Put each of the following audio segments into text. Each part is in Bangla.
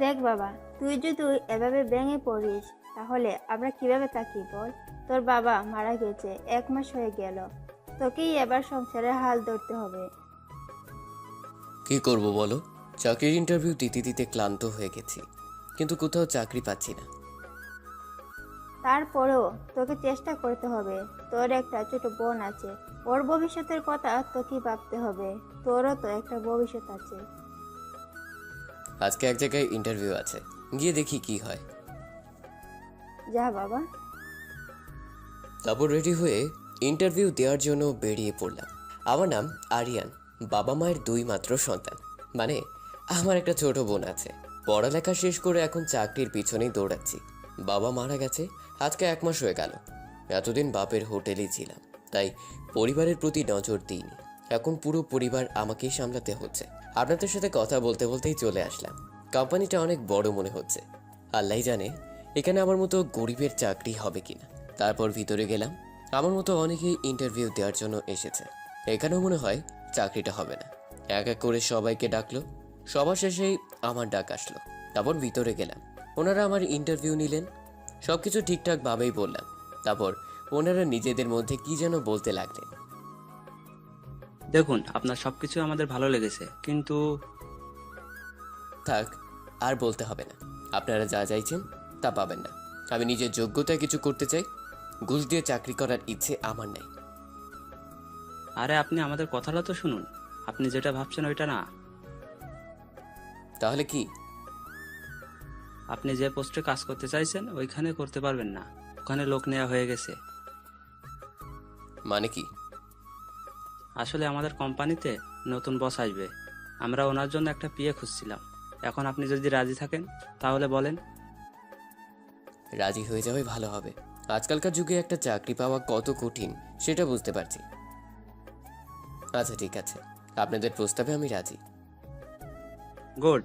দেখ বাবা, তুই যদি এভাবে ভেঙে পড়িস তাহলে আমরা কিভাবে থাকি বল? তোর বাবা মারা গেছে, 1 মাস হয়ে গেল। তোকেই এবার সংসারের হাল ধরতে হবে। কি করব বলো? চাকরির ইন্টারভিউ দিতে দিতে ক্লান্ত হয়ে গেছি, কিন্তু কোথাও চাকরি পাচ্ছি না। তারপরেও তোকে চেষ্টা করতে হবে। তোর একটা ছোট বোন আছে, ওর ভবিষ্যতের কথা তোকেই ভাবতে হবে। তোরও তো একটা ভবিষ্যৎ আছে। আজকে এক জায়গায় ইন্টারভিউ আছে, গিয়ে দেখি কি হয়। যা বাবা। তারপর রেডি হয়ে ইন্টারভিউ দেওয়ার জন্য বেরিয়ে পড়লাম। আমার নাম আরিয়ান, বাবা মায়ের 2 মাত্র সন্তান। মানে আমার একটা ছোট বোন আছে। পড়ালেখা শেষ করে এখন চাকরির পিছনেই দৌড়াচ্ছি। বাবা মারা গেছে আজকে 1 মাস হয়ে গেল। এতদিন বাপের হোটেলেই ছিলাম, তাই পরিবারের প্রতি নজর দিইনি। এখন পুরো পরিবার আমাকেই সামলাতে হচ্ছে। আপনাদের সাথে কথা বলতে বলতেই চলে আসলাম। কোম্পানিটা অনেক বড় মনে হচ্ছে। আল্লাহই জানে এখানে আমার মতো গরিবের চাকরি হবে কিনা। তারপর ভিতরে গেলাম। আমার মতো অনেকেই ইন্টারভিউ দেওয়ার জন্য এসেছে। এখানেও মনে হয় চাকরিটা হবে না। এক এক করে সবাইকে ডাকলো। সবার শেষেই আমার ডাক আসলো। তারপর ভিতরে গেলাম। ওনারা আমার ইন্টারভিউ নিলেন। সব কিছু ঠিকঠাকভাবেই বললাম। তারপর ওনারা নিজেদের মধ্যে কি যেন বলতে লাগলেন। দেখুন, আপনার সবকিছু আমাদের ভালো লেগেছে, কিন্তু থাক, আর বলতে হবে না। আপনারা যা চাইছেন তা পাবেন না। আমি নিজের যোগ্যতায় কিছু করতে চাই। ঘুষ দিয়ে চাকরি করার ইচ্ছে আমার নেই। আরে আপনি আমাদের কথাটা তো শুনুন। আপনি যেটা ভাবছেন ওইটা না। তাহলে কি? আপনি যে পোস্টে কাজ করতে চাইছেন ওইখানে করতে পারবেন না। ওখানে লোক নেওয়া হয়ে গেছে। মানে কি? আসলে আমাদের কোম্পানিতে নতুন বস আসবে। আমরা ওনার জন্য একটা পিএ খুঁজছিলাম। এখন আপনি যদি রাজি থাকেন তাহলে বলেন। রাজি হয়ে যাওয়াই ভালো হবে। আজকালকার যুগে একটা চাকরি পাওয়া কত কঠিন সেটা বুঝতে পারছি। আচ্ছা ঠিক আছে, আপনাদের প্রস্তাবে আমি রাজি। গুড।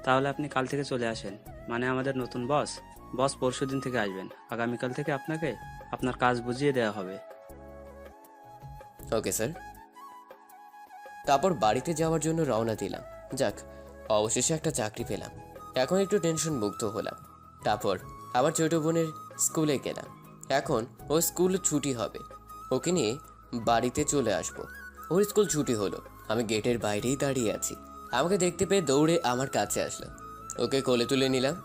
তাহলে আপনি কাল থেকে চলে আসেন। মানে আমাদের নতুন বস পরশুদিন থেকে আসবেন। আগামীকাল থেকে আপনাকে আপনার কাজ বুঝিয়ে দেওয়া হবে। Okay sir. তারপর বাড়িতে যাওয়ার জন্য রওনা দিলাম। যাক, অবশেষে একটা চাকরি পেলাম। এখন একটু টেনশন মুক্ত হলাম। তারপর আবার ছোট বোনের স্কুলে গেলাম। এখন ও স্কুল ছুটি হবে, ওকে নিয়ে বাড়িতে চলে আসব। ওর স্কুল ছুটি হলো, আমি গেটের বাইরেই দাঁড়িয়ে আছি। আমাকে দেখতে পেয়ে দৌড়ে আমার কাছে আসলো। ওকে কোলে তুলে নিলাম।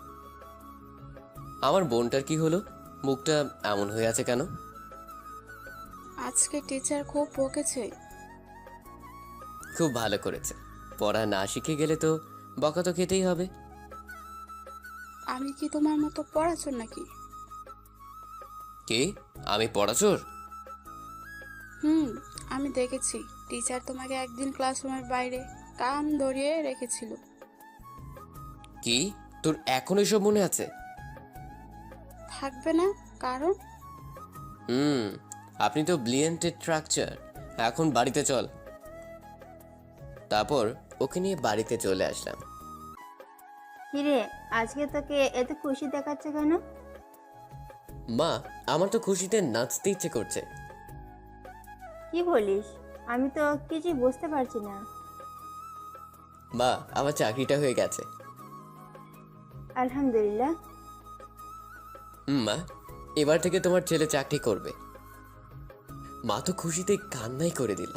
আমার বোনটার কি হলো? মুখটা এমন হয়ে আছে কেন? আজকে টিচার খুব বকেছে। খুব ভালো করেছে। পড়া না শিখে গেলে তো বকা তো খেতেই হবে। আমি কি তোমার মতো পড়াচোর নাকি? কি? আমি পড়াচোর? হুম, আমি দেখেছি। টিচার তোমাকে একদিন ক্লাসরুমের বাইরে কান ধরিয়ে রেখেছিল। কি? তোর এখন এসব মনে আছে? থাকবে না? কারণ হুম, আপনি তো ব্রিলিয়েন্টের স্ট্রাকচার। এখন বাড়িতে চল। তারপর ওকে নিয়ে বাড়িতে চলে আসলাম। কিরে, আজকে তোকে এত খুশি দেখাচ্ছে কেন? মা, আমার তো খুশিতে নাচতে ইচ্ছে করছে। কি বলিস? আমি তো কিছুই বুঝতে পারছি না। মা, আমার চাকরিটা হয়ে গেছে। আলহামদুলিল্লাহ। মা, এবার থেকে তোমার ছেলে চাকরি করবে। মা তো খুশিতে কান্নাই করে দিল।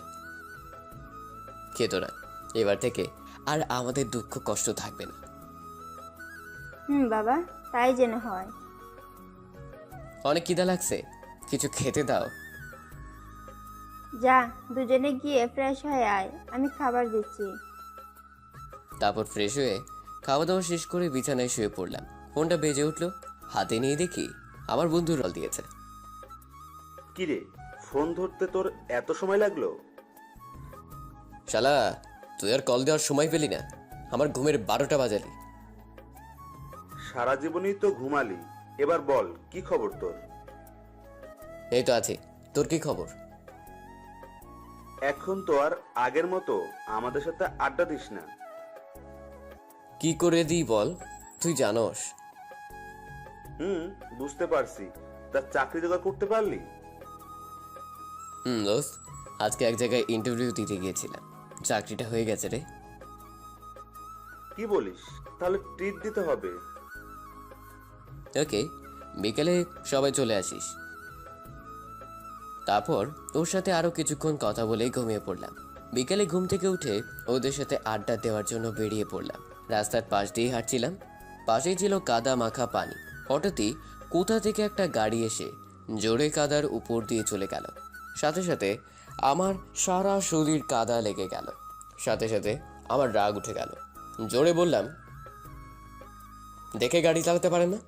খেতো না, এবার থেকে আর আমাদের দুঃখ কষ্ট থাকবে না। বাবা, তাই যেন হয়। অনেক খিদা লাগছে, কিছু খেতে দাও। যা, দুজনে গিয়ে ফ্রেশ হয়ে আয়, আমি খাবার দিচ্ছি। তারপর ফ্রেশ হয়ে খাওয়া দাওয়া শেষ করে বিছানায় শুয়ে পড়লাম। ফোনটা বেজে উঠলো, হাতে নিয়ে দেখি আমার বন্ধু রল দিয়েছে। কিরে, ফোন ধরতে তোর এত সময় লাগলো? শালা, তুই আর কল দেওয়ার সময় পেলি না, আমার ঘুমের 12টা বাজালি। সারা জীবনই তো ঘুমালি, এবার বল কি খবর তোর? এই তো আছি, তোর কি খবর? এখন তো আর আগের মতো আমাদের সাথে আড্ডা দিস না। কি করে দিই বল, তুই জানোস। বুঝতে পারছি। তার চাকরি জোগাড় করতে পারলি? দোস্ত, আজকে এক জায়গায় ইন্টারভিউ দিতে গিয়েছিলাম, চাকরিটা হয়ে গেছে রে। কি বলিস? তাহলে ট্রিট দিতে হবে। ওকে, বিকেলে সবাই চলে আসিস। তারপর ওর সাথে আরো কিছুক্ষণ কথা বলেই ঘুমিয়ে পড়লাম। বিকেলে ঘুম থেকে উঠে ওদের সাথে আড্ডা দেওয়ার জন্য বেরিয়ে পড়লাম। রাস্তার পাশ দিয়ে হাঁটছিলাম, পাশেই ছিল কাদা মাখা পানি। হঠাৎই কোথা থেকে একটা গাড়ি এসে জোরে কাদার উপর দিয়ে চলে গেল। সাথে সাথে আমার সারা শরীর কাদা লেগে গেল। সাথে সাথে আমার রাগ উঠে গেল। জোরে বললাম, দেখে গাড়ি চালাতে পারেন না?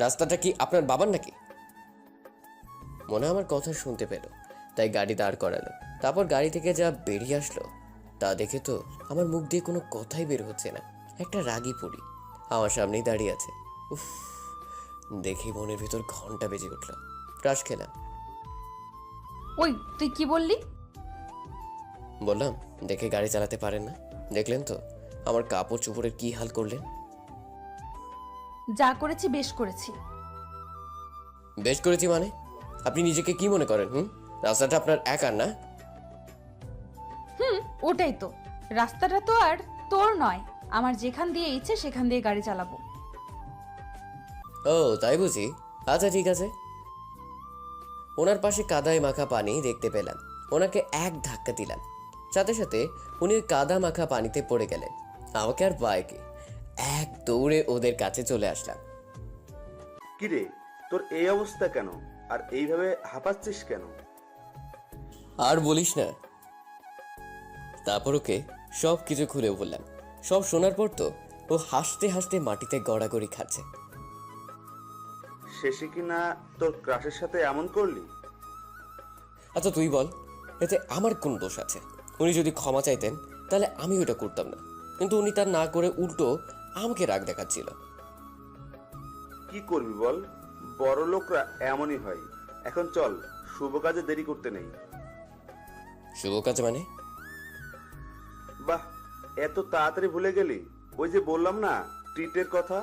রাস্তাটা কি আপনার বাবার নাকি? মনে হয় আমার কথা শুনতে পেল, তাই গাড়ি দাঁড় করালো। তারপর গাড়ি থেকে যা বেরিয়ে আসলো তা দেখে তো আমার মুখ দিয়ে কোনো কথাই বের হচ্ছে না। একটা রাগী পড়ি আমার সামনেই দাঁড়িয়ে আছে। উফ, দেখি মনের ভিতর ঘন্টা বেজে উঠল। ক্রাশ খেলাম। ওই তুই কি বললি? বললাম, দেখে গাড়ি চালাতে পারেন না? দেখলেন তো আমার কাপড় চোপড়ের কি হাল করলেন। যা করেছি বেশ করেছি। বেশ করেছি মানে? আপনি নিজেকে কি মনে করেন? রাস্তাটা আপনার একার না? ওটাই তো, রাস্তাটা তো আর তোর নয়, আমার যেখান দিয়ে ইচ্ছে সেখান দিয়ে গাড়ি চালাবো। ও তাই বুঝি? আচ্ছা ঠিক আছে। ওনার পাশে কাদায় মাখা পানি দেখতে পেলাম। ওনাকে এক ধাক্কা দিলাম, সাথে সাথে উনি ওই কাদা মাখা পানিতে পড়ে গেলেন। আমাকে আর বাইকে এক দৌড়ে ওদের কাছে চলে আসলাম। কিরে, তোর এই অবস্থা কেন? আর এইভাবে হাঁপাচ্ছিস কেন? আর বলিস না। তারপর ওকে সব কিছু খুলে বললাম। সব শোনার পর তো ও হাসতে হাসতে মাটিতে গড়াগড়ি খাচ্ছে। শেষে কি না তোর ক্রাশের সাথে এমন করলি? আচ্ছা তুই বল, এতে আমার কোন দোষ আছে? উনি যদি ক্ষমা চাইতেন তাহলে আমি ওটা করতাম না, কিন্তু উনি তার না করে উল্টো আমাকে রাগ দেখাচ্ছিল। কি করবি বল, বড় লোকরা এমনই হয়। এখন চল, শুভ কাজে দেরি করতে নেই। শুভ কাজ মানে? বাহ, এত তাড়াতাড়ি ভুলে গেলি? ওই যে বললাম না, ট্রিটের কথা।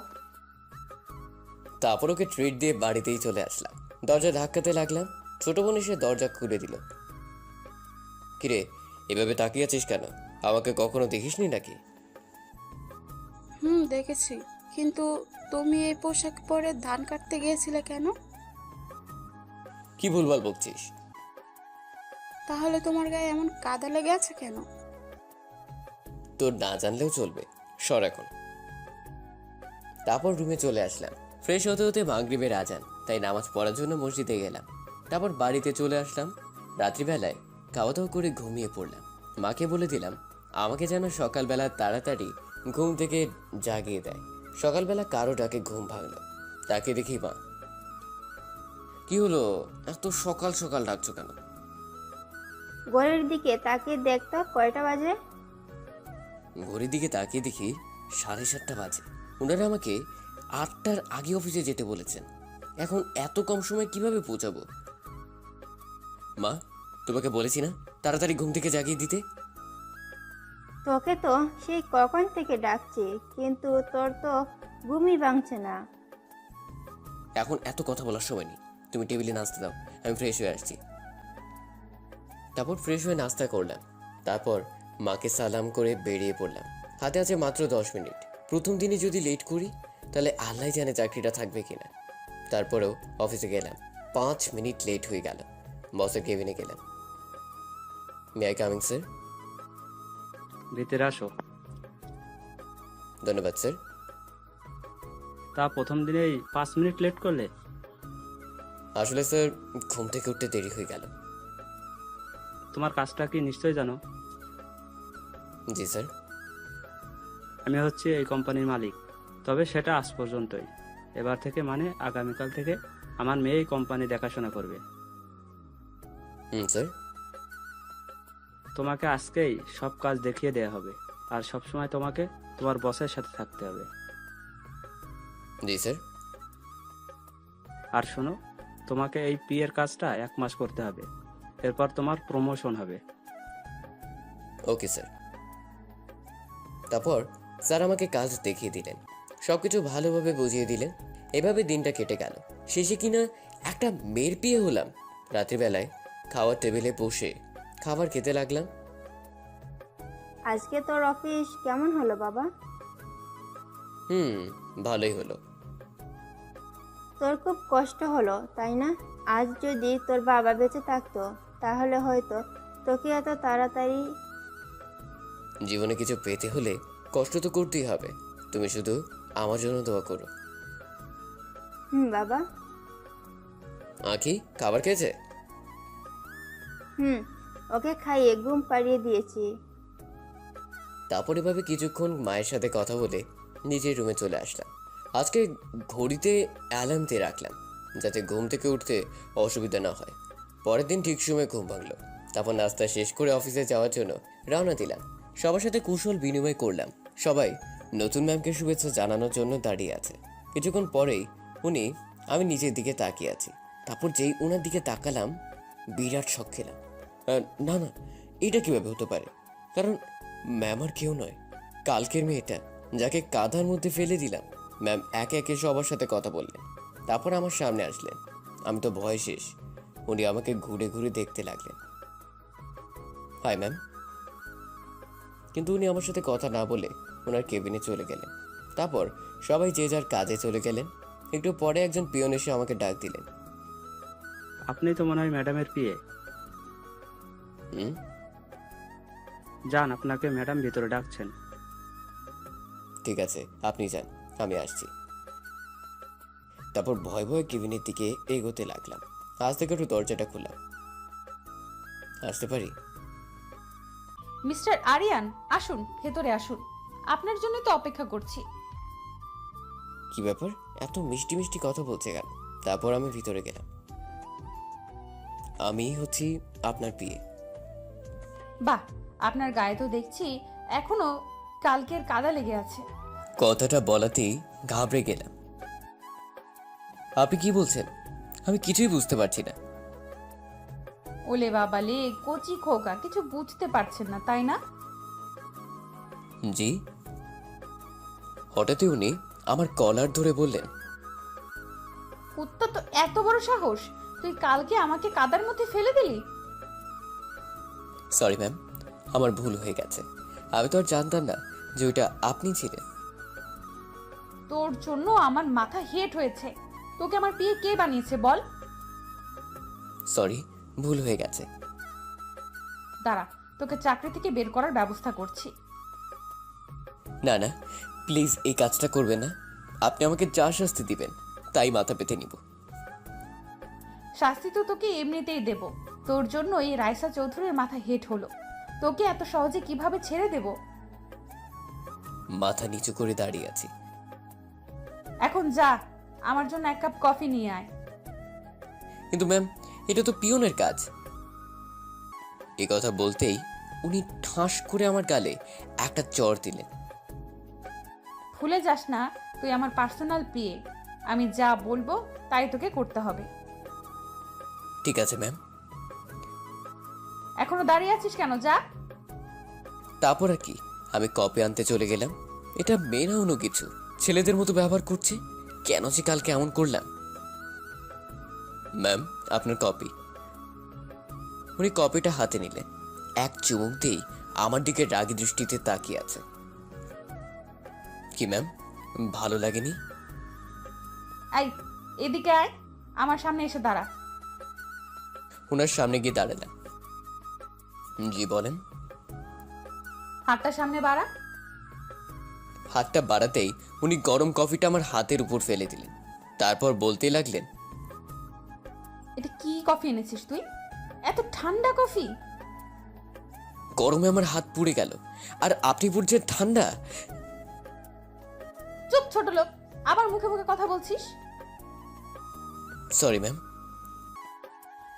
তারপর ওকে ট্রিট দিয়ে বাড়িতেই চলে আসলাম। দরজা ধাক্কাতে লাগলাম। ছোট বোন এসে দরজা খুলে দিল। কিরে, এভাবে তাকিয়ে আছিস কেন? আমাকে কখনো দেখিসনি নাকি? দেখেছি, কিন্তু তুমি এই পোশাক পরে ধান কাটতে গিয়েছিলে কেন? কি ভুলভাল বকছিস? তাহলে তোমার গায়ে এমন কাদা লেগে আছে কেন? তোর না জানলেও চলবে, সর এখন। তারপর রুমে চলে আসলাম। ফ্রেশ হতে হতে মাগরিবের আজান, তাই নামাজ পড়ার জন্য মসজিদে গেলাম। তারপর বাড়িতে চলে আসলাম। রাত্রিবেলায় খাওয়া দাওয়া করে ঘুমিয়ে পড়লাম। মাকে বলে দিলাম আমাকে যেন সকালবেলা তাড়াতাড়ি ঘুম থেকে জাগিয়ে দেয়। সকালবেলা কারো ডাকে ঘুম ভাঙলো। তাকে দেখি মা। কি হলো, এত সকাল সকাল ডাকছো কেন? ঘরের দিকে তাকিয়ে দেখতো কয়টা বাজে। ঘড়ির দিকে তাকিয়ে দেখি 7:30 বাজে। ওনারা আমাকে 8টার আগে অফিসে যেতে বলেছেন। এখন এত কম সময় কিভাবে পৌঁছাবো? মা, তোমাকে বলেছি না তাড়াতাড়ি ঘুম থেকে জাগিয়ে দিতে? তোকে তো সেই কখন থেকে ডাকছি, কিন্তু তোর তো ঘুমই ভাঙছে না। এখন এত কথা বলার সময় নেই, তুমি টেবিলে নাস্তা দাও, আমি ফ্রেশ হয়ে আসছি। তারপর ফ্রেশ হয়ে নাস্তা করলাম। তারপর মাকে সালাম করে বেরিয়ে পড়লাম। হাতে আছে মাত্র 10 মিনিট। প্রথম দিনে যদি লেট করি তাহলে আল্লাহ জানে চাকরিটা থাকবে কিনা। তারপরেও অফিসে গেলাম। 5 মিনিট লেট হয়ে গেল। বসের কেবিনে গেলাম। May I coming sir? ভিতরে আসো। ধন্যবাদ স্যার। তা প্রথম দিনেই 5 মিনিট লেট করলে? আসলে স্যার ঘুম থেকে উঠতে দেরি হয়ে গেল। তোমার কাজটা কি নিশ্চয়ই জানো? জি স্যার। আমি হচ্ছি এই কোম্পানির মালিক, তবে সেটা আজ পর্যন্তই। এবার থেকে মানে আগামীকাল থেকে আমার মেয়ে এই কোম্পানি দেখাশোনা করবে। স্যার। তোমাকে আজকেই সব কাজ দেখিয়ে দেওয়া হবে, আর সব সময় তোমাকে তোমার বসের সাথে থাকতে হবে। জি স্যার। আর শোনো, তোমাকে এই পিএর কাজটা 1 মাস করতে হবে, এরপর তোমার প্রমোশন হবে। Okay sir. তারপর স্যার আমাকে কাজ দেখিয়ে দিলেন, সবকিছু ভালোভাবে বুঝিয়ে দিলেন। এভাবে দিনটা কেটে গেল। শেষে কিনা একটা মেয়ের বিয়ে হলাম। রাত্রিবেলায় খাওয়ার টেবিলে বসে খাবার খেতে লাগলাম। আজকে তোর অফিস কেমন হলো বাবা? হুম, ভালোই হলো। তোর খুব কষ্ট হলো তাই না? আজ যদি তোর বাবা বেঁচে থাকতো তাহলে হয়তো তোকে এত তাড়াতাড়ি। জীবনে কিছু পেতে হলে কষ্ট তো করতেই হবে। তুমি শুধু আমার জন্য দোয়া করো। বাবা। আঁকি খাবার খেয়েছে? হুম, ওকে খাইয়ে ঘুম পাড়িয়ে দিয়েছি। তারপর এভাবে কিছুক্ষণ মায়ের সাথে কথা বলে নিজের রুমে চলে আসলাম। আজকে ঘড়িতে অ্যালার্ম দিয়ে রাখলাম যাতে ঘুম থেকে উঠতে অসুবিধা না হয়। পরের দিন ঠিক সময় ঘুম ভাঙলো। তারপর নাস্তা শেষ করে অফিসে যাওয়ার জন্য রওনা দিলাম। সবার সাথে কুশল বিনিময় করলাম। সবাই নতুন ম্যামকে শুভেচ্ছা জানানোর জন্য দাঁড়িয়ে আছে। কিছুক্ষণ পরেই আমি নিজের দিকে তাকিয়ে আছি। তারপর যেই ওনার দিকে তাকালাম, বিরাট শক খেলাম। না না, এটা কিভাবে হতে পারে? কারণ ম্যাম আর কেউ নয়, কালকের মেয়েটা যাকে কাঁধার মধ্যে ফেলে দিলাম। ম্যাম একে একে সবার সাথে কথা বললেন, তারপর আমার সামনে আসলেন। আমি তো ভয় শেষ। উনি আমাকে ঘুরে ঘুরে দেখতে লাগলেন। Hi ma'am. কিন্তু উনি আমার সাথে কথা না বলে ওনার কেবিনে চলে গেলেন। তারপর সবাই যে যার কাজে চলে গেলেন। একটু পরে একজন পিয়ন এসে আমাকে ডাক দিলেন। আপনি তো মনে হয় ম্যাডামের পিএ। হুম, যান, আপনাকে ম্যাডাম ভিতরে ডাকছেন। ঠিক আছে, আপনি যান, আমি আসছি। তারপর ভয় ভয়ে কেবিনের দিকে এগোতে লাগলাম। আজ থেকে একটু দরজাটা খুললাম। আসতে পারি? মিস্টার আরিয়ান, আসুন ভেতরে আসুন, আপনার জন্য তো অপেক্ষা করছি। কি ব্যাপার, এত মিষ্টি মিষ্টি কথা বলছে কেন? তারপর আমি ভিতরে গেলাম। আমি হচ্ছি আপনার পিএ। বাহ, আপনার গায়ে তো দেখছি এখনো কালকের কাদা লেগে আছে। কথাটা বলাতেই ঘাবড়ে গেলাম। আপনি কি বলছেন? আমি কিছুই বুঝতে পারছি না। ওলে বাবা লে, কচি খোকা, কিছু বুঝতে পারছেন না তাই না? জি। হঠাৎই উনি আমার কলার ধরে বললেন, কুত্তা তো এত বড় সাহস, তুই কালকে আমাকে কাদার মধ্যে ফেলে দিলি? সরি ম্যাম, আমার ভুল হয়ে গেছে। আমি তো আর জানতাম না যে ওইটা আপনি ছিলেন। তোর জন্য আমার মাথা হেট হয়েছে। তোকে আমার বিয়ে কে বানিয়েছে বল? সরি, ভুল হয়ে গেছে। দাঁড়া, তোকে চাকরি থেকে বের করার ব্যবস্থা করছি। না না, প্লিজ এই কাজটা করবেন না। আপনি আমাকে যা শাস্তি দিবেন তাই মাথা পেতে নিব। শাস্তি তো তোকে এমনিতেই দেব। তোর জন্য এই রাইসা চৌধুরীর মাথা হেট হলো। তোকে এত সহজে কিভাবে ছেড়ে দেব? মাথা নিচু করে দাঁড়িয়ে আছি। এখন যা, আমার জন্য এক কাপ কফি নিয়ে আয়। কিন্তু ম্যাম, এটা তো পিয়নের কাজ। এই কথা বলতেই উনি ঠাস করে আমার গালে একটা চড় দিলেন। ভুলে যাস না, তুই আমার পার্সোনাল পিএ। আমি যা বলবো তাই তোকে করতে হবে। ঠিক আছে ম্যাম। এখনো দাঁড়িয়ে আছিস কেন? যা। তারপর আর কি, আমি কপি আনতে চলে গেলাম। এটা মেয়ে না অন্য কিছু, ছেলেদের মতো ব্যবহার করছে। কেন যে কালকে এমন করলাম। ম্যাম, আপনার কপি। উনি কপিটা হাতে নিলেন। এক চুমুক দিয়েই আমার দিকে রাগী দৃষ্টিতে তাকিয়ে আছে। কি ম্যাম, ভালো লাগেনি? এই, এদিকে আয়, আমার সামনে এসে দাঁড়া। ওনার সামনে গিয়ে দাঁড়ালাম। জি বলেন। হাতটা সামনে বাড়া। হাতটা বাড়াতেই উনি গরম কফিটা আমার হাতের উপর ফেলে দিলেন। তারপর বলতে লাগলেন, এটা কি কফি এনেছিস তুই? এত ঠান্ডা কফি? গরমে আমার হাত পুড়ে গেল, আর আপনি পড়ছেন ঠান্ডা। চুপ ছোট লোক, আবার মুখে মুখে কথা বলছিস। Sorry ma'am.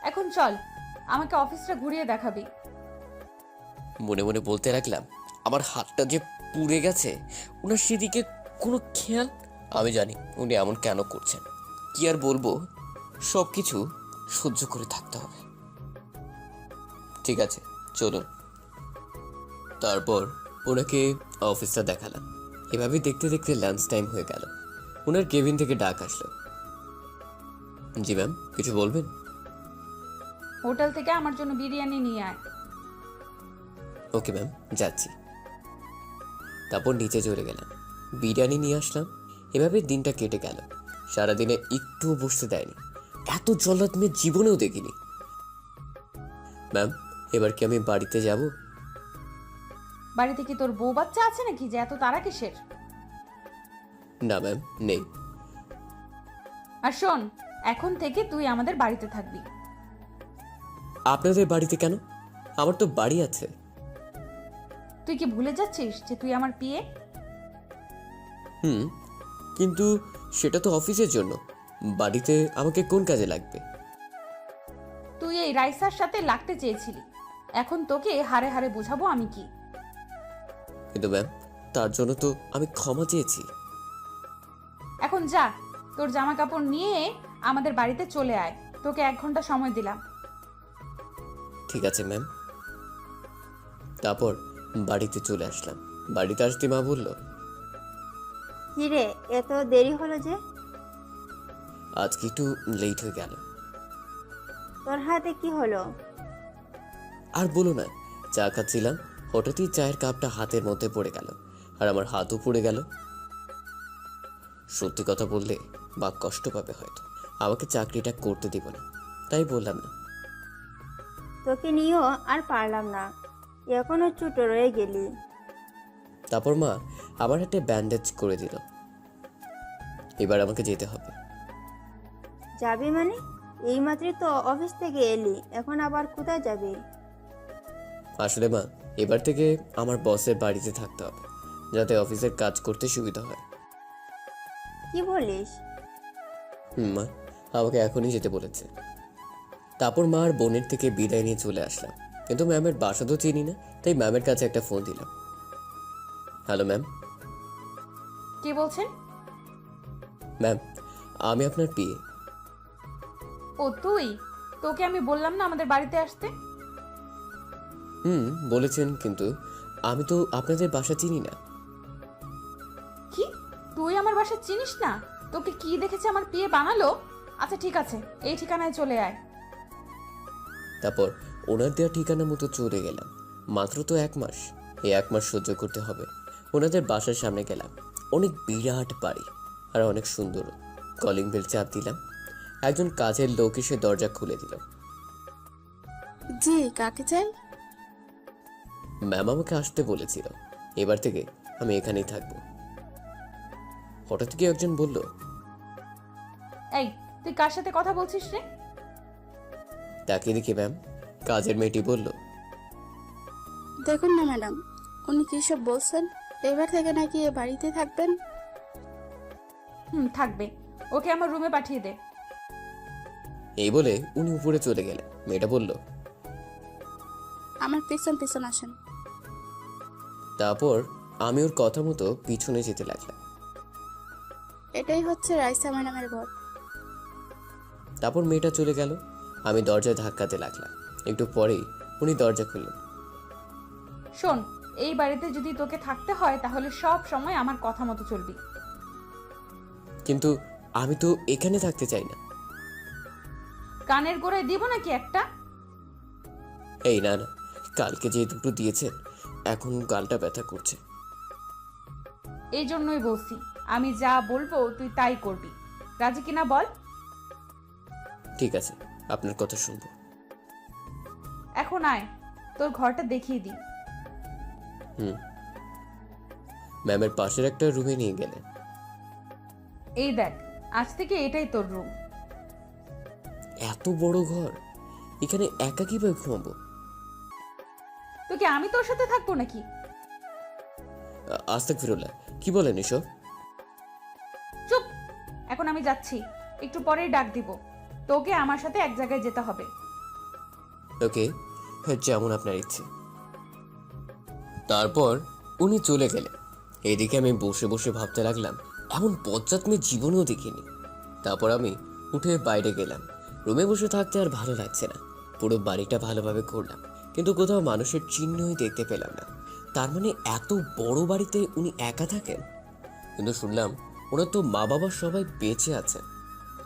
এখন চল, আমাকে অফিসটা ঘুরিয়ে দেখাবি। মনে মনে বলতে লাগলাম, আমার হাতটা যে পুড়ে গেছে, ওনার সেদিকে কোনো খেয়াল। আমি জানি উনি এমন কেন করছেন। কি আর বলবো, সব কিছু সহ্য করে থাকতে হবে। ঠিক আছে, চলুন। তারপর ওনাকে অফিসটা দেখালাম। এভাবে দেখতে দেখতে লাঞ্চ টাইম হয়ে গেল। ওনার কেবিন থেকে ডাক আসলো। জি ম্যাম, কিছু বলবেন? হোটেল থেকে আমার জন্য বিরিয়ানি নিয়ে আয়। ওকে ম্যাম, যাচ্ছি। তারপর নিচে চলে গেলাম। বিরিয়ানি নিয়ে আসলাম। এভাবে দিনটা কেটে গেল। সারাদিনে একটুও বসতে দেয়নি। এত জল্লাদ মেয়ে জীবনেও দেখিনি। ম্যাম, এবার কি আমি বাড়িতে যাব? বাড়িতে কি তোর বউ বাচ্চা আছে নাকি যে এত তারা কিসের? না ম্যাম, নেই। আর শোন, এখন থেকে তুই আমাদের বাড়িতে থাকবি। আপনাদের বাড়িতে কেন? আমার তো বাড়ি আছে। তুই কি ভুলে যাচ্ছিস যে তুই আমার পিয়ে? হুম, কিন্তু সেটা তো অফিসের জন্য। বাড়িতে আমাকে কোন কাজে লাগবে? তুই এই রাইসার সাথে লাগতে চেয়েছিলি, এখন তোকে হারে হারে বোঝাবো আমি কি। কিন্তু ম্যাম, তার জন্য তো আমি ক্ষমা চেয়েছি। এখন যা, তোর জামা কাপড় নিয়ে আমাদের বাড়িতে চলে আয়। তোকে 1 ঘন্টা সময় দিলাম। ঠিক আছে ম্যাম। তারপর বাড়িতে চলে আসলাম। বাড়িতে আসতে মা বলল, কি রে, এত দেরি হলো যে? আজকে একটু লেট হয়ে গেল। তোর হাতে কি হলো? আর বলো না, চা খাচ্ছিলাম, হঠাৎই চায়ের কাপটা হাতের মধ্যে পড়ে গেল, আর আমার হাতও পড়ে গেল। সত্যি কথা বললে বা কষ্ট পাবে হয়তো, আমাকে চাকরিটা করতে দিব না, তাই বললাম না। তোকে নিয়েও আর পারলাম না, এখনো ছোট রয়ে গেলি। তারপর মা আমার হাতে ব্যান্ডেজ করে দিল। এবার আমাকে যেতে হবে। যাবি মানে? এইমাত্রই তো অফিস থেকে এলি, এখন আবার কোথায় যাবি? আসলে মা, এবার থেকে আমার বসের বাড়িতে থাকতে হবে, যাতে অফিসের কাজ করতে সুবিধা হয়। কি বলিস? মা আমাকে এখনই যেতে বলেছে। তারপর মা আর বোনের থেকে বিদায় নিয়ে চলে আসলাম, কিন্তু ম্যামের বাসা তো চিনি না, তাই ম্যামের কাছে একটা ফোন দিলাম। Hello ma'am. কে বলছেন? ম্যাম, আমি আপনার পিএ। ও তুই? তোকে আমি বললাম না আমাদের বাড়িতে আসতে? বলেছেন, কিন্তু আমি তো আপনাদের বাসা চিনি না। কি, তুই আমার বাসা চিনিস না? তোকে কি দেখেছে আমার পিয়ে বানালো? আচ্ছা ঠিক আছে, এই ঠিকানায় চলে আয়। তারপর ওনার দেওয়া ঠিকানা মতো চলে গেলাম। মাত্র তো 1 মাস, এই 1 মাস সহ্য করতে হবে। ওনাদের বাসার সামনে গেলাম। অনেক বিরাট বাড়ি আর অনেক সুন্দর। কলিং বেল চাপ দিলাম। একজন কাজের লোক এসে দরজা খুলে দিল। জি, কাকে চাই? ম্যাম আমাকে আসতে বলেছিল। এবার থেকে আমি এখানেই থাকবো। হঠাৎ কি একজন বলল, এই, তুই কার সাথে কথা বলছিস রে? তাকিয়ে দেখি ম্যাম, কাজের মেয়েটি বলল, দেখুন না ম্যাডাম, উনি কি সব বলছেন? এবার থেকে নাকি এ বাড়িতে থাকবেন? থাকবে। ওকে আমার রুমে পাঠিয়ে দে। এই বলে উনি উপরে চলে গেলেন। মেয়েটা বলল, আমার পিছন পিছন আসেন। তারপর আমি ওর কথা মতো পিছনে যেতে লাগলাম। এটাই হচ্ছে রাইসা ম্যাডামের ঘর। তারপর মেয়েটা চলে গেল। আমি দরজায় ধাক্কাতে লাগলাম। একটু পরেই উনি দরজা খুললেন। শোন, এই বাড়িতে যদি তোকে থাকতে হয় তাহলে সব সময় আমার কথা মতো চলবি। কিন্তু আমি তো এখানে থাকতে চাই না। কানের গোড়ায় দিব নাকি একটা? এই না না, কালকে যে দুটো দিয়েছেন, এখন গালটা ব্যথা করছে। এই জন্যই বলছি, আমি যা বলবো তুই তাই করবি। রাজি কিনা বল? ঠিক আছে, আপনার কথা শুনবো। এখন আয়, তোর ঘরটা দেখিয়ে দিই। ম্যামের পাশের একটা রুমে নিয়ে গেলেন। এই দেখ, আজ থেকে এটাই তোর রুম। এত বড় ঘর, এখানে একা কিভাবে ঘুমাবো? তোকে আমি তোর সাথে থাকবো নাকি? আস্তাগফিরুল্লাহ, কি বলেন এসব? চুপ! এখন আমি যাচ্ছি, একটু পরেই ডাক দিব। তোকে আমার সাথে এক জায়গায় যেতে হবে। ওকে, যেমন আপনার ইচ্ছে। তারপর উনি চলে গেলেন। এদিকে আমি বসে বসে ভাবতে লাগলাম, এমন বজ্জাত মেয়ে জীবনেও দেখিনি। তারপর আমি উঠে বাইরে গেলাম। রুমে বসে থাকতে আর ভালো লাগছে না। পুরো বাড়িটা ভালোভাবে ঘুরলাম, কিন্তু কোথাও মানুষের চিহ্নই দেখতে পেলাম না। তার মানে এত বড় বাড়িতে উনি একা থাকেন? কিন্তু শুনলাম ওনার তো মা বাবা সবাই বেঁচে আছেন।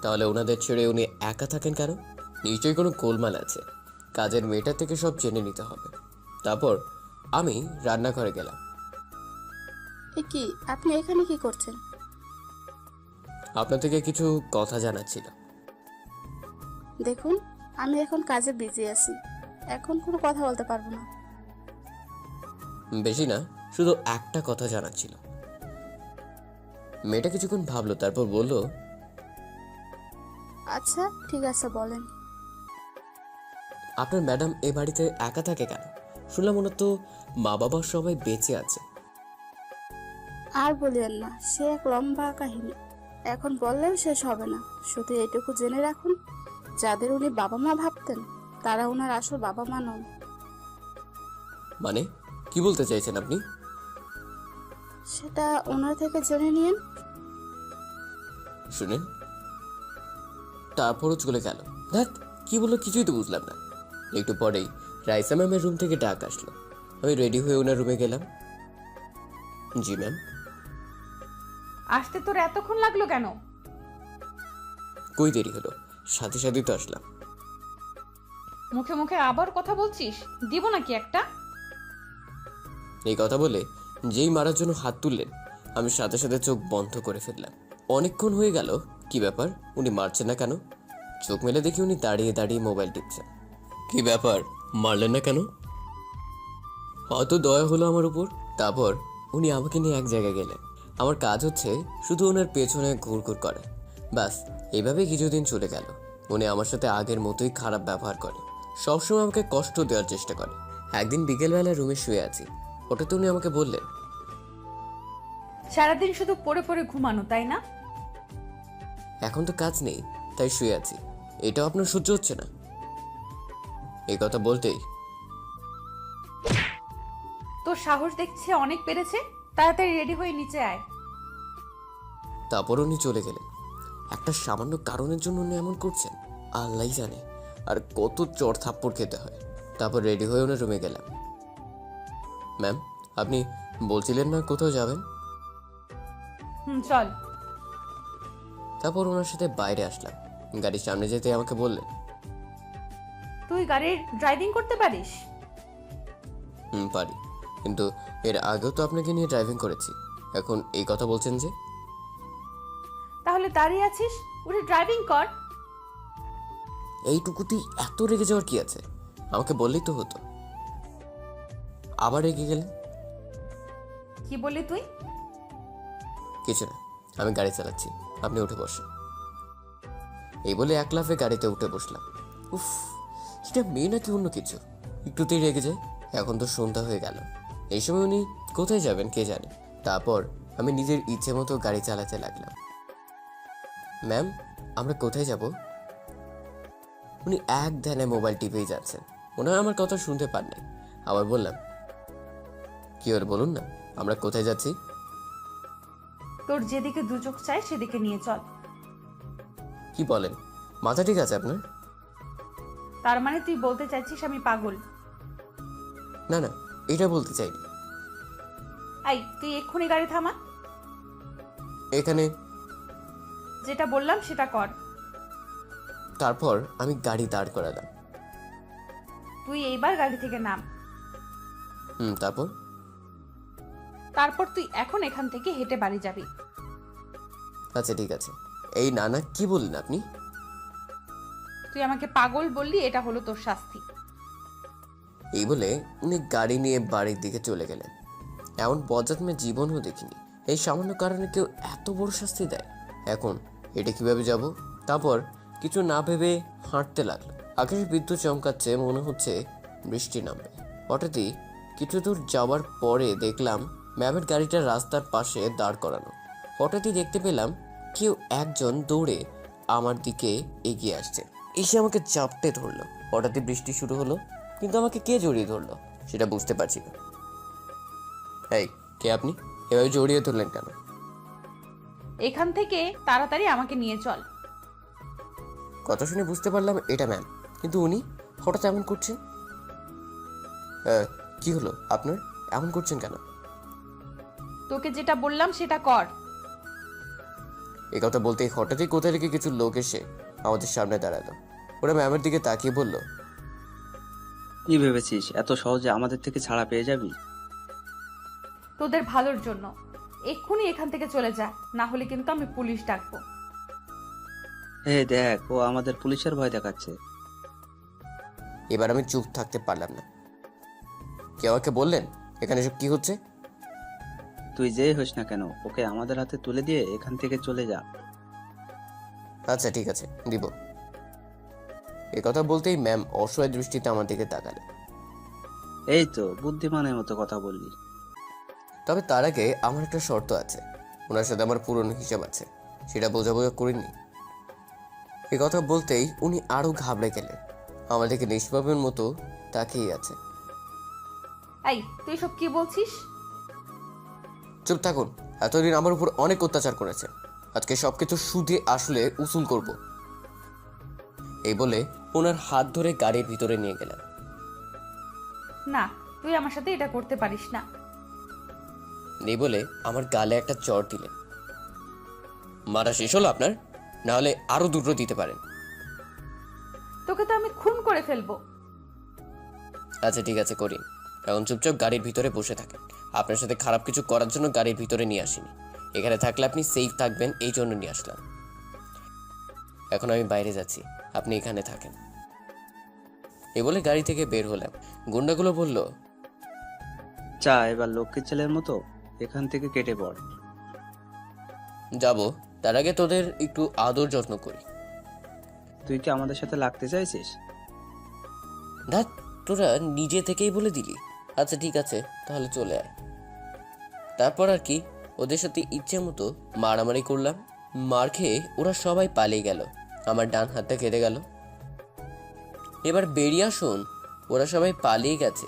তাহলে ওনাদের ছেড়ে উনি একা থাকেন কেন? নিশ্চয়ই কোনো গোলমাল আছে। কাজের মেয়েটা থেকে সব জেনে নিতে হবে। তারপর আমি রান্নাঘরে গেলাম। এ কি, আপনি এখানে কি করছেন? আপনার থেকে কিছু কথা জানার ছিল। দেখুন, আমি এখন কাজে বিজি আছি, এখন কোনো কথা বলতে পারবো না। বেশি না, শুধু একটা কথা জানার ছিল। মেয়েটা কিছুক্ষণ ভাবলো, তারপর বলল, আচ্ছা ঠিক আছে, বলেন। আপনার ম্যাডাম এ বাড়িতে একা থাকে কেন? শুনলাম ওনার তো মা বাবা সবাই বেঁচে আছে। আর বলিয়েন না, সে এক লম্বা কাহিনী, এখন বললেও শেষ হবে না। শুধু এটুকু জেনে রাখুন, যাদের উনি বাবা মা ভাবতেন তারা ওনার আসল বাবা মা নন। মানে কি বলতে চাইছেন আপনি? সেটা ওনার থেকে জেনে নিন। শুনেন, তারপরও চলে গেল। ধ্যাত, কি বললো কিছুই তো বুঝলাম না। একটু পরেই রাইসা ম্যামের রুম থেকে ডাক আসলো। আমি রেডি হয়ে ওনার রুমে গেলাম। জি ম্যাম। আসতে তোর এতক্ষণ লাগলো কেন? কই দেরি হলো, সাথে সাথে তো আসলাম। মুখে মুখে আবার কথা বলছিস, দিব নাকি একটা? এই কথা বলে যেই মারার জন্য হাত তুললেন, আমি সাথে সাথে চোখ বন্ধ করে ফেললাম। অনেকক্ষণ হয়ে গেল, কি ব্যাপার উনি মারছেন না কেন? চোখ মেলে দেখি উনি দাঁড়িয়ে দাঁড়িয়ে মোবাইল টিপছেন। কি ব্যাপার, মারলেন না কেন? হয়তো দয়া হলো আমার উপর। তারপর উনি আমাকে নিয়ে এক জায়গায় গেলেন। আমার কাজ হচ্ছে শুধু ওনার পেছনে ঘুরঘুর করে। ব্যাস, এইভাবে কিছুদিন চলে গেল। উনি আমার সাথে আগের মতোই খারাপ ব্যবহার করে, সবসময় আমাকে কষ্ট দেওয়ার চেষ্টা করে। একদিন বিকেলবেলা রুমে শুয়ে আছি, হঠাৎ উনি আমাকে বললেন, সারাদিন শুধু পড়ে পড়ে ঘুমানো, তাই না? এখন তো কাজ নেই, তাই শুয়ে আছি। এটাও আপনার সহ্য হচ্ছে না? এই কথা বলতেই তোর সাহস দেখছে অনেক বেড়েছে, তাড়াতাড়ি রেডি হয়ে নিচে আয়। তারপর উনি চলে গেলেন। একটা সামান্য কারণের জন্য উনি এমন করছেন, আল্লাহই জানে আর কত চড় থাপ্পড় খেতে হয়। তারপর রেডি হয়ে ওনার রুমে গেলাম। ম্যাম, আপনি বলছিলেন না কোথাও যাবেন? চল। তারপর ওনার সাথে বাইরে আসলাম। গাড়ির সামনে যেতে আমাকে বললেন, তুই গাড়ির ড্রাইভিং করতে পারিস? পারি, কিন্তু এর আগেও তো আপনাকে নিয়ে ড্রাইভিং করেছি। এখন এই কথা বলছেন যে? তাহলে দাঁড়িয়ে আছিস, উঠে ড্রাইভিং কর। এইটুকুতেই এত রেগে যাওয়ার কি আছে? আমাকে বললেই তো হতো। আবার রেগে গেলেন। কি বললি তুই? কিছু না, আমি গাড়ি চালাচ্ছি, আপনি উঠে বসেন। এই বলে এক লাফে গাড়িতে উঠে বসলাম। উফ, এটা মেয়ে নাকি অন্য কিছু, একটুতেই রেগে যায়। এখন তো সন্ধ্যা হয়ে গেল, এই সময় উনি কোথায় যাবেন কে জানে। তারপর আমি নিজের ইচ্ছে মতো গাড়ি চালাতে লাগলাম। ম্যাম, আমরা কোথায় যাব? উনি এক ধ্যানে মোবাইল টিপেই যাচ্ছেন। ওনারা আমার কথা শুনতে পান নাই। আবার বললাম, কি হল বলুন না, আমরা কোথায় যাচ্ছি? তোর যেদিকে দু চোখ চায় সেদিকে নিয়ে চল। কি বলেন, মাথা ঠিক আছে আপনার? তার মানে তুই বলতে চাইছিস আমি পাগল? না না, এটা বলতে চাইনি। এই, তুই এক্ষুনি গাড়ি থামা। এখানে। যেটা বললাম সেটা কর। তারপর আমি গাড়ি দাঁড় করালাম। তুই এইবার গাড়ি থেকে নাম। তারপর? তারপর তুই এখন এখান থেকে হেঁটে বাড়ি যাবি। আচ্ছা ঠিক আছে। এই না না, কি বললেন আপনি? তুই আমাকে পাগল বললি, এটা হলো তোর শাস্তি। এই বলে উনি গাড়ি নিয়ে বাড়ির দিকে চলে গেলেন। এমন বজ্জাত মেয়ে জীবনও দেখিনি। এই সামান্য কারণে কেউ এত বড় শাস্তি দেয়। এখন এটা কিভাবে যাব? তারপর কিছু না ভেবে হাঁটতে লাগলো। আকাশে বিদ্যুৎ চমকাচ্ছে, মনে হচ্ছে বৃষ্টি নামবে। হঠাৎই কিছু দূর যাওয়ার পরে দেখলাম ম্যামের গাড়িটা রাস্তার পাশে দাঁড় করানো। হঠাৎই দেখতে পেলাম কেউ একজন দৌড়ে আমার দিকে এগিয়ে আসছে, এসে আমাকে চাপটে ধরলো। হঠাৎই বৃষ্টি শুরু হলো, কিন্তু আমাকে কে জড়িয়ে ধরলো সেটা বুঝতে পারছি না। এই, কে আপনি? এভাবে জড়িয়ে ধরলেন কেন? এখান থেকে তাড়াতাড়ি আমাকে নিয়ে চল। কথা শুনে বুঝতে পারলাম এটা ম্যাম, কিন্তু উনি হঠাৎ এমন করছেন। কি হলো আপনার, এমন করছেন কেন? তোকে যেটা বললাম সেটা কর। এই কথা বলতেই হঠাৎই কোথা থেকে কিছু লোক এসে আমাদের সামনে দাঁড়ালো। ওরা ম্যামের দিকে তাকিয়ে বলল, কি ভেবেছিস এত সহজে আমাদের থেকে ছাড়া পেয়ে যাবি? তোদের ভালোর জন্য। এক্ষুনি এখান থেকে চলে যা, না হলে কিন্তু আমি পুলিশ ডাকবো। দেখ, ও আমাদের পুলিশের ভয় দেখাচ্ছে। এবার আমি চুপ থাকতে পারলাম না। কেউ আমাকে বললেন এখানে সব কি হচ্ছে? তুই যেই হোস না কেন, ওকে আমাদের হাতে তুলে দিয়ে এখান থেকে চলে যা। আচ্ছা ঠিক আছে, দিব। এ কথা বলতেই ম্যাম অসহায় দৃষ্টিতে আমার দিকে তাকালেন। এই তো বুদ্ধিমানের মতো কথা বললি। তবে তার আগে আমার একটা শর্ত আছে। ওনার সাথে আমার পুরনো হিসাব আছে, সেটা বোঝাবোঝা করিনি। এ কথা বলতেই উনি আরো ঘাবড়ে গেলেন। আমার দিকে নিষ্পাপের মতো তাকিয়ে আছে। এই, তুই সব কি বলছিস? চুপ থাকুন। এতদিন আমার উপর অনেক অত্যাচার করেছে, আজকে সবকিছু সুদে আসলে উসুল করব। এই বলে ওনার হাত ধরে গাড়ির ভিতরে নিয়ে গেলাম। না, তুই আমার সাথে এটা করতে পারিস না। এই বলে আমার গালে একটা চড় দিলেন। মারা শেষ হলো আপনার? না হলে আরো দুটো দিতে পারেন। তোকে তো আমি খুন করে ফেলবো। আচ্ছা ঠিক আছে, করি। এখন চুপচাপ গাড়ির ভিতরে বসে থাকেন। আপনার সাথে খারাপ কিছু করার জন্য গাড়ির ভিতরে নিয়ে আসিনি। এখানে থাকলে আপনি সেফ থাকবেন, এই জন্য নিয়ে আসলাম। এখন আমি বাইরে যাচ্ছি, আপনি এখানে থাকেন। এ বলে গাড়ি থেকে বের হলাম। গুন্ডাগুলো বলল, চা এবার লক্ষ্মীর ছেলের মতো এখান থেকে কেটে পড়। যাব, তার আগে তোদের একটু আদর যত্ন করি। তুই কি আমাদের সাথে লাগতে চাইছিস? ধ্যাৎ, তোরা নিজে থেকেই বলে দিলি। আচ্ছা ঠিক আছে, তাহলে চলে আয়। তারপর আর কি, ওদের সাথে ইচ্ছে মতো মারামারি করলাম। মার খেয়ে ওরা সবাই পালিয়ে গেল। আমার ডান হাতটা কেটে গেল। এবার বেরিয়ে আসুন, ওরা সবাই পালিয়ে গেছে।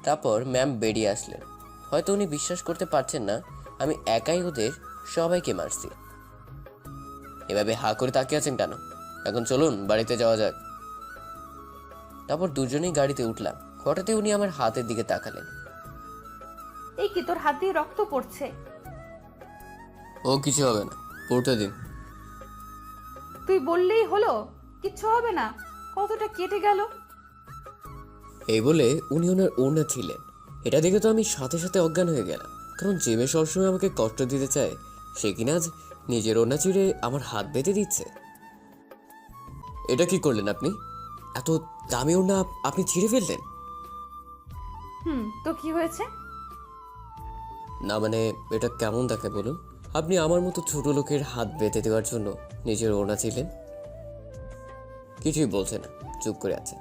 তারপর ম্যাম বেরিয়ে আসলেন। হয়তো উনি বিশ্বাস করতে পারছেন না আমি একাই ওদের সবাইকে মারছি। এভাবে হা করে তাকিয়ে আছেন কেন? এখন চলুন বাড়িতে যাওয়া যাক। তারপর দুজনেই গাড়িতে উঠলাম। হঠাৎই উনি আমার হাতের দিকে তাকালেন। এই কি, তোর হাত দিয়ে রক্ত পড়ছে? ও কিছু হবে না, পড়তে দিন। তুই বললেই হলো, কিচ্ছু হবে না। কতটা কেটে গেল। এই বলে উনি ওনার ওড়না ছিলেন। এটা দেখে তো আমি সাথে সাথে অজ্ঞান হয়ে গেলাম। কারণ যে মেয়ে সবসময় আমাকে কষ্ট দিতে চায়, সে কিনা আজ নিজের ওড়না চিড়ে আমার হাত বেঁধে দিচ্ছে। এটা কি করলেন আপনি? এত দামি ওড়না আপনি ছিঁড়ে ফেললেন? তো কি হয়েছে? না মানে, এটা কেমন দেখে বলুন? আপনি আমার মতো ছোট লোকের হাত বেঁধে দেওয়ার জন্য নিজের ওড়না ছিলেন। কিছুই বলছে না, চুপ করে আছে।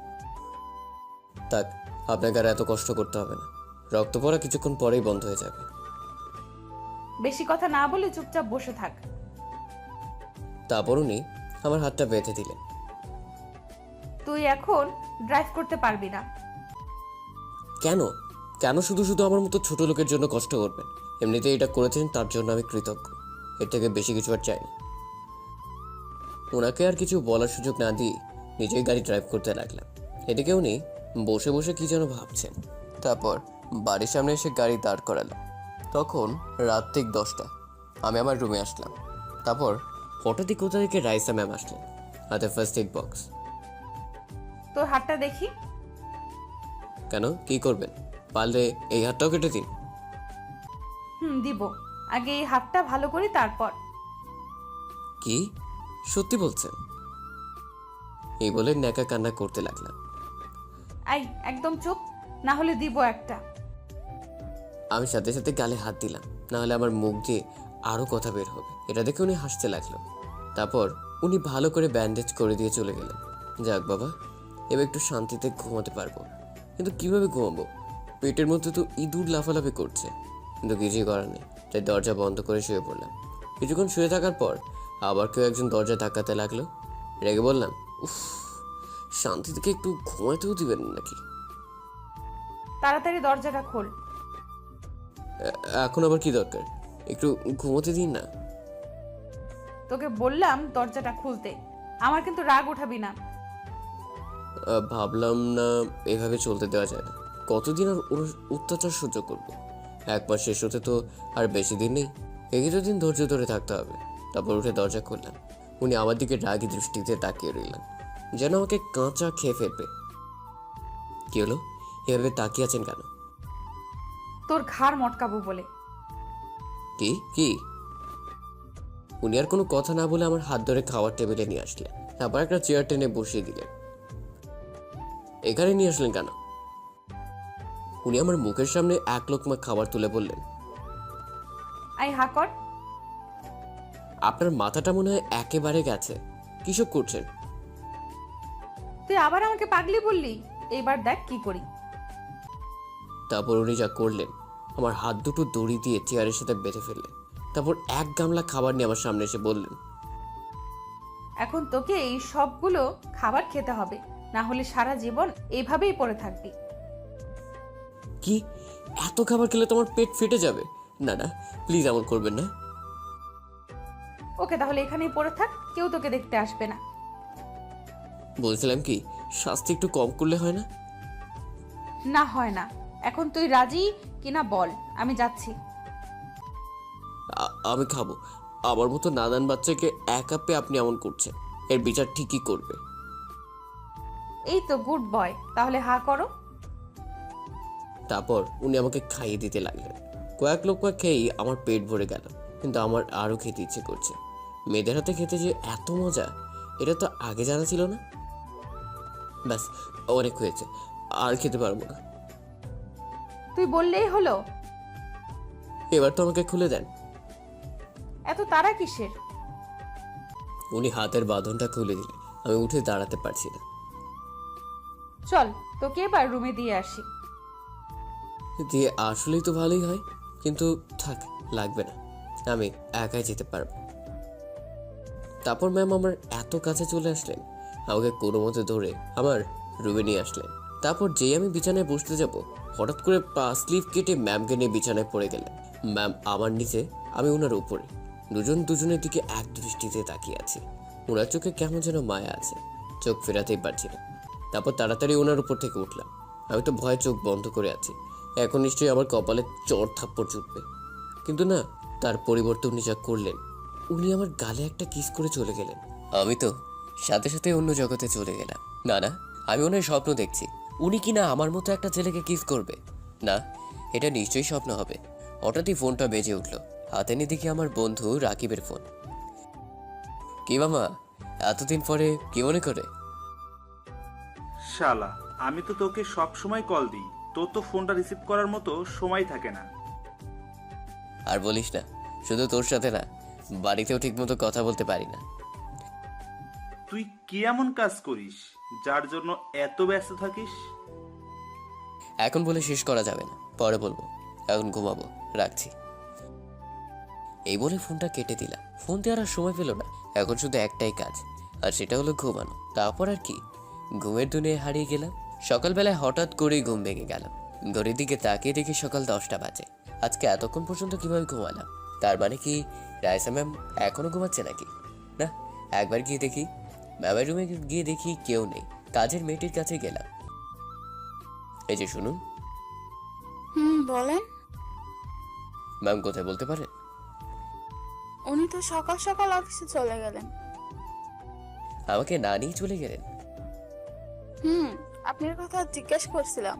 থাক, আপনাকে আর এত কষ্ট করতে হবে না। রক্ত পড়া কিছুক্ষণ পরেই বন্ধ হয়ে যাবে। বেশি কথা না বলে চুপচাপ বসে থাক। তারপর উনি আমার হাতটা বেঁধে দিলেন। তুই এখন ড্রাইভ করতে পারবি না। কেন? কেন শুধু শুধু আমার মতো ছোট লোকের জন্য কষ্ট করবেন? এমনিতে এটা করেছেন, তার জন্য আমি কৃতজ্ঞ। এর থেকে বেশি কিছু আর চাই না। ওনাকে আর কিছু বলার সুযোগ না দিয়ে নিজেই গাড়ি ড্রাইভ করতে লাগলাম। এদিকে উনি বসে বসে কি যেন ভাবছেন। তারপর বাড়ির সামনে এসে গাড়ি দাঁড় করালাম। তখন রাত ঠিক 10টা। আমি আমার রুমে আসলাম। তারপর হঠাৎই কোথা থেকে রাইসা ম্যাম আসলেন, হাতে ফার্স্ট এড বক্স। তোর হাতটা দেখি। কেন, কি করবেন? পারলে এই হাতটাও কেটে দিন। দিব। আগে এই হাতটা ভালো করি, তারপর। কি সত্যি বলছেন? এই বলে ন্যাকা কান্না করতে লাগলাম। আই, একদম চুপ, না হলে দিব একটা। আমি সাথে সাথে গালে হাত দিলাম, না হলে আমার মুখ দিয়ে আরো কথা বের হবে। এটা দেখে উনি হাসতে লাগলো। তারপর উনি ভালো করে ব্যান্ডেজ করে দিয়ে চলে গেলেন। যাক বাবা, এবার একটু শান্তিতে ঘুমাতে পারবো। কিন্তু কিভাবে ঘুমাবো? পেটের মধ্যে তো ইঁদুর লাফালাফি করছে। কিন্তু কিছুই করার নেই, তাই দরজা বন্ধ করে শুয়ে পড়লাম। কিছুক্ষণ শুয়ে থাকার পর আবার কেউ একজন দরজা ধাক্কাতে লাগলো। রেগে বললাম, উফ, শান্তি থেকে একটু ঘুমাতেও দিবেন নাকি? তাড়াতাড়ি দরজাটা খোল। এখন আবার কি দরকার? একটু ঘুমোতে দিন না। তোকে বললাম দরজাটা খুলতে। আমার কিন্তু রাগ উঠাবি না। ভাবলাম না এভাবে চলতে দেওয়া যায় না। কতদিন আর ওর অত্যাচার সহ্য করবো? 1 মাস শেষ হতে তো আর বেশি দিন নেই। এই কিছুদিন ধৈর্য ধরে থাকতে হবে। তারপর উঠে দরজা খুললাম। উনি আমার দিকে রাগী দৃষ্টিতে তাকিয়ে রইলেন, যেন আমাকে কাঁচা খেয়ে ফেলবে। কি হলো, এভাবে তাকিয়ে আছেন কেন? তোর ঘাড় মটকাবো বলে। কি কি? উনি আর কোনো কথা না বলে আমার হাত ধরে খাওয়ার টেবিলে নিয়ে আসলেন, আবার একটা চেয়ার টেনে বসিয়ে দিলেন। এখানে নিয়ে আসলেন কেন? উনি আমার মুখের সামনে এক লোকমা খাবার তুলে বললেন, আই হা কর। আপনার মাথাটা মনে হয় একেবারে গেছে, কিসব করছেন? তুই আবার আমাকে পাগলি বললি, এইবার দেখ কি করি। তারপর উনি যা করলেন, আমার হাত দুটো দড়ি দিয়ে চেয়ারের সাথে বেঁধে ফেললেন। তারপর এক গামলা খাবার নিয়ে আমার সামনে এসে বললেন, এখন তোকে এই সবগুলো খাবার খেতে হবে, না হলে সারা জীবন এইভাবেই পড়ে থাকবি। কি, এত খাবার খেলে তোমার পেট ফেটে যাবে? না না, প্লিজ এমন করবেন না। ওকে, তাহলে এখানেই পড়ে থাক, কেউ তোকে দেখতে আসবে না। বলছিলাম কি, শাস্তি একটু কম করলে হয় না? না হয় না। এখন তুই রাজি কিনা বল, আমি যাচ্ছি। আমি খাবো। আমার মতো নাদান বাচ্চাকে একা পেয়ে আপনি এমন করছেন, এর বিচার ঠিকই করবে। এই তো গুড বয়, তাহলে হা করো। তারপর উনি আমাকে খাইয়ে দিতে লাগলেন। কয়েক লোকমা খেয়েই আমার পেট ভরে গেল, কিন্তু আমার আরও খেতে ইচ্ছে করছে। মেয়েদের হাতে খেতে যে এত মজা, এটা তো আগে জানা ছিল না। ব্যাস, অনেক হয়েছে, আর খেতে পারবো না। তুই বললেই হলো। এবার তো আমাকে খুলে দেন। এত তাড়া কিসের? উনি হাতের বাঁধনটা খুলে দিলেন। আমি উঠে দাঁড়াতে পারছি না। চল, তোকে এবার রুমে দিয়ে আসি। দিয়ে আসলেই তো ভালোই হয়, কিন্তু থাক, লাগবে না, আমি একাই যেতে পারবো। তারপর ম্যাম আমার এত কাছে চলে আসলেন, আমাকে কোনো মতে ধরে আমার রুমে নিয়ে আসলেন। তারপর যেই আমি বিছানায় বসতে যাব, হঠাৎ করে পা স্লিপ কেটে ম্যামকে নিয়ে বিছানায় পড়ে গেলেন। ম্যাম আমার নিচে, আমি ওনার উপরে, দুজন দুজনের দিকে এক দৃষ্টিতে তাকিয়ে আছি। ওনার চোখে কেমন যেন মায়া আছে, চোখ ফেরাতেই পারছি না। তারপর তাড়াতাড়ি ওনার উপর থেকে উঠলাম। আমি তো ভয়ে চোখ বন্ধ করে আছি, এখন নিশ্চয়ই আমার কপালে চড় থাপ্পড় জুটবে। কিন্তু না, তার পরিবর্তে উনি যা করলেন, উনি আমার গালে একটা কিস করে চলে গেলেন। আমি তো সাথে সাথে অন্য জগতে চলে গেলাম। না না, আমি ওনার স্বপ্ন দেখছি, উনি কি না আমার মতো একটা ছেলেকে কিস করবে। না, এটা নিশ্চয়ই স্বপ্ন হবে। হঠাৎই ফোনটা বেজে উঠলো, হাতে নিয়ে দেখি আমার বন্ধু রাকিবের ফোন। কি মামা, এতদিন পরে কি মনে করে? শালা, আমি তো তোকে সব সময় কল দিই, তোর তো ফোনটা রিসিভ করার মতো সময় থাকে না। আর বলিস না, শুধু তোর সাথে না, বাড়িতেও ঠিকমতো কথা বলতে পারি না। তুই কি এমন কাজ করিস যার জন্য এত ব্যস্ত থাকিস? এখন বলে শেষ করা যাবে না, পরে বলবো। এখন ঘুমাবো, রাখছি। এই বলে ফোনটা কেটে দিলাম। ফোন দেওয়ার আর সময় পেল না, এখন শুধু একটাই কাজ, আর সেটা হলো ঘুমানো। তারপর আর কি, ঘুমের দুনিয়ায় হারিয়ে গেলাম। সকালবেলায় হঠাৎ করেই ঘুম ভেঙে গেল। ঘড়ির দিকে তাকিয়ে দেখি সকাল 10টা বাজে। আজকে এতক্ষণ পর্যন্ত কিভাবে ঘুমালাম? তার মানে কি রাইসা ম্যাম এখনো ঘুমাচ্ছে নাকি? না, একবার গিয়ে দেখি। ম্যামের রুমে গিয়ে দেখি কেউ নেই। কাজের মেয়েটির কাছে গেলাম। এই যে শুনুন। বলেন। ম্যাম কোথায় বলতে পারেন? উনি তো সকাল সকাল অফিসে চলে গেলেন। আমাকে না নিয়ে চলে গেলেন? আপনার কথা জিজ্ঞেস করছিলাম।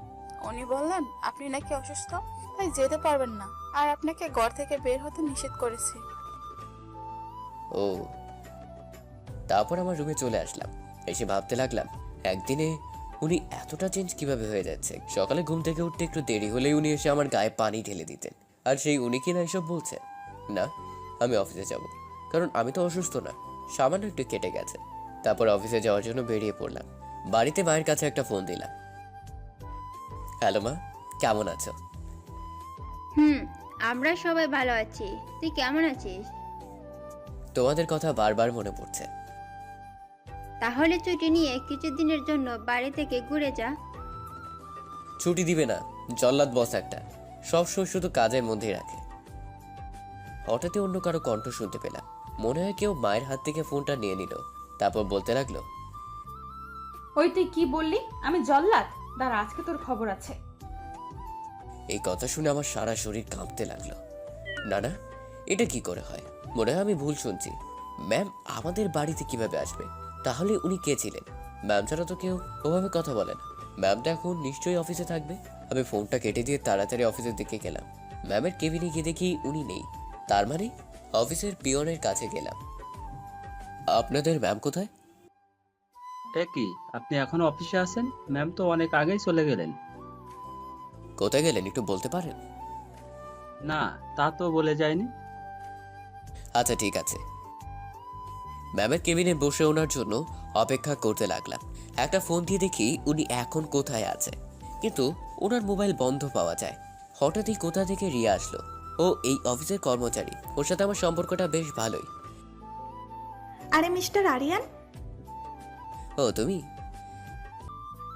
উনি বললেন আপনি নাকি অসুস্থ, তাই যেতে পারবেন না, আর আপনাকে ঘর থেকে বের হতে নিষেধ করেছে। ও, তারপর আমার রুমে চলে আসলাম। এসে ভাবতে লাগলাম, একদিনে উনি এতটা চেঞ্জ কিভাবে হয়ে যাচ্ছে। সকালে ঘুম থেকে উঠতে একটু দেরি হলেই উনি এসে আমার গায়ে পানি ঢেলে দিতেন। আর সেই উনি কিনা এসব বলছেন? না, আমি অফিসে যাব, কারণ আমি তো অসুস্থ না, সামান্য একটু কেটে গেছে। তারপর অফিসে যাওয়ার জন্য বেরিয়ে পড়লাম। বাড়িতে মায়ের কাছে একটা ফোন দিলাম। হ্যালো মা, কেমন আছো? আমরা সবাই ভালো আছি, তুই কেমন আছিস? তোমাদের কথা বারবার মনে পড়ছে। তাহলে ছুটি নিয়ে কিছুদিনের জন্য বাড়ি থেকে ঘুরে যা। ছুটি দিবে না, জল্লাদ বস একটা, সবসময় শুধু কাজের মধ্যেই রাখে। হঠাৎই অন্য কারো কণ্ঠ শুনতে পেলাম। মনে হয় কেউ মায়ের হাত থেকে ফোনটা নিয়ে নিল। তারপর বলতে লাগলো, ওই তুই কি বললি? আমি জল্লাদ? দাঁড়া, আজকে তোর খবর আছে। এই কথা শুনে আমার সারা শরীর কাঁপতে লাগলো। না না, এটা কি করে হয়? মনে হয় আমি ভুল শুনছি। ম্যাম আমাদের বাড়িতে কিভাবে আসবে? তাহলে উনি কে ছিলেন? ম্যাম ছাড়া তো কেউ ওভাবে কথা বলে না। ম্যামটা এখন নিশ্চয়ই অফিসে থাকবে। আমি ফোনটা কেটে দিয়ে তাড়াতাড়ি অফিসের দিকে গেলাম। ম্যামের কেবিনে গিয়ে দেখি উনি নেই। তার মানে অফিসের পিয়নের কাছে গেলাম। আপনাদের ম্যাম কোথায়? এ কি, আপনি এখনো অফিসে আছেন? ম্যাম তো অনেক আগেই চলে গেলেন। কোথায় গেলেন একটু বলতে পারেন? না, তা তো বলে যায়নি। আচ্ছা ঠিক আছে। ম্যামের কেবিনে বসে ওনার জন্য অপেক্ষা করতে লাগলাম। একটা ফোন দিয়ে দেখি উনি এখন কোথায় আছে, কিন্তু ওনার মোবাইল বন্ধ পাওয়া যায়। হঠাৎই কোথা থেকে রিয়া আসলো। ও এই অফিসের কর্মচারী, ওর সাথে আমার সম্পর্কটা বেশ ভালোই। আরে মিস্টার আরিয়ান, ও তুমি?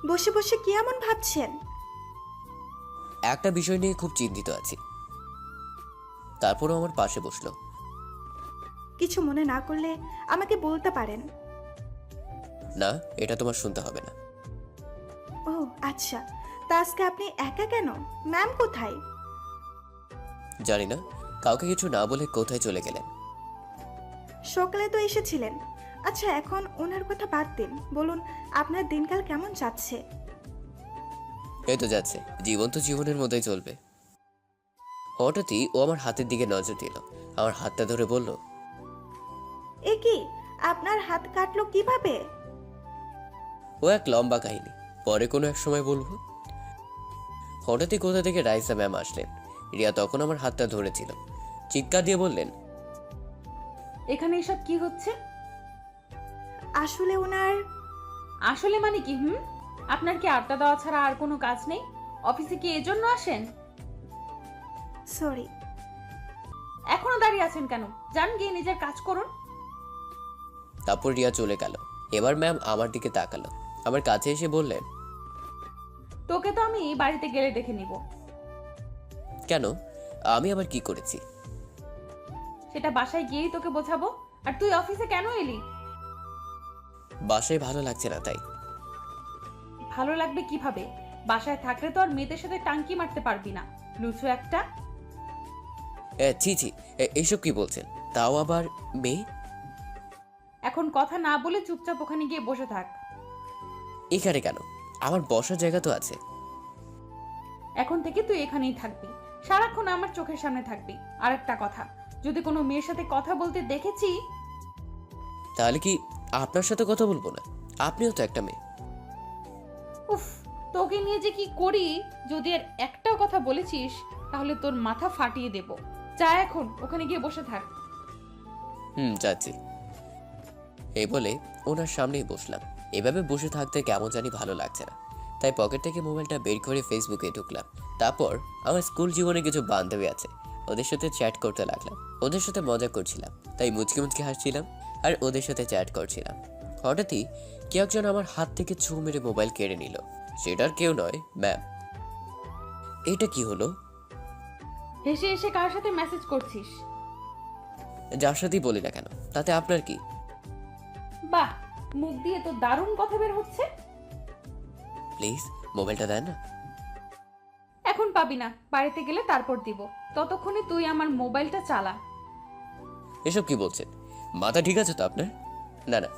বসে বসে কি এমন ভাবছেন? একটা বিষয় নিয়ে খুব চিন্তিত আছি। তারপরও আমার পাশে বসলো। কিছু মনে না করলে আমাকে বলতে পারেন। না, এটা তোমার শুনতে হবে না। ও আচ্ছা, তা আজকে আপনি একা কেন? ম্যাম কোথায়? জানি না, কাউকে কিছু না বলে কোথায় চলে গেলেন। সকালে তো এসেছিলেন। আচ্ছা, এখন ওনার কথা বাদ দিন, বলুন আপনার দিনকাল কেমন যাচ্ছে? এই তো যাচ্ছে, জীবন তো জীবনের মধ্যেই চলবে। হঠাৎই ও আমার হাতের দিকে নজর দিল, আমার হাতটা ধরে বলল, এ কি, আপনার হাত কাটলো কিভাবে? ও এক লম্বা কাহিনী, পরে কোনো এক সময় বলবো। হঠাৎই কোথা থেকে রাইসা ম্যাম আসলেন। রিয়া তখন আমার হাতটা ধরেছিল, চিৎকার দিয়ে বললেন, এখানে এসব কি হচ্ছে? আসলে ওনার আসলে মানে কি? আপনার কি আড্ডা দেওয়া ছাড়া আর কোনো কাজ নেই? অফিসে কি এজন্য আসেন? সরি। এখনো দাঁড়িয়ে আছেন কেন? যান গিয়ে নিজের কাজ করুন। তারপর রিয়া চলে গেল। এবার ম্যাম আমার দিকে তাকালো, আমার কাছে এসে বললেন, তোকে তো আমি বাড়িতে গেলে দেখে নিব। কেন? আমি আবার কি করেছি? সেটা বাসায় গিয়েই তোকে বোঝাবো। আর তুই অফিসে কেন এলি? বাসায় ভালো লাগছে না তাই। ভালো লাগবে কিভাবে? বাসায় থাকলে তো আর মেয়েদের সাথে টাঙ্কি মারতে পারবি না, লুচু একটা। ছি ছি, এইসব কি বলছেন? তাও আবার মেয়ে? এখন কথা না বলে চুপচাপ ওখানে গিয়ে বসে থাক। এখানে কেন? আমার বসার জায়গা তো আছে। এখন থেকে তুই এখানেই থাকবি, সারাক্ষণ আমার চোখের সামনে থাকবি। আর একটা কথা, যদি কোনো মেয়ের সাথে কথা বলতে দেখেছি, তাহলে কি আপনার সাথে কথা বলবো না? আপনিও তো একটা মেয়ে। উফ, তোকে নিয়ে যে কি করি, যদি আর একটাও কথা বলেছিস তাহলে তোর মাথা ফাটিয়ে দেব। যা এখন ওখানে গিয়ে বসে থাক। যাচ্ছি। এই বলে ওনার সামনেই বসলাম। এভাবে বসে থাকতে কেমন জানি ভালো লাগছে না, তাই পকেট থেকে মোবাইলটা বের করে ফেসবুকে ঢুকলাম। তারপর আমার স্কুল জীবনে কিছু বান্ধবী আছে, ওদের সাথে চ্যাট করতে লাগলাম। ওদের সাথে মজা করছিলাম, তাই মুচকি মুচকি হাসছিলাম আর ওদের সাথে চ্যাট করছিলাম। হঠাৎই কেউ একজন আমার হাত থেকে ছু মেরে মোবাইল কেড়ে নিল। সেটার কেউ নয়, ম্যাম। এটা কি হলো? হেসে হেসে কার সাথে মেসেজ করছিস? যার সাথেই বলি না কেন, তাতে আপনার কি? বাহ, মুখ দিয়ে তো দারুণ কথা বের হচ্ছে। প্লিজ মোবাইলটা দেন না। এখন পাবি না, বাড়িতে গেলে তারপর দিব। ততক্ষণে তুই আমার মোবাইলটা চালা। এসব কি বলছেন? মাথা ঠিক আছে তো আপনার? না না,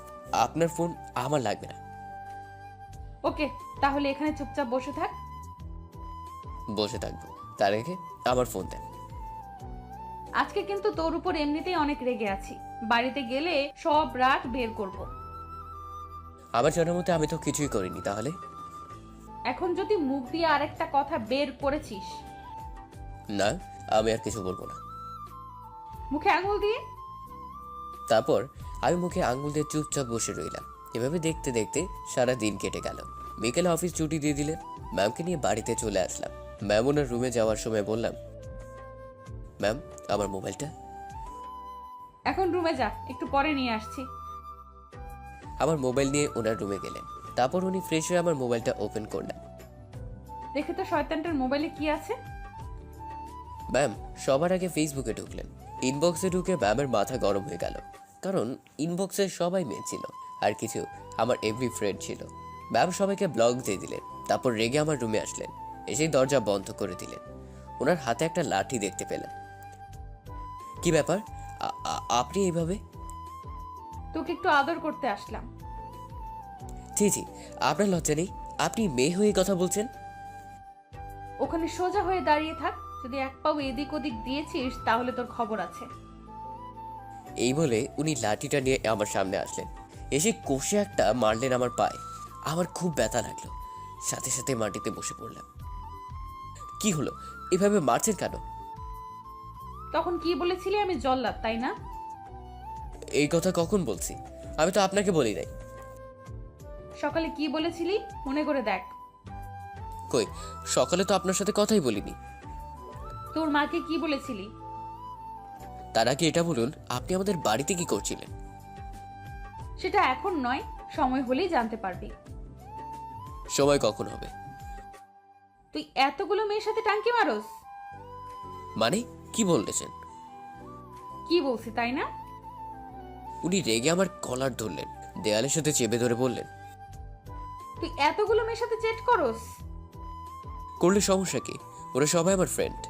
আপনার ফোন আমার লাগবে না। ওকে, তাহলে এখানে চুপচাপ বসে থাক। বসে থাকবো, তার আগে আমার ফোন দেন। আজকে কিন্তু তোর উপর এমনিতেই অনেক রেগে আছি। বাড়িতে গেলে সব রাগ বের করব। আমার জানার মতে আমি তো কিছুই করিনি। তাহলে এখন যদি মুখ দিয়ে আরেকটা কথা বের করেছিস, না, আমি আর কিছু বলবো না। মুখে আঙুল দিয়ে। তারপর আমি মুখে আঙ্গুল দিয়ে চুপচাপ বসে রইলাম। এভাবে দেখতে দেখতে সারা দিন কেটে গেল। বিকেলে অফিস ছুটি দিয়ে দিলেন। ম্যামকে নিয়ে বাড়িতে চলে আসলাম। ম্যাম ওনার রুমে যাওয়ার সময় বললাম, ম্যাম আমার মোবাইলটা। এখন রুমে যা, একটু পরে নিয়ে আসছি। আমার মোবাইল নিয়ে ওনার রুমে গেলেন। তারপর উনি ফ্রেশ হয়ে আমার মোবাইলটা ওপেন করলেন। দেখে তো শয়তানটার মোবাইলে কি আছে। ম্যাম সবার আগে ফেসবুকে ঢুকলেন। ইনবক্সে ঢুকে ম্যামের মাথা গরম হয়ে গেল, কারণ ইনবক্সে সবাই মেয়ে ছিল আর কিছু আমার এভরি ফ্রেন্ড ছিল। ম্যাম সবাইকে ব্লক দিয়ে দিলেন। তারপর রেগে আমার রুমে আসলেন, এসেই দরজা বন্ধ করে দিলেন। ওনার হাতে একটা লাঠি দেখতে পেলেন। কি ব্যাপার, আপনি এইভাবে? তোকে একটু আদর করতে আসলাম। জি জি, আপনার লজ্জা নেই? আপনি মেয়ে হয়ে কথা বলছেন? ওখানে সোজা হয়ে দাঁড়িয়ে থাক, যদি এক পাও এদিক ওদিক দিয়েছিস তাহলে তোর খবর আছে। এই বলে উনি লাঠিটা নিয়ে আমার সামনে আসলেন, এসে কষে একটা মারলেন আমার পায়ে। আমার খুব ব্যথা লাগলো, সাথে সাথে মাটিতে বসে পড়লাম। কি হলো, এভাবে মারছেন কেন? তখন কি বলেছিলি আমি জল্লাদ, তাই না? এই কথা কখন বলছি? আমি তো আপনাকে বলি নাই। সকালে কি বলেছিলি মনে করে দেখ। কই, সকালে তো আপনার সাথে কথাই বলিনি। তোর মাকে কি বলেছিলি? তার আগে এটা বলুন, আপনি আমাদের বাড়িতে কি করছিলেন? সেটা এখন নয়, সময় হলেই জানতে পারবি। সময় কখন হবে? তুই এতগুলো মেয়ের সাথে টাঙ্কি মারোস? মানে কি বলতেছেন? কি বলছি তাই না? উনি রেগে আমার কলার ধরলেন, দেয়ালের সাথে চেপে ধরে বললেন, তুই এতগুলো মেয়ের সাথে চেট করস? করলে সমস্যা কি? ওরা সবাই আমার ফ্রেন্ড।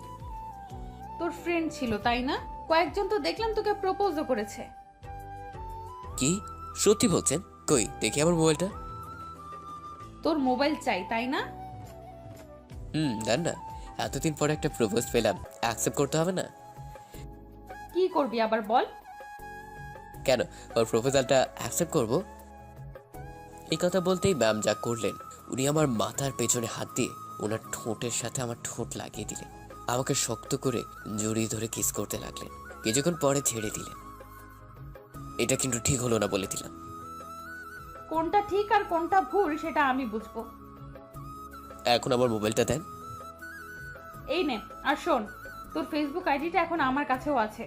তোর ফ্রেন্ড ছিল তাই না? কয়েকজন তো দেখলাম তোকে প্রপোজও করেছে। কি সত্যি বলছেন? কই দেখি আমার মোবাইলটা। তোর মোবাইল চাই তাই না? দেন না, এতদিন পরে একটা প্রপোজ পেলাম, অ্যাকসেপ্ট করতে হবে না? কি করবি আবার বল? কেন, ওর প্রপোজালটা অ্যাকসেপ্ট করব? এই কথা বলতেই ম্যাম যা করলেন, উনি আমার মাথার পেছনে হাত দিয়ে ওনার ঠোঁটের সাথে আমার ঠোঁট লাগিয়ে দিলেন, আমাকে শক্ত করে জড়িয়ে ধরে কিস করতে লাগলেন। কিছুক্ষণ পরে ছেড়ে দিলেন। এটা কিন্তু ঠিক হলো না বলে দিলাম। কোনটা ঠিক আর কোনটা ভুল সেটা আমি বুঝবো। এখন আমার মোবাইলটা দেন। এই নে, আর শোন, তোর ফেসবুক আইডিটা এখন আমার কাছেও আছে।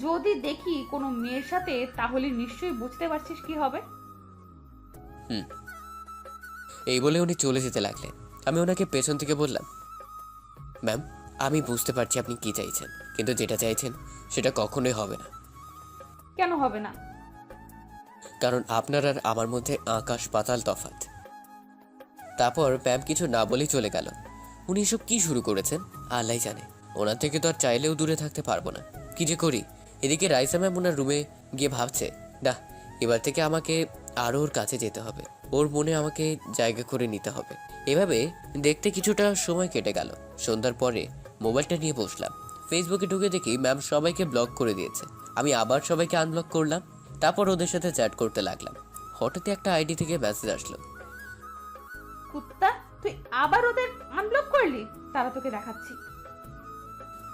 যদি দেখি কোনো মেয়ের সাথে তাহলে নিশ্চয়ই বুঝতে পারছিস কি হবে। এই বলে উনি চলে যেতে লাগলেন। আমি ওনাকে পেছন থেকে বললাম, ম্যাম আমি বুঝতে পারছি আপনি কি চাইছেন, কিন্তু যেটা চাইছেন সেটা কখনোই হবে না। কেন হবে না? কারণ আপনার আর আমার মধ্যে আকাশ পাতাল তফাৎ। তারপর ম্যাম কিছু না বলেই চলে গেল। উনি এসব কি শুরু করেছেন আল্লাহ জানে। ওনার থেকে তো আর চাইলেও দূরে থাকতে পারবো না। কি যে করি। এদিকে রাইসা ম্যাম ওনার রুমে গিয়ে ভাবছে, না এবার থেকে আমাকে আরও ওর কাছে যেতে হবে, ওর মনে আমাকে জায়গা করে নিতে হবে। এভাবে দেখতে কিছুটা সময় কেটে গেল। সন্ধ্যার পরে মোবাইলটা নিয়ে বসলাম। ফেসবুকে ঢুকে দেখি ম্যাম সবাইকে ব্লক করে দিয়েছে। আমি আবার সবাইকে আনব্লক করলাম, তারপর ওদের সাথে চ্যাট করতে লাগলাম। হঠাৎই একটা আইডি থেকে মেসেজ আসলো। কুত্তা, তুই আবার ওদের আনব্লক করলি? তারা তোকে দেখাচ্ছি।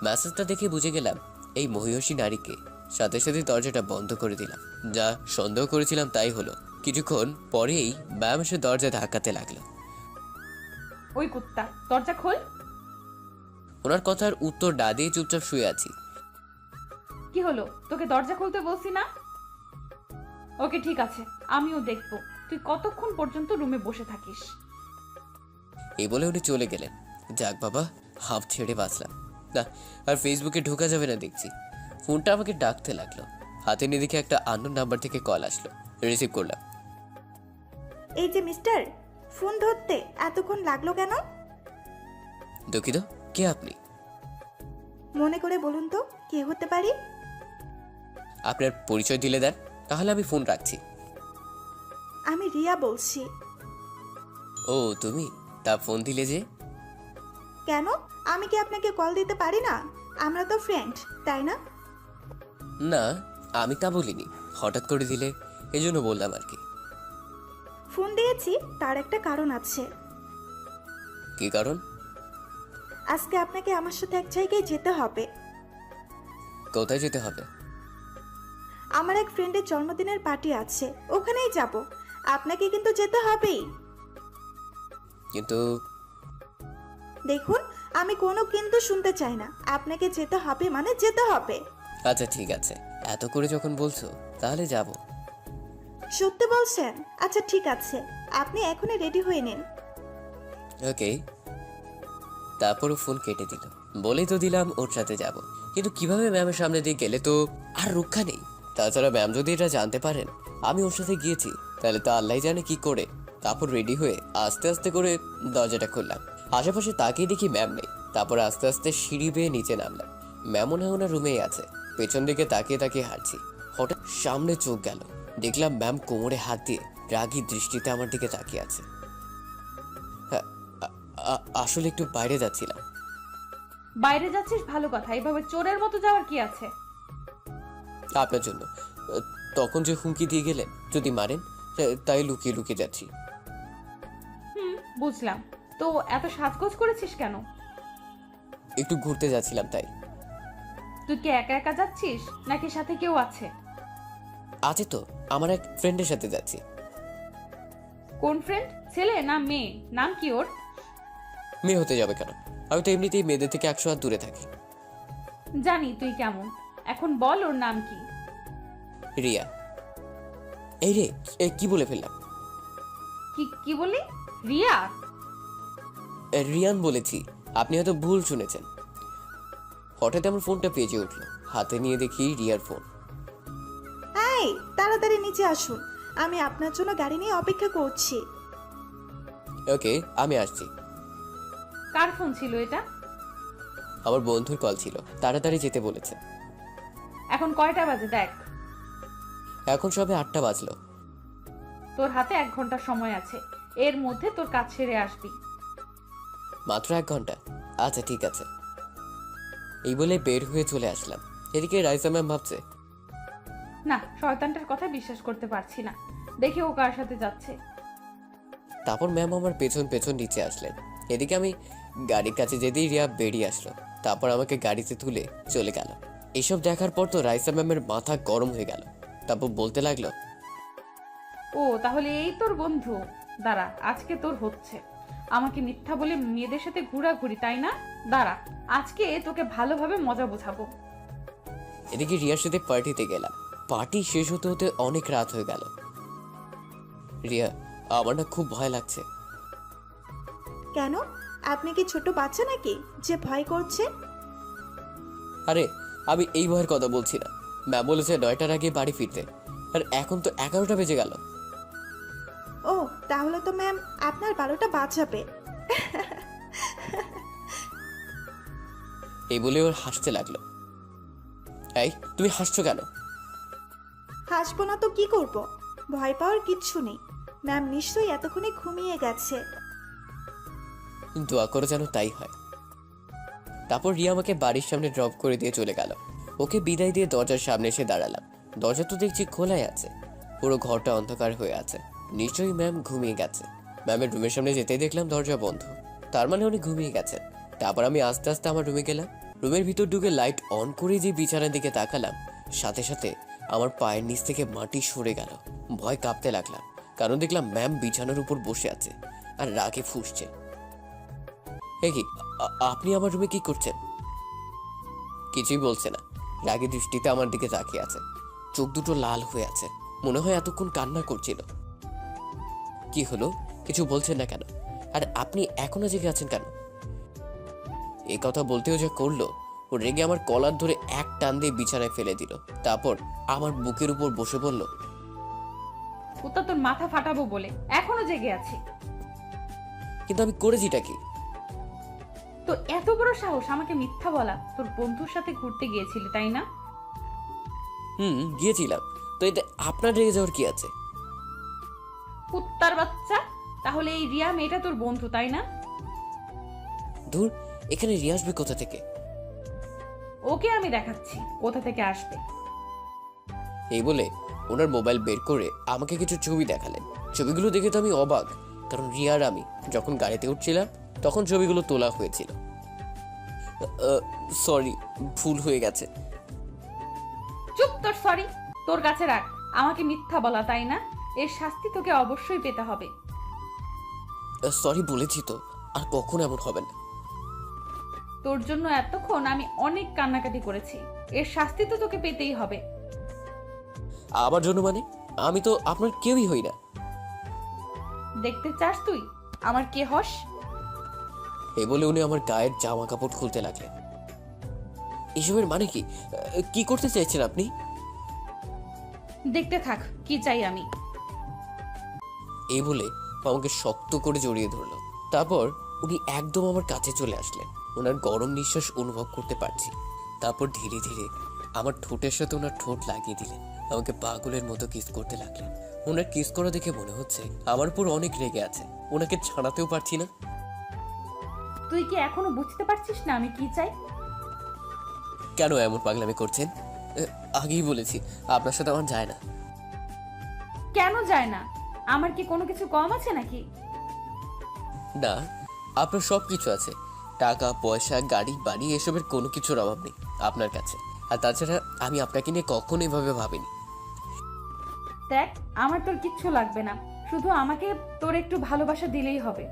মেসেজটা দেখে বুঝে গেলাম এই মহিষী নারীকে। সাথে সাথে দরজাটা বন্ধ করে দিলাম। যা সন্দেহ করেছিলাম তাই হলো। কিছুক্ষণ পরেই ম্যাম এসে দরজা ধাক্কাতে লাগলো। ওই কুত্তা, দরজা খোল। ওনার কথার উত্তর না দিয়ে চুপচাপ শুয়ে আছি। কি হলো, তোকে দরজা খুলতে বলছি না? ওকে ঠিক আছে, আমিও দেখবো তুই কতক্ষণ পর্যন্ত রুমে বসে থাকিস। এই বলে উনি চলে গেলেন। যাক বাবা, হাফ ছেড়ে বাঁচলাম। না আর ফেসবুকে ঢোকা যাবে না দেখছি। ফোনটা আমাকে ডাকতে লাগলো। হাতে নিয়ে দেখে একটা আননোন নাম্বার থেকে কল আসলো। রিসিভ করলাম। এই যে মিস্টার, ফোন ধরতে এতক্ষণ লাগলো কেন? দুঃখিত, কে আপনি? মনে করে বলুন তো কে হতে পারি? আপনার পরিচয় দিলে দেন, তাহলে আমি ফোন রাখছি। আমি রিয়া বলছি। ও তুমি? তা ফোন দিলে যে? কেন, আমি কি আপনাকে কল দিতে পারি না? আমরা তো ফ্রেন্ড, তাই না? না আমি তা বলিনি, হঠাৎ করে দিলে এজন্য বললাম আর কি। ফোন দিয়েছি তার একটা কারণ আছে। কি কারণ? আজকে আপনাকে আমার সাথে এক জায়গায় যেতে হবে। কোথায় যেতে হবে? আমার এক ফ্রেন্ডের জন্মদিনের পার্টি আছে, ওখানেই যাব। আপনাকে কিন্তু যেতে হবেই। কিন্তু দেখুন, আমি কোনো কিন্তু শুনতে চাই না। আপনাকে যেতে হবে মানে যেতে হবে। আচ্ছা ঠিক আছে, এত করে যখন বলছো তাহলে যাব। সত্যি বলছেন? আচ্ছা ঠিক আছে, আপনি এখনই রেডি হয়ে নিন। ওকে। তারপরও ফোন কেটে দিল। বলেই তো দিলাম ওর সাথে যাব, কিন্তু কিভাবে ম্যামের সামনে দিয়ে গেলে তো আর রক্ষা নেই। তাছাড়া ম্যাম যদি এটা জানতে পারেন আমি ওর সাথে গিয়েছি, তাহলে তো আল্লাহ জানে কি করে। তারপর রেডি হয়ে আস্তে আস্তে করে দরজাটা খুললাম। আশেপাশে তাকিয়ে দেখি ম্যাম নেই। তারপর আস্তে আস্তে সিঁড়ি বেয়ে নিচে নামলাম। ম্যাম মনে হয় ওনার রুমেই আছে। পেছন দিকে তাকিয়ে তাকিয়ে হাঁটছি। হঠাৎ সামনে চোখ গেল, দেখলাম ম্যাম কোমরে হাত দিয়ে রাগী দৃষ্টিতে আমার দিকে তাকিয়ে আছে। আসলে একটু বাইরে যাচ্ছিলাম। বাইরে যাচ্ছিস ভালো কথা, এইভাবে চোরের মতো যাওয়ার কি আছে? আপনার জন্য। তখন যে হুমকি দিয়ে গেলেন যদি মারেন, তাই লুকিয়ে লুকিয়ে যাচ্ছি। বুঝলাম। তো এত সাজগোজ করেছিস কেন? একটু ঘুরতে যাচ্ছিলাম তাই। তুই কি একা একা যাচ্ছিস নাকি সাথে কেউ আছে? আছে তো, আমার এক ফ্রেন্ডের সাথে যাচ্ছি। কোন ফ্রেন্ড, ছেলে না মেয়ে? নাম কি ওর? মেয়ে হতে যাবে কেন? আমি তো এমনিতেই মেয়েদের থেকে 100 হাত দূরে থাকি। জানি তুই কেমন। এখন বল ওর নাম কি? রিয়া। এই রে, কি বলে ফেললাম? কি কি বলি? রিয়া? রিয়ান বলেছি, আপনি হয়তো ভুল শুনেছেন। হঠাৎ আমার ফোনটা বেজে উঠলো, হাতে নিয়ে দেখি রিয়ার ফোন। এই তাড়াতাড়ি নিচে আসুন, আমি আপনার জন্য গাড়ি নিয়ে অপেক্ষা করছি। ওকে, আমি আসছি। কার ফোন ছিল এটা? আমার বন্ধুর কল ছিল, তাড়াতাড়ি যেতে বলেছে। এখন কয়টা বাজে দেখ। এখন সবে 8টা বাজলো। তোর হাতে 1 ঘন্টা সময় আছে, এর মধ্যে তোর কাজ সেরে আসবি। মাত্র 1 ঘন্টা? আচ্ছা ঠিক আছে। এই বলে বের হয়ে চলে আসলাম। এদিকে রাইসা ম্যাম ভাবছে, না, শয়তানটার কথা বিশ্বাস করতে পারছি না। দেখি ও কার সাথে যাচ্ছে। তারপর ম্যাম আমার পেছন পেছন নিচে আসলেন। এদিকে আমি গাড়ির কাছে যেতেই রিয়া বেরিয়ে আসলো, তারপর আমাকে গাড়িতে তুলে চলে গেল। এসব দেখার পর তো রাইসা ম্যামের মাথা গরম হয়ে গেল। তারপর বলতে লাগলো, ও তাহলে এই তোর বন্ধু? দাঁড়া, আজকে তোর হচ্ছে। আমাকে মিথ্যা বলে মেয়েদের সাথে ঘোরাঘুরি, তাই না? দাঁড়া, আজকে তোকে ভালোভাবে মজা বোঝাবো। এদিকে রিয়ার সাথে পার্টিতে গেলাম। পার্টি শেষ হতে হতে অনেক রাত হয়ে গেল। রিয়া, আমার না খুব ভয় লাগছে। কেন, আপনি কি ছোট বাচ্চা নাকি যে ভয় করছে? আরে আমি এই ভয়ের কথা বলছি না। ম্যাম বলেছে 9টার আগে বাড়ি ফিরতে, আর এখন তো 11টা বেজে গেল। ও তাহলে তো ম্যাম আপনার 12টা বাজাবে। এই বলে ওর হাসতে লাগলো। এই, তুমি হাসছো কেন? হাসবো না তো কি করব, ভয় পাওয়ার কিচ্ছু নেই। ম্যাম নিশ্চয়ই এতক্ষণে ঘুমিয়ে গেছে। দোয়া করে যেন তাই হয়। তারপর রিয়া আমাকে বাড়ির সামনে ড্রপ করে দিয়ে চলে গেল। ওকে বিদায় দিয়ে দরজার সামনে এসে দাঁড়ালাম। দরজা তো দেখছি খোলাই আছে, পুরো ঘরটা অন্ধকার হয়ে আছে। নিশ্চয়ই ম্যাম ঘুমিয়ে গেছে। ম্যামের রুমের সামনে যেতেই দেখলাম দরজা বন্ধ, তার মানে উনি ঘুমিয়ে গেছেন। তারপর আমি আস্তে আস্তে আমার রুমে গেলাম। রুমের ভিতর ঢুকে লাইট অন করে যে বিছানার দিকে তাকালাম, সাথে সাথে আমার পায়ের নিচ থেকে মাটি সরে গেল। ভয় কাঁপতে লাগলাম, কারণ দেখলাম ম্যাম বিছানার উপর বসে আছে আর রাগে ফুঁসছে। এ কি, আপনি আমার রুমে কি করছেন? কিছুই বলছে না, রাগী দৃষ্টিতে আমার দিকে তাকিয়ে আছে। চোখ দুটো লাল হয়ে আছে, মনে হয় এতক্ষণ কান্না করছিল। কি হলো, কিছু বলছেন না কেন? আর আপনি এখনো জেগে আছেন কেন? এই কথা বলতেও যা করলো, ও রেগে আমার কলার ধরে এক টান দিয়ে বিছানায় ফেলে দিল। তারপর আমার বুকের উপর বসে বলল, কুত্তা তোর মাথা ফাটাবো বলে এখনো জেগে আছি। কিন্তু আমি করেছিটা কি? তো এত বড় সাহস আমাকে মিথ্যা বলা? তোর বন্ধুর সাথে ঘুরতে গিয়েছিলি, তাই না? গিয়েছিলাম, তো এটা আপনার রেগে যাওয়ার কি আছে? কুত্তার বাচ্চা, তাহলে এই রিয়া মেয়েটা তোর বন্ধু, তাই না? ধুর, এখানে রিয়া আসবে কোথা থেকে? ওকে আমি দেখাচ্ছি কোথা থেকে আসবে। এই বলে ওনার মোবাইল বের করে আমাকে কিছু ছবি দেখালেন। ছবিগুলো দেখে তো আমি অবাক, কারণ রিয়া আর আমি যখন গাড়িতে উঠছিলাম তখন ছবিগুলো তোলা হয়েছিল। সরি, ভুল হয়ে গেছে। চুপ, তোর সরি তোর কাছে রাখ। আমাকে মিথ্যা বলা, তাই না? এর শাস্তি তোকে অবশ্যই পেতে হবে। সরি বলেছি তো, আর কখনো এমন হবে না। তোর জন্য এতক্ষণ আমি অনেক কান্নাকাটি করেছি, এর শাস্তি তো তোকে পেতেই হবে। আমার জন্য মানে? আমি তো আপনার কেউই হই না। দেখতে চাস তুই আমার কে হস? এই বলে উনি আমার গায়ের জামা কাপড় খুলতে লাগলেন। এসবের মানে কি? কি করতে চাইছেন আপনি? দেখতে থাক কি চাই আমি। এই বলে আমাকে শক্ত করে জড়িয়ে ধরলো। তারপর উনি একদম আমার কাছে চলে আসলেন। ওনার গরম নিঃশ্বাস অনুভব করতে পারছি। তারপর ধীরে ধীরে আমার ঠোঁটের সাথে ওনার ঠোঁট লাগিয়ে দিলেন। আমাকে পাগলের মতো কিস করতে লাগলেন। ওনার কিস করা দেখে মনে হচ্ছে আমার উপর অনেক রেগে আছে, ওনাকে ছাড়াতেও পারছি না। তুই কি এখনো বুঝতে পারছিস না আমি কি চাই? কেন এমন পাগলামি করছেন? আগেই বলেছি আপনার সাথে আমার যায় না। কেন যায় না? আমার কি কোনো কিছু কম আছে নাকি? না, আপনার সব কিছু আছে, টাকা পয়সা গাড়ি বাড়ি এসবের কোনো কিছুর অভাব নেই আপনার কাছে। আর তাছাড়া আমি আপনাকে নিয়ে কখনো এভাবে ভাবিনি। দেখ, আমার তোর কিচ্ছু লাগবে না, শুধু আমাকে তোর একটু ভালোবাসা দিলেই হবে।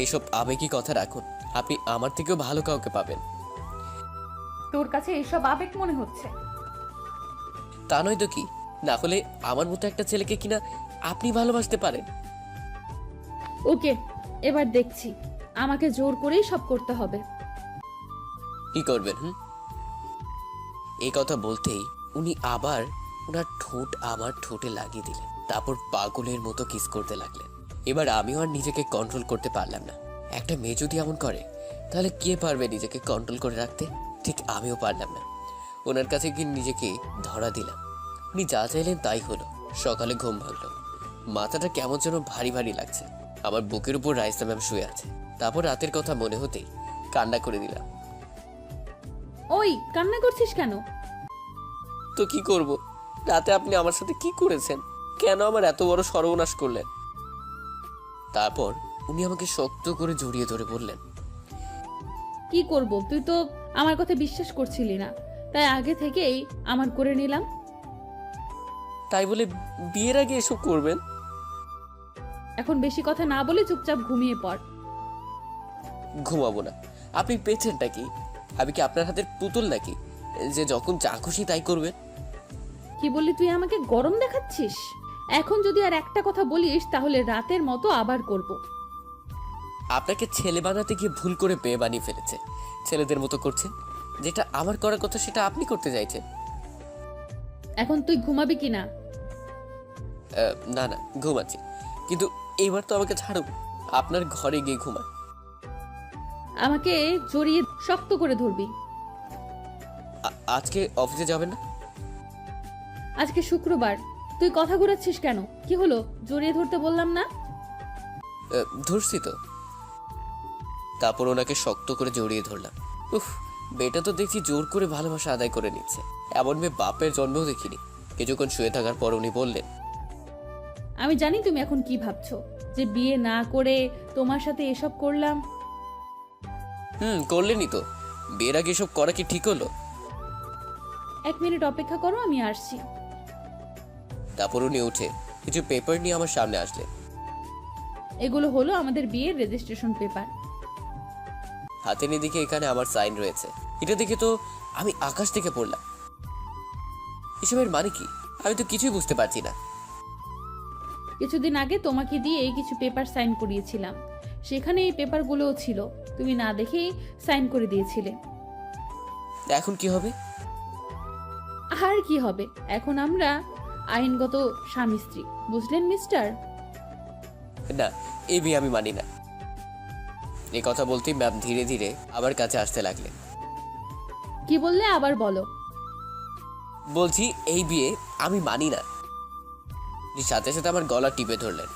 এসব আবেগী কথা রাখুন, আপনি আমার থেকেও ভালো কাউকে পাবেন। তোর কাছে এসব আবেগ মনে হচ্ছে? তা নয় তো কি, না হলে আমার মতো একটা ছেলেকে কিনা আপনি ভালোবাসতে পারেন? ওকে, এবার দেখছি আমাকে জোর করেই সব করতে হবে। কি করবেন? এই কথা বলতেই উনি আবার ওনার ঠোঁট আমার ঠোঁটে লাগিয়ে দিলেন, তারপর পাগলের মতো কিস করতে লাগলেন। এবার আমিও আর নিজেকে কন্ট্রোল করতে পারলাম না। একটা মেয়ে যদি এমন করে তাহলে কে পারবে নিজেকে কন্ট্রোল করে রাখতে? ঠিক আমিও পারলাম না। ওনার কাছে গিয়ে নিজেকে ধরা দিলাম। উনি যা চাইলেন তাই হলো। সকালে ঘুম ভাঙলো, মাথাটা কেমন যেন ভারী ভারী লাগছে। আমার বুকের উপর রাইসা ম্যাম শুয়ে আছে। তারপর রাতের কথা মনে হতেই কান্না করে দিলাম। ওই, কান্না করছিস কেন? তো কি করব, রাতে আপনি আমার সাথে কি করেছেন? কেন আমার এত বড় সর্বনাশ করলেন? তারপর উনি আমাকে শক্ত করে জড়িয়ে ধরে বললেন, কি করব, তুই তো আমার কথা বিশ্বাস করছিলি না, তাই আগে থেকেই আমার করে নিলাম। তাই বলে বিয়ের আগে এসব করবেন? এখন বেশি কথা না বলে চুপচাপ ঘুমিয়ে পড়। ঘুমাবো না। আপনি পেয়েছেনটা কি? আমি কি আপনার হাতের পুতুল নাকি যে যখন যা খুশি তাই করবেন? কি বললি তুই? আমাকে গরম দেখাচ্ছিস? এখন যদি আর একটা কথা বলিস তাহলে রাতের মতো আবার করব। আপনাকে ছেলে বানাতে গিয়ে ভুল করে মেয়ে বানিয়ে ফেলেছে। ছেলেদের মতো করছেন, যেটা আমার করার কথা সেটা আপনি করতে চাইছেন। এখন তুই ঘুমাবি কিনা? না না, ঘুমাচ্ছি, কিন্তু এবার তো আমাকে ছাড়ুন, আপনার ঘরে গিয়ে ঘুমান। আমাকে জড়িয়ে শক্ত করে ধরবি। আজকে অফিসে যাবেন না? আজকে শুক্রবার, তুই কথা ঘুরাচ্ছিস কেন? কি হলো, জড়িয়ে ধরতে বললাম না? ধরছি তো। তারপর ওনাকে শক্ত করে জড়িয়ে ধরলাম। উফ, মেয়েটা তো দেখছি জোর করে ভালোবাসা আদায় করে নিচ্ছে। এমন মেয়ে বাপের জন্মেও দেখিনি। কিছুক্ষণ শুয়ে থাকার পর উনি বললেন, আমি জানি তুমি এখন কি ভাবছো, যে বিয়ে না করে তোমার সাথে এসব করলাম। করলেনই তো। বিয়ের আগে এসব করা কি ঠিক হলো? 1 মিনিট অপেক্ষা করো, আমি আসছি। তারপর উনি উঠে কিছু পেপার নিয়ে আমার সামনে আসলেন। এগুলো হলো আমাদের বিয়ের রেজিস্ট্রেশন পেপার। হাতে নিয়ে দেখে এখানে আমার সাইন রয়েছে। এটা দেখে তো আমি আকাশ থেকে পড়লাম। এসবের মানে কি? আমি তো কিছুই বুঝতে পারছি না। কিছুদিন আগে তোমাকে দিয়ে এই কিছু পেপার সাইন করিয়েছিলাম, সেখানে এই পেপারগুলোও ছিল, তুমি না দেখেই সাইন করে দিয়েছিলে। এখন কি হবে? আর কি হবে, এখন আমরা আইনগত স্বামী স্ত্রী, বুঝলেন মিস্টার? না, এই বিয়ে আমি মানি না। এই কথা বলতেই ম্যাম ধীরে ধীরে আমার কাছে আসতে লাগলেন। কি বললে আবার বলো। বলছি এই বিয়ে আমি মানি না। সাথে সাথে আমার গলা টিপে ধরলেন।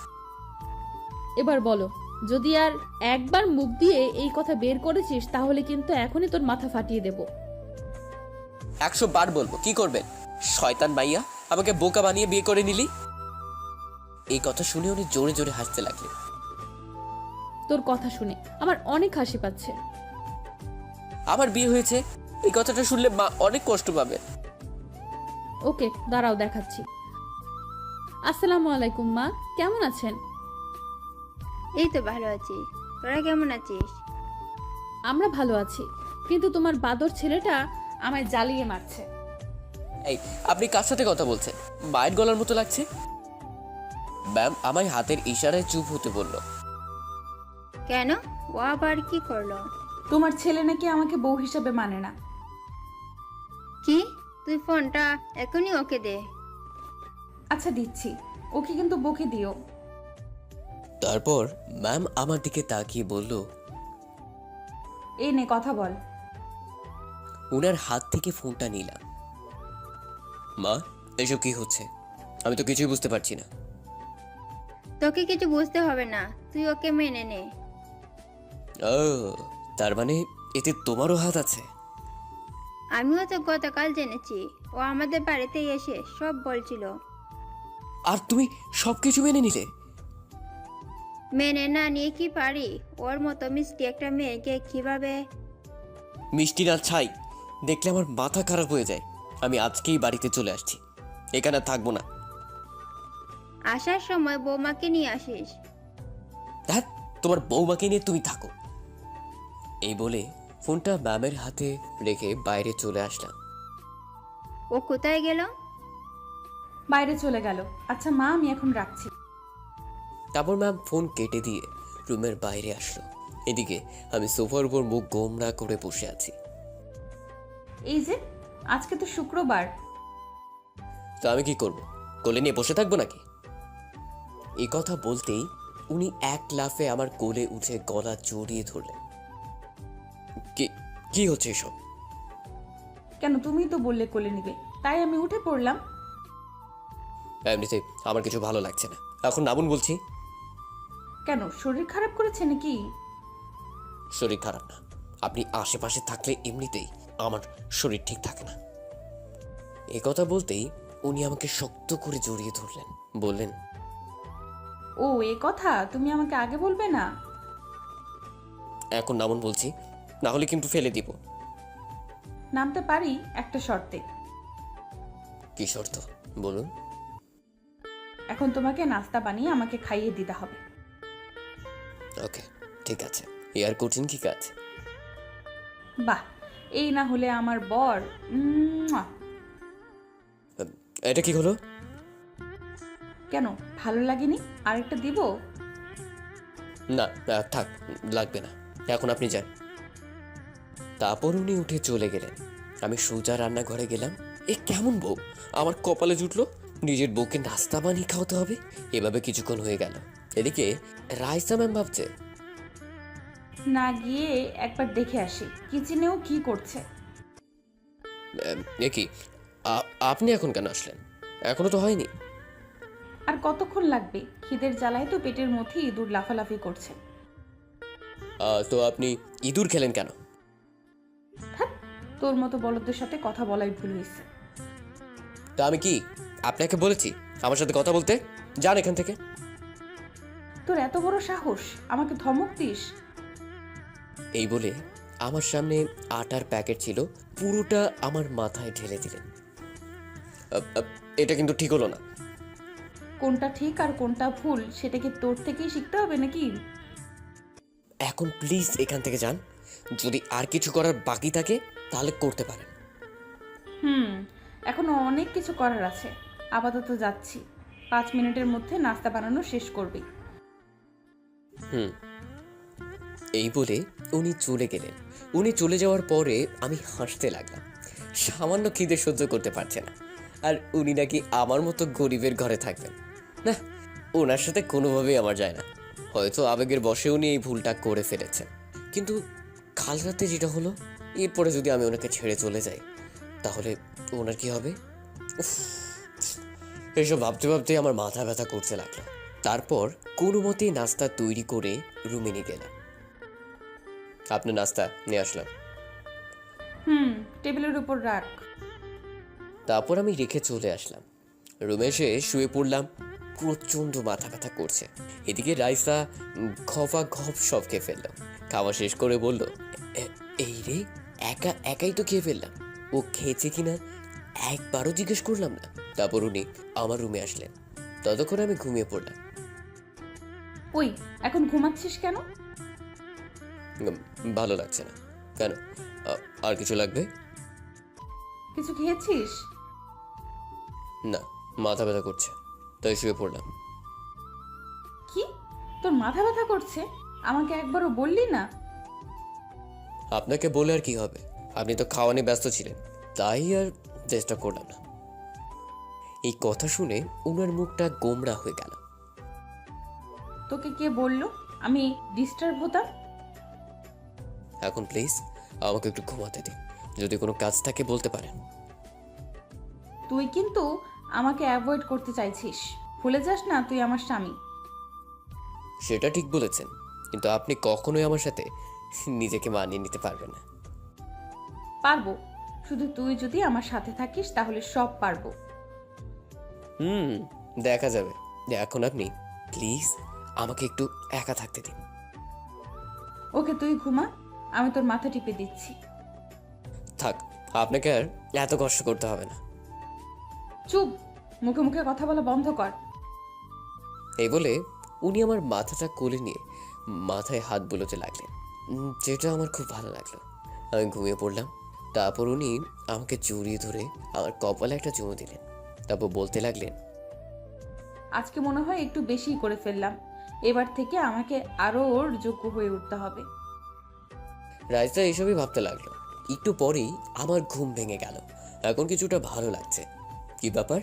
এবার বলো, যদি আর একবার মুখ দিয়ে এই কথা বের করেছিস তাহলে কিন্তু এখনই তোর মাথা ফাটিয়ে দেব। 100 বার বলবো, কি করবেন? শয়তান মাইয়া, আমাকে বোকা বানিয়ে বিয়ে করে নিলি। এই কথা শুনে উনি জোরে জোরে হাসতে লাগলেন। তোর কথা শুনে আমার অনেক হাসি পাচ্ছে। আমার বিয়ে হয়েছে এই কথাটা শুনলে মা অনেক কষ্ট পাবে। ওকে, দাঁড়াও দেখাচ্ছি। আসসালামু আলাইকুম মা, কেমন আছেন? এই তো ভালো আছি, তোরা কেমন আছিস? আমরা ভালো আছি, কিন্তু তোমার বাদর ছেলেটা আমায় জ্বালিয়ে মারছে। এই, আপনি কার সাথে কথা বলছেন? মায়ের গলার মতো লাগছে। ম্যাম আমায় হাতের ইশারায় চুপ হতে বলল। কেন, ও আবার কি করলো? তোমার ছেলে নাকি আমাকে বউ হিসাবে মানে না। কি? তুই ফোনটা এখনই ওকে দে। আচ্ছা দিচ্ছি, ওকে কিন্তু বকে দিও। তারপর ম্যাম আমার দিকে তাকিয়ে বলল, এই নে কথা বল। উনার হাত থেকে ফোনটা নিলাম। মা, এসব কি হচ্ছে? আমি তো কিছুই বুঝতে পারছি না। তোকে কিছু বুঝতে হবে না, তুই ওকে মেনে নে। ও, তার মানে এতে তোমারও হাত আছে? আমিও তো গতকাল জেনেছি। ও আমাদের বাড়িতে এসে সব বলছিল। আর তুমি সবকিছু মেনে নিলে? মেনে না নিয়ে কি পারি? ওর মতো মিষ্টি একটা মেয়েকে কিভাবে? মিষ্টি না ছাই দেখলে আমার মাথা খারাপ হয়ে যায়। আমি আজকেই বাড়িতে চলে আসছি, এখানে আর থাকবো না। আসার সময় বৌমাকে নিয়ে আসিস। ধ্যাৎ, তোমার বৌমাকে নিয়ে তুমি থাকো। এই বলে ফোনটা ম্যামের হাতে রেখে বাইরে চলে আসলাম। ও কোথায় গেল? বাইরে চলে গেল। আচ্ছা মা, আমি এখন রাখছি। তারপর ম্যাম ফোন কেটে দিয়ে রুমের বাইরে আসলো। এদিকে আমি সোফার উপর মুখ গোমড়া করে বসে আছি। এই যে, আজকে তো শুক্রবার। তো আমি কি করব? কোলে নিয়ে বসে থাকবো নাকি? এই কথা বলতেই উনি এক লাফে আমার কোলে উঠে গলা জড়িয়ে ধরলেন। কি হচ্ছে এসব? কেন, তুমিই তো বললে কোলে নিবে, তাই আমি উঠে পড়লাম। এমনিতে আমার কিছু ভালো লাগছে না, এখন নামুন বলছি। কেন, শরীর খারাপ করেছে নাকি? শরীর খারাপ না, আপনি আশেপাশে থাকলে এমনিতেই আমার শরীর ঠিক থাকে না। এ কথা বলতেই উনি আমাকে শক্ত করে জড়িয়ে ধরলেন, বললেন, ও এ কথা তুমি আমাকে আগে বলবে না? এখন নামুন বলছি, না হলে কিন্তু ফেলে দিব। নামতে পারি একটা শর্তে। কি শর্ত বলুন? এখন তোমাকে নাস্তা বানিয়ে আমাকে খাইয়ে দিতে হবে। ওকে, ঠিক আছে। এর কঠিন কি কাজ? বাহ, এই না হলে আমার বর। মুয়া। এটা কি হলো? কেন, ভালো লাগেনি? আরেকটা দিব? না থাক, লাগবে না, এখন আপনি যান। তারপর উনি উঠে চলে গেলেন। আমি সোজা রান্নাঘরে গেলাম। এ কেমন বউ আমার কপালে জুটলো, নিজের বউকে নাস্তা বানিয়ে খাওয়াতে হবে। এভাবে কিছুক্ষণ হয়ে গেল। এদিকে রাইসা ম্যাম ভাবছে, না গিয়ে একবার দেখে আসি কিচেনেও কি করছে। এ কি, আপনি এখন কেন আসলেন? এখনো তো হয়নি। আর কতক্ষণ লাগবে? খিদের জ্বালায় তো পেটের মধ্যে ইঁদুর লাফালাফি করছে। তো আপনি ইঁদুর খেলেন কেন? ধ্যাৎ, তোর মতো বলদের সাথে কথা বলাই ভুল হয়েছে। তা আমি কি আপনাকে বলেছি আমার সাথে কথা বলতে? যান এখান থেকে। তোর এত বড় সাহস, আমাকে ধমক দিস? এই বলে আমার সামনে আটার প্যাকেট ছিল, পুরোটা আমার মাথায় ঢেলে দিলেন। এটা কিন্তু ঠিক হলো না। কোনটা ঠিক আর কোনটা ভুল সেটা কি তোর থেকেই শিখতে হবে নাকি? এখন প্লিজ এখান থেকে যান। যদি আর কিছু করার বাকি থাকে তাহলে করতে পারেন। এখনো অনেক কিছু করার আছে। আপাতত যাচ্ছি, 5 মিনিটের মধ্যে নাস্তা বানানো শেষ করবি। এই বলে উনি চলে গেলেন। উনি চলে যাওয়ার পরে আমি হাসতে লাগলাম। সামান্য খিদে সহ্য করতে পারছে না, আর উনি নাকি আমার মতো গরিবের ঘরে থাকবেন। না, ওনার সাথে কোনোভাবেই আমার যায় না। হয়তো আবেগের বশে উনি এই ভুলটা করে ফেলেছেন। কিন্তু কাল রাতে যেটা হলো, এরপরে যদি আমি ওনাকে ছেড়ে চলে যাই তাহলে ওনার কি হবে? উফ, এসব ভাবতে ভাবতে আমার মাথা ব্যথা করতে লাগলো। তারপর কোনো মতেই নাস্তা তৈরি করে রুমে নিয়ে গেলাম। আপনার নাস্তা নিয়ে আসলাম। টেবিলের উপর রাখ। তারপর আমি রেখে চলে আসলাম। রুমে এসে শুয়ে পড়লাম। প্রচণ্ড মাথা ব্যথা করছে। এদিকে রাইসা খফা খপ সব খেয়ে ফেললাম। খাওয়া শেষ করে বলল, এই রে, একাই তো খেয়ে ফেললাম। ও খেয়েছে কিনা একবারও জিজ্ঞেস করলাম না। তারপর উনি আমার রুমে আসলেন। ততক্ষণ আমি ঘুমিয়ে পড়লাম। ওই, এখন ঘুমাচ্ছিস কেন? ভালো লাগছে না। কেন, আর কিছু লাগবে? কিছু খেয়েছিস? না, মাথা ব্যথা করছে, তাই শুয়ে পড়লাম। কি, তোর মাথা ব্যথা করছে? আমাকে একবারও বললি না? আপনাকে বলে আর কি হবে, আপনি তো খাওয়া নিয়ে ব্যস্ত ছিলেন, তাই আর চেষ্টা করলাম না। এই কথা শুনে ওনার মুখটা গোমড়া হয়ে গেল। তোকে কে বললো আমি ডিস্টার্ব হতাম? এখন প্লিজ আমাকে একটু ঘুমাতে দিন, যদি কোনো কাজ থাকে বলতে পারেন। তুই কিন্তু আমাকে অ্যাভয়েড করতে চাইছিস। ভুলে যাস না তুই আমার স্বামী। সেটা ঠিক বলেছেন, কিন্তু আপনি কখনোই আমার সাথে নিজেকে মানিয়ে নিতে পারবে না। পারবো, শুধু তুই যদি আমার সাথে থাকিস তাহলে সব পারবো। হুম, দেখা যাবে। এখন আপনি প্লিজ আমাকে একটু একা থাকতে দিন। ওকে, তুই ঘুমা, আমি তোর মাথা টিপে দিচ্ছি। থাক, আপনাকে আর এত কষ্ট করতে হবে না। চুপ, মুখে মুখে কথা বলা বন্ধ কর। এই বলে উনি আমার মাথাটা কোলে নিয়ে মাথায় হাত বুলোতে লাগলেন, যেটা আমার খুব ভালো লাগলো। আমি ঘুমিয়ে পড়লাম। তারপর উনি আমাকে জড়িয়ে ধরে আমার কপালে একটা চুমু দিলেন। তারপর বলতে লাগলেন, আজকে মনে হয় একটু বেশি করে ফেললাম, এবার থেকে আমাকে আরো ওর যোগ্য হয়ে উঠতে হবে। রাইসা এসবই ভাবতে লাগলো। একটু পরেই আমার ঘুম ভেঙে গেল। এখন কিছুটা ভালো লাগছে। কি ব্যাপার,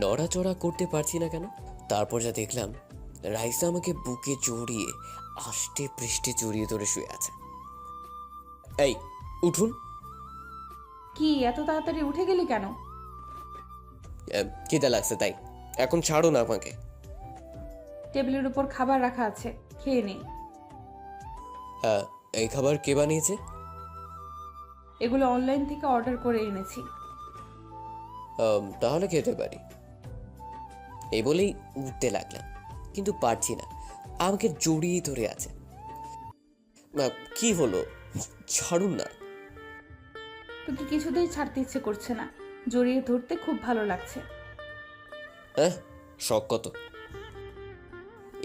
নড়াচড়া করতে পারছি না কেন? তারপর যা দেখলাম, রাইসা আমাকে বুকে জড়িয়ে আষ্টে পৃষ্ঠে জড়িয়ে ধরে শুয়ে আছে। এই উঠুন। কি এত তাড়াতাড়ি উঠে গেলি কেন? খিদা লাগছে তাই। এখন ছাড়ো না আমাকে। টেবিলের উপর খাবার রাখা আছে, খেয়ে নে। হ্যাঁ, এই খাবার কে বানিয়েছে? এগুলো অনলাইন থেকে অর্ডার করে এনেছি। তাহলে খেতে পারি। এই বলেই উঠতে লাগলাম, কিন্তু পারছি না, আমাকে জড়িয়ে ধরে আছে। কি হলো, ছাড়ুন না। তোকে কিছুতেই ছাড়তে ইচ্ছে করছে না, জড়িয়ে ধরতে খুব ভালো লাগছে। হ্যাঁ, শখ কত।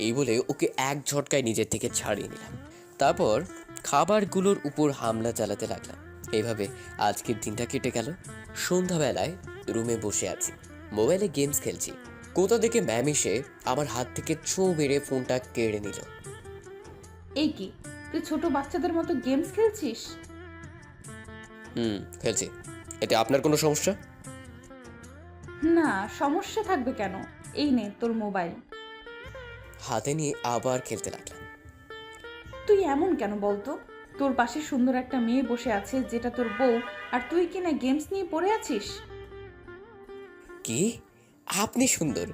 এই বলে ওকে এক ঝটকায় নিজের থেকে ছাড়িয়ে নিলাম। তারপর খাবারগুলোর উপর হামলা চালাতে লাগলাম। এইভাবে আজকের দিনটা কেটে গেল। সন্ধ্যাবেলায় রুমে বসে আছি, মোবাইলে গেমস খেলছি। কোথা থেকে ম্যাম এসে আমার হাত থেকে ছোঁ মেরে ফোনটা কেড়ে নিল। এই কি, তুই ছোট বাচ্চাদের মতো গেমস খেলছিস? খেলছি। এতে আপনার কোনো সমস্যা? না, সমস্যা থাকবে কেন? এই নে তোর মোবাইল। হাতে নিয়ে আবার খেলতে লাগলাম। তুই এমন কেন বলতো? তোর পাশে সুন্দর একটা মেয়ে বসে আছে যেটা তোর বউ, আর তুই কিনা গেমস নিয়ে পড়ে আছিস। কি আপনি সুন্দর?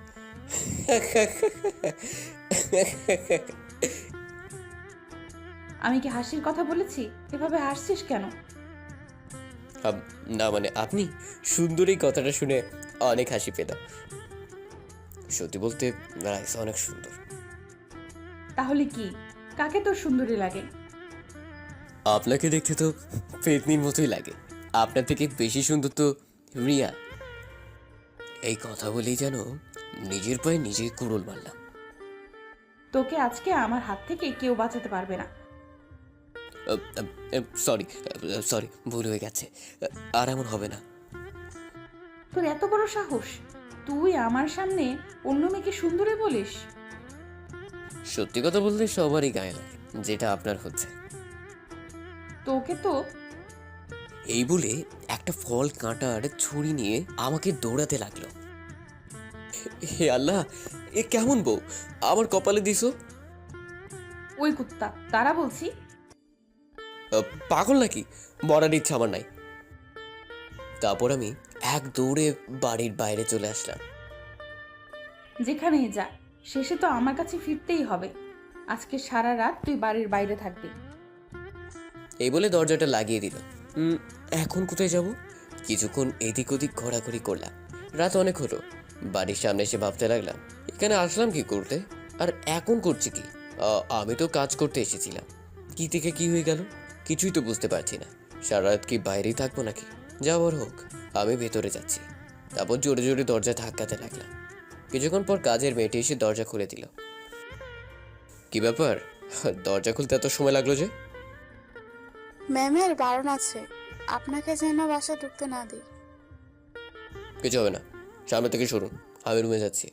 আমি কি হাসির কথা বলেছি? এভাবে হাসছিস কেন? না মানে আপনি সুন্দর, এই কথাটা শুনে অনেক হাসি পেলাম। সত্যি বলতে রাইসা অনেক সুন্দর। তাহলে কি, কাকে তোর সুন্দরী লাগে? আপনাকে দেখতে তো পেতনির মতোই লাগে। আপনার থেকে বেশি সুন্দর তো রিয়া। এই কথা বলেই যেন নিজের পায়ে নিজেই কুড়ুল মারলাম। তোকে আজকে আমার হাত থেকে কেউ বাঁচাতে পারবে না। সরি সরি, ভুল হয়ে গেছে। আর এমন হবে না। তোর এত বড় সাহস, তুই আমার সামনে অন্য মেয়েকে সুন্দরী বলিস? সত্যি কথা বলতে সবারই গায়ে লাগে, যেটা আপনার হচ্ছে। তোকে তো। এই বলে একটা ফল কাঁটার ছুরি নিয়ে আমাকে দৌড়াতে লাগলো। হে আল্লাহ, এ কেমন বউ আমার কপালে দিছো? ওই কুত্তা, তারা বলছি। পাগল নাকি? মরার ইচ্ছা আমার নাই। তারপর আমি এক দৌড়ে বাড়ির বাইরে চলে আসলাম। যেখানেই যা, শেষে তো আমার কাছে ফিরতেই হবে। আজকে সারা রাত তুই বাড়ির বাইরে থাকবি। এই বলে দরজাটা লাগিয়ে দিল। এখন কোথায় যাব? কিছুক্ষণ এদিক ওদিক ঘোরাঘুরি করলাম। রাত অনেক হলো। বাড়ির সামনে এসে ভাবতে লাগলাম, এখানে আসলাম কি করতে, আর এখন করছি কি? আমি তো কাজ করতে এসেছিলাম। কি থেকে কি হয়ে গেল কিছুই তো বুঝতে পারছি না। সারা রাত কি বাইরেই থাকবো নাকি? যাওয়ার হোক, আমি ভেতরে যাচ্ছি। তারপর জোরে জোরে দরজা ধাক্কাতে লাগলাম। কিছুক্ষণ পর কাজের মেয়েটি এসে দরজা খুলে দিল। কি ব্যাপার, দরজা খুলতে এত সময় লাগলো যে? ম্যামের বারণ আছে, আপনাকে যেন বাসায় ঢুকতে না দিই। কিছু হবে না, সামনে থেকে সরুন, আমি রুমে যাচ্ছি।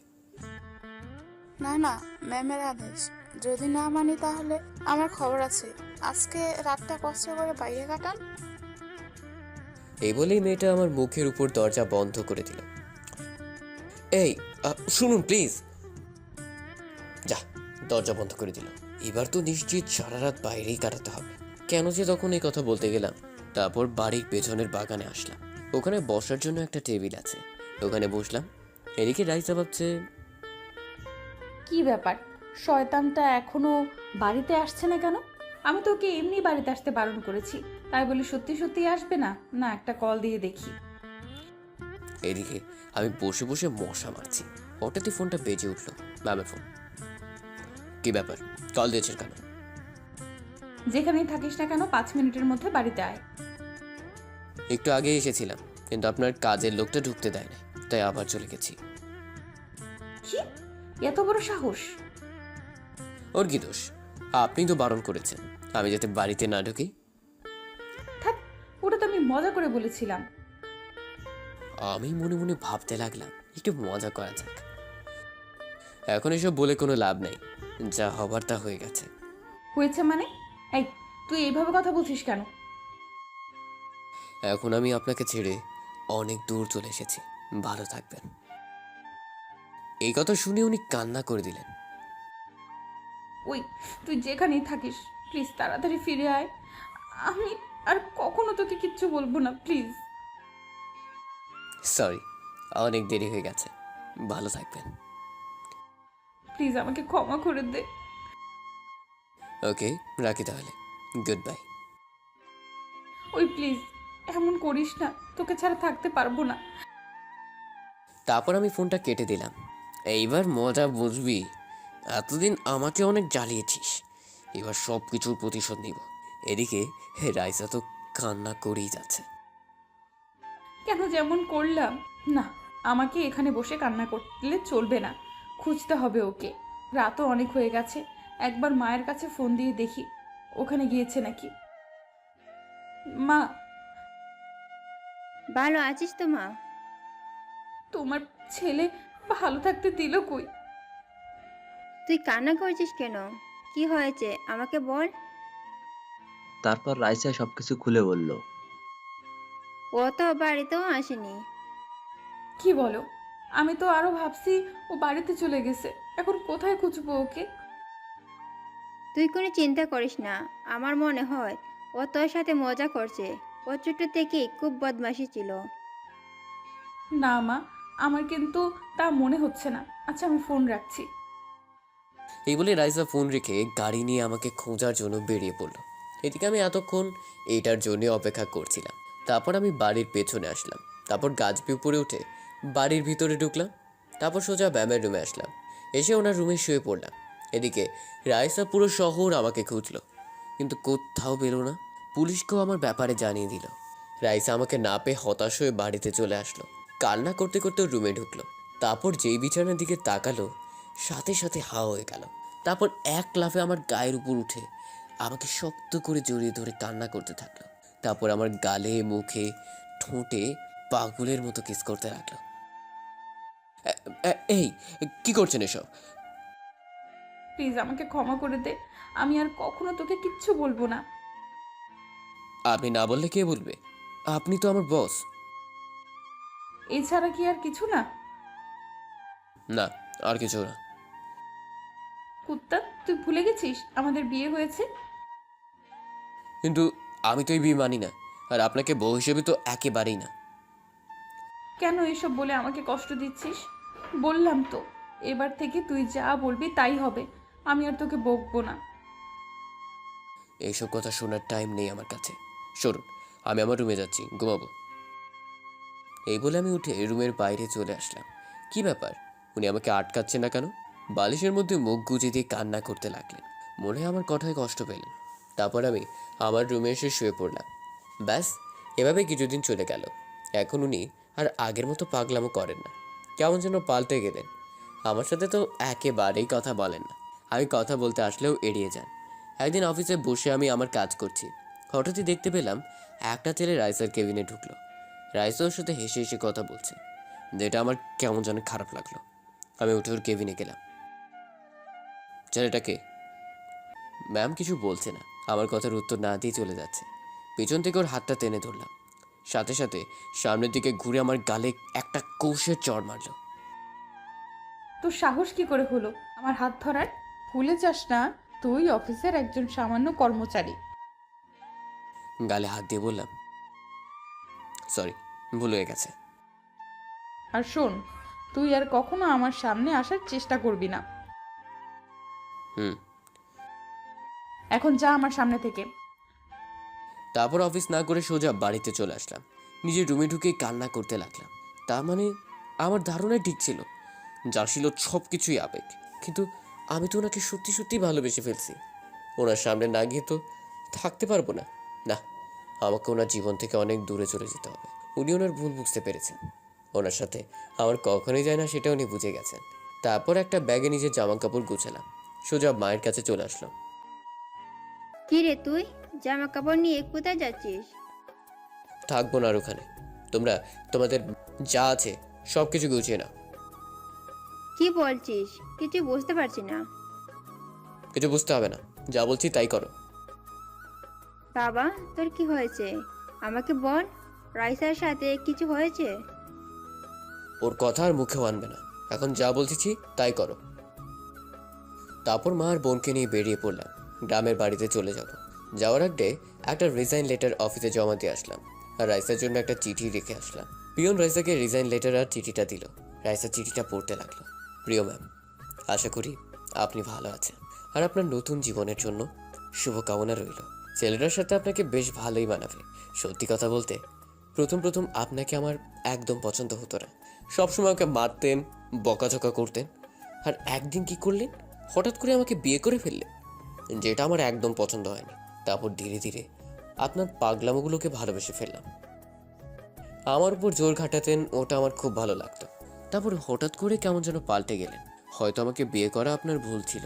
না না, ম্যামের আদেশ, যদি না মানি তাহলে আমার খবর আছে। আজকে রাতটা কষ্ট করে বাইরে কাটান। এই বলেই মেয়েটা আমার মুখের উপর দরজা বন্ধ করে দিল। এই শুনুন প্লিজ। যা, দরজা বন্ধ করে দিল। এবার তো নিশ্চিত সারা রাত বাইরেই কাটাতে হবে। কেন যে তখন এই কথা বলতে গেলাম। তারপর বাড়ির পেছনের বাগানে আসলাম। ওখানে বসার জন্য একটা টেবিল আছে, ওখানে বসলাম। এদিকে রাইসা ভাবছে, কি ব্যাপার, শয়তানটা এখনো বাড়িতে আসছে না কেন? আমি তো ওকে এমনি বাড়িতে আসতে বারণ করেছি, তাই বলে সত্যি সত্যি আসবে না? না, একটা কল দিয়ে দেখি। এদিকে আমি বসে বসে মশা মারছি, হঠাৎই ফোনটা বেজে উঠল। ম্যামের ফোন। কি ব্যাপার, কল দিয়েছেন কেন? যেখানেই থাকিস না কেন 5 মিনিটের মধ্যে বাড়িতে আয়। একটু আগে এসেছিলাম, কিন্তু আপনার কাজের লোকটা ঢুকতে দেয় না, তাই আবার চলে গেছি। কি এত বড় সাহস? ওর কি দোষ? আপনি তো বারণ করেছেন আমি যাতে বাড়িতে না ঢুকি। থাক, ওটা তো আমি মজা করে বলেছিলাম। আমি মনে মনে ভাবতে লাগলাম একটু মজা করা যাক। এখন এসব বলে কোনো লাভ নেই, যা হবার তা হয়ে গেছে। হয়েছে মানে? এই, তুই এইভাবে কথা বলছিস কেন? এখন আমি আপনাকে ছেড়ে অনেক দূর চলে এসেছি, ভালো থাকবেন। এই কথা শুনে উনি কান্না করে দিলেন। ওই, তুই যেখানেই থাকিস প্লিজ তাড়াতাড়ি ফিরে আয়। আমি আর কখনো তোকে কিচ্ছু বলবো না, প্লিজ। সরি, অনেক দেরি হয়ে গেছে, ভালো থাকবেন। প্লিজ আমাকে ক্ষমা করে দে। ওকে, রাখি তাহলে, গুড বাই। ওই প্লিজ, এমন করিস না, তোকে ছাড়া থাকতে পারবো না। তারপর আমি ফোনটা কেটে দিলাম। এইবার মজা বুঝবি। এতদিন আমাকে অনেক জ্বালিয়েছিস, এবার সব কিছুর প্রতিশোধ নিব। এদিকে রাইসা তো কান্না করেই যাচ্ছে। কেন যেমন করলাম? না, আমাকে এখানে বসে কান্না করলে চলবে না, খুঁজতে হবে ওকে। রাতও অনেক হয়ে গেছে, একবার মায়ের কাছে ফোন দিয়ে দেখি ওখানে গিয়েছে নাকি। মা, ভালো আছিস তো মা? তোমার ছেলে ভালো থাকতে দিল কই? তুই কান্না করছিস কেন? কি হয়েছে আমাকে বল। তারপর রাইসা সবকিছু খুলে বলল। ও তো বাড়িতেও আসেনি। কি বলো? আমি তো আরো ভাবছি ও বাড়িতে চলে গেছে, এখন কোথায় খুঁজবো ওকে? তুই কোনো চিন্তা করিস না, আমার মনে হয় ও তোর সাথে মজা করছে। ও ছোট থেকেই খুব বদমাশি ছিল। না মা, আমার কিন্তু তা মনে হচ্ছে না। আচ্ছা, আমি ফোন রাখছি। এই বলে রাইসা ফোন রেখে গাড়ি নিয়ে আমাকে খোঁজার জন্য বেরিয়ে পড়ল। এদিকে আমি এতক্ষণ এইটার জন্য অপেক্ষা করছিলাম। তারপর আমি বাড়ির পেছনে আসলাম, তারপর গাছ উপরে উঠে বাড়ির ভিতরে ঢুকলাম, তারপর সোজা ব্যামের রুমে আসলাম। এসে ওনার রুমে শুয়ে পড়লাম। এদিকে রাইসা পুরো শহর আমাকে খুঁজলো, কিন্তু কোথাও পেল না। পুলিশকেও আমার ব্যাপারে জানিয়ে দিল। রাইসা আমাকে না পেয়ে হতাশ হয়ে বাড়িতে চলে আসলো, কান্না করতে করতে রুমে ঢুকলো। তারপর যেই বিছানার দিকে তাকালো, সাথে সাথে হা হয়ে গেল। তারপর এক লাফে আমার গায়ের উপর উঠে আমাকে শক্ত করে জড়িয়ে ধরে কান্না করতে থাকলো। তারপর আমার গালে, মুখে, ঠোঁটে পাগলের মতো কিস করতে লাগলো। এই, কি করছেন এসব? প্লিজ আমাকে ক্ষমা করে দে, আমি আর কখনো তোকে কিচ্ছু বলবো না। আপনি না বললে কে বলবে? আপনি তো আমার বস। এছাড়া কি আর কিছু না? না, আর কিছু না। কুত্তা, তুই ভুলে গেছিস আমাদের বিয়ে হয়েছে? কিন্তু আমি তো এই বিয়ে মানি না, আর আপনাকে বউ হিসেবে তো একেবারেই না। কেন এসব বলে আমাকে কষ্ট দিচ্ছিস? বললাম তো, এবার থেকে তুই যা বলবি তাই হবে, আমি আর তোকে বকবো না। এইসব কথা শোনার টাইম নেই আমার কাছে। সরুন, আমি আমার রুমে যাচ্ছি, ঘুমাবো। এই বলে আমি উঠে রুমের বাইরে চলে আসলাম। কি ব্যাপার, উনি আমাকে আটকাচ্ছে না কেন? বালিশের মধ্যে মুখ গুজে দিয়ে কান্না করতে লাগলেন, মনে হয় আমার কথায় কষ্ট পেলেন। তারপর আমি আমার রুমে এসে শুয়ে পড়লাম। ব্যাস, এভাবে কিছুদিন চলে গেল। এখন উনি আর আগের মতো পাগলামো করেন না, কেমন যেন পাল্টে গেলেন। আমার সাথে তো একেবারেই কথা বলেন না, আমি কথা বলতে আসলেও এড়িয়ে যান। একদিন অফিসে বসে আমি আমার কাজ করছি, হঠাৎই দেখতে পেলাম একটা ছেলে রাইসার কেবিনে ঢুকলো। রাইসা ওর সাথে হেসে হেসে কথা বলছে, যেটা আমার কেমন যেন খারাপ লাগলো। আমি উঠে ওর কেবিনে গেলাম। ছেলেটাকে ম্যাম কিছু বলছে না, আমার কথার উত্তর না দিয়ে চলে যাচ্ছে। পেছন থেকে ওর হাতটা টেনে ধরলাম, সাথে সাথে সামনের দিকে ঘুরে আমার গালে একটা কৌশের চড় মারলো। তোর সাহস কি করে হলো আমার হাত ধরার? ভুলে যাস না, তুই অফিসের একজন সামান্য কর্মচারী। গালে হাত দিয়ে বললাম, সরি, ভুল হয়ে গেছে। আর শোন, তুই আর কখনো আমার সামনে আসার চেষ্টা করবি না। হুম। এখন যা আমার সামনে থেকে। তারপর অফিস না করে সোজা বাড়িতে চলে আসলাম। নিজের রুমে ঢুকে কান্না করতে লাগলাম। তার মানে আমার ধারণাই ঠিক ছিল, যা ছিল সব কিছুই আবেগ। কিন্তু আমি তো ওনাকে সত্যি সত্যি ভালোবেসে ফেলছি। ওনার সামনে না গিয়ে তো থাকতে পারবো না। না, আমাকে ওনার জীবন থেকে অনেক দূরে চলে যেতে হবে। উনি ওনার ভুল বুঝতে পেরেছেন। ওনার সাথে আমার কখনোই যায় না, সেটা উনি বুঝে গেছেন। তারপর একটা ব্যাগে নিজের জামা কাপড় গুছালাম, সোজা মায়ের কাছে চলে আসলাম। কি রে তুই জামা কাপড় নিয়ে কোথায় যাচ্ছিস? থাকবো না আর ওখানে। তোমরা তোমাদের যা আছে সব কিছু গুছিয়ে নাও। কি বলছিস? কিছু বুঝতে পারছি না। কিছু বুঝতে হবে না, যা বলছি তাই করো। বাবা, তোর কি হয়েছে? আমাকে বল। রাইসার সাথে কিছু হয়েছে? ওর কথা আর মুখেও আনবে না। এখন যা বলছি তাই করো। তারপর মা আর বোনকে নিয়ে বেরিয়ে পড়লাম। গ্রামের বাড়িতে চলে যাব। যাওয়ার আগে একটা রিজাইন লেটার অফিসে জমা দিয়ে আসলাম, আর রাইসার জন্য একটা চিঠি রেখে আসলাম। পিয়ন রাইসাকে রিজাইন লেটার আর চিঠিটা দিল। রাইসা চিঠিটা পড়তে লাগলো। প্রিয় ম্যাম, আশা করি আপনি ভালো আছেন, আর আপনার নতুন জীবনের জন্য শুভকামনা রইল। ছেলেটার সাথে আপনাকে বেশ ভালোই মানাবে। সত্যি কথা বলতে, প্রথম প্রথম আপনাকে আমার একদম পছন্দ হতো না। সবসময় আমাকে মারতেন, বকাঝকা করতেন। আর একদিন কি করলেন, হঠাৎ করে আমাকে বিয়ে করে ফেললেন, যেটা আমার একদম পছন্দ হয়নি। তারপর ধীরে ধীরে আপনার পাগলামোগুলোকে ভালোবেসে ফেললাম। আমার উপর জোর খাটাতেন, ওটা আমার খুব ভালো লাগতো। তারপর হঠাৎ করে কেমন যেন পাল্টে গেলেন। হয়তো আমাকে বিয়ে করা আপনার ভুল ছিল,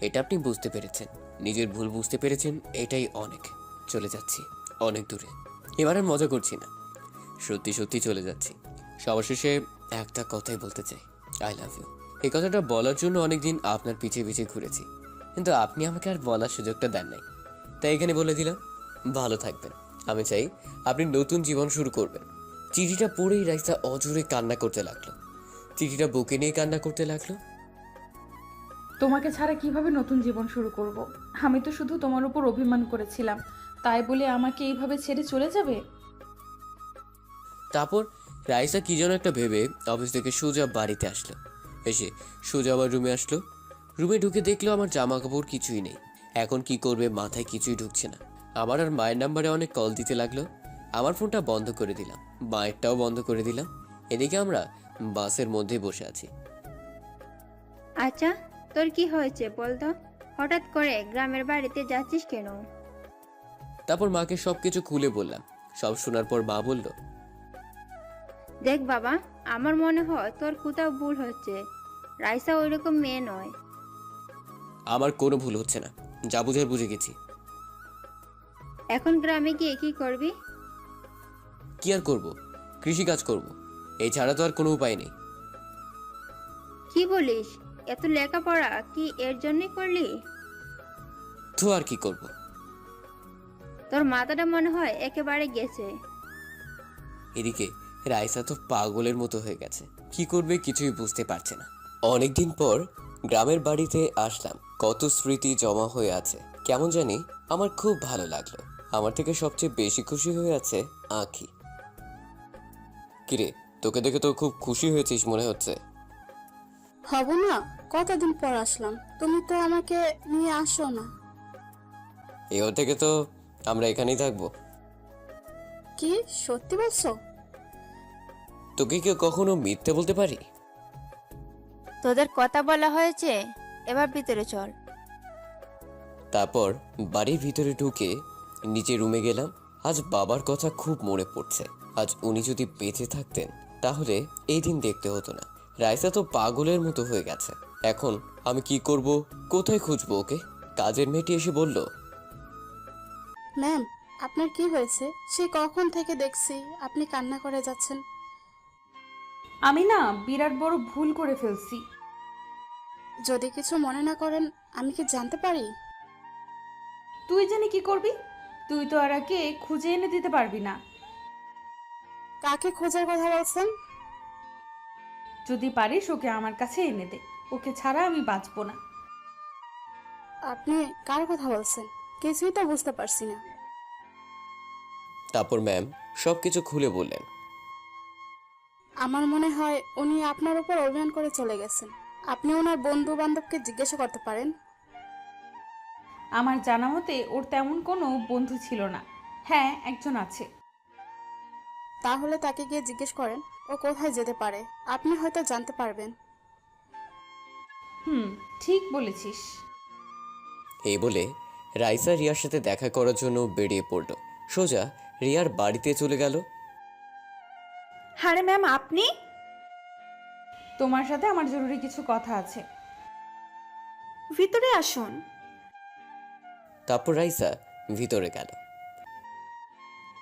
এটা আপনি বুঝতে পেরেছেন। নিজের ভুল বুঝতে পেরেছেন, এটাই অনেক। চলে যাচ্ছি অনেক দূরে। এবার আর মজা করছি না, সত্যি সত্যি চলে যাচ্ছি। সবার শেষে একটা কথাই বলতে চাই, আই লাভ ইউ। এই কথাটা বলার জন্য অনেকদিন আপনার পিছিয়ে পিছিয়ে ঘুরেছি, কিন্তু আপনি আমাকে আর বলার সুযোগটা দেন নাই। তাই এখানে বলে দিলাম, ভালো থাকবেন। আমি চাই আপনি নতুন জীবন শুরু করবেন। চিঠিটা পড়েই রাইসা অজোরে কান্না করতে লাগলো। চিঠিটা বুকে নিয়ে কান্না করতে লাগলো। তোমাকে ছাড়া কিভাবে নতুন জীবন শুরু করব? আমি তো শুধু তোমার উপর অভিমান করেছিলাম, তাই বলে আমাকে এইভাবে ছেড়ে চলে যাবে? তারপর রাইসা কি যেন একটা ভেবে অফিস থেকে সোজা বাড়িতে আসলো। এসে সোজা আবার রুমে আসলো। রুমে ঢুকে দেখলো আমার জামা কাপড় কিছুই নেই। এখন কি করবে মাথায় কিছুই ঢুকছে না। আমার আর মায়ের নাম্বারে অনেক কল দিতে লাগলো। আমার ফোনটা বন্ধ করে দিলাম, মায়েরটাও বন্ধ করে দিলাম। এদিকে আমরা বাসের মধ্যে বসে আছি। আচ্ছা, তোর কি হয়েছে বল তো? হঠাৎ করে গ্রামের বাড়িতে যাচ্ছিস কেন? তারপর মাকে সব কিছু খুলে বললাম। সব শোনার পর মা বলল, দেখ বাবা, আমার মনে হয় তোর কোথাও ভুল হচ্ছে। রাইসা ওইরকম মেয়ে নয়। আমার কোনো ভুল হচ্ছে না, যা বুঝার বুঝে গেছি। এখন গ্রামে গিয়ে কি করবি? কি আর করবো, কৃষিকাজ করব। এই ছাড়া তো আর কোনো উপায় নেই। কি বলিস? এত লেখাপড়া কি এর জন্যই করলি? তো আর কি করব। তোর মাথাটা মনে হয় একেবারে গেছে। এদিকে রাইসা তো পাগলের মতো হয়ে গেছে, কি করবে কিছুই বুঝতে পারছে না। অনেকদিন পর গ্রামের বাড়িতে আসলাম। কত স্মৃতি জমা হয়ে আছে, কেমন জানি আমার খুব ভালো লাগলো। আমার থেকে সবচেয়ে বেশি খুশি হয়ে আছে আঁখি। কিরে, তোকে দেখে তো খুব খুশি হয়েছিস মনে হচ্ছে। হব না, কতদিন পর আসলাম, তুমি তো আমাকে নিয়ে আসো না। এও থেকে তো আমরা এখানেই থাকবো। কি সত্যি বলছো? তোকে কি কখনো মিথ্যে বলতে পারি? তোদের কথা বলা হয়েছে, এবার ভিতরে চল। তারপর বাড়ির ভিতরে ঢুকে নিচে রুমে গেলাম। আজ বাবার কথা খুব মনে পড়ছে। আজ উনি যদি বেঁচে থাকতেন তাহলে এই দিন দেখতে হতো না। রাইসা তো পাগলের মতো হয়ে গেছে। এখন আমি কি করব, কোথায় খুঁজবো ওকে? কাজের মেয়েটি এসে বলল, ম্যাম, আপনার কি হয়েছে? সে কখন থেকে দেখছি আপনি কান্না করে যাচ্ছেন। আমি না বিরাট বড় ভুল করে ফেলছি। যদি কিছু মনে না করেন, আমি কি জানতে পারি? তুই জানি কি করবি? তুই তো আর একে খুঁজে এনে দিতে পারবি না। কাকে খোঁজার কথা বলছেন? যদি পারিস ওকে আমার কাছে এনে দে, ওকে ছাড়া আমি বাঁচবো না। আপনি কার কথা বলছেন? কিছুই তো বুঝতে পারছি না। তারপর ম্যাম সবকিছু খুলে বললেন। আমার মনে হয় উনি আপনার উপর অভিমান করে চলে গেছেন। আপনি ওনার বন্ধু বান্ধবকে জিজ্ঞাসা করতে পারেন। আমার জানা মতে ওর তেমন কোনো বন্ধু ছিল না। হ্যাঁ, একজন আছে। তাহলে তাকে গিয়ে জিজ্ঞেস করেন ও কোথায় যেতে পারে, আপনি হয়তো জানতে পারবেন। ঠিক বলেছিস। এই বলে রাইসা রিয়ার সাথে দেখা করার জন্য বেরিয়ে পড়ল। সোজা রিয়ার বাড়িতে চলে গেল। আরে ম্যাম, আপনি? তোমার সাথে আমার জরুরি কিছু কথা আছে। ভিতরে আসুন। তারপর রাইসা ভিতরে গেল।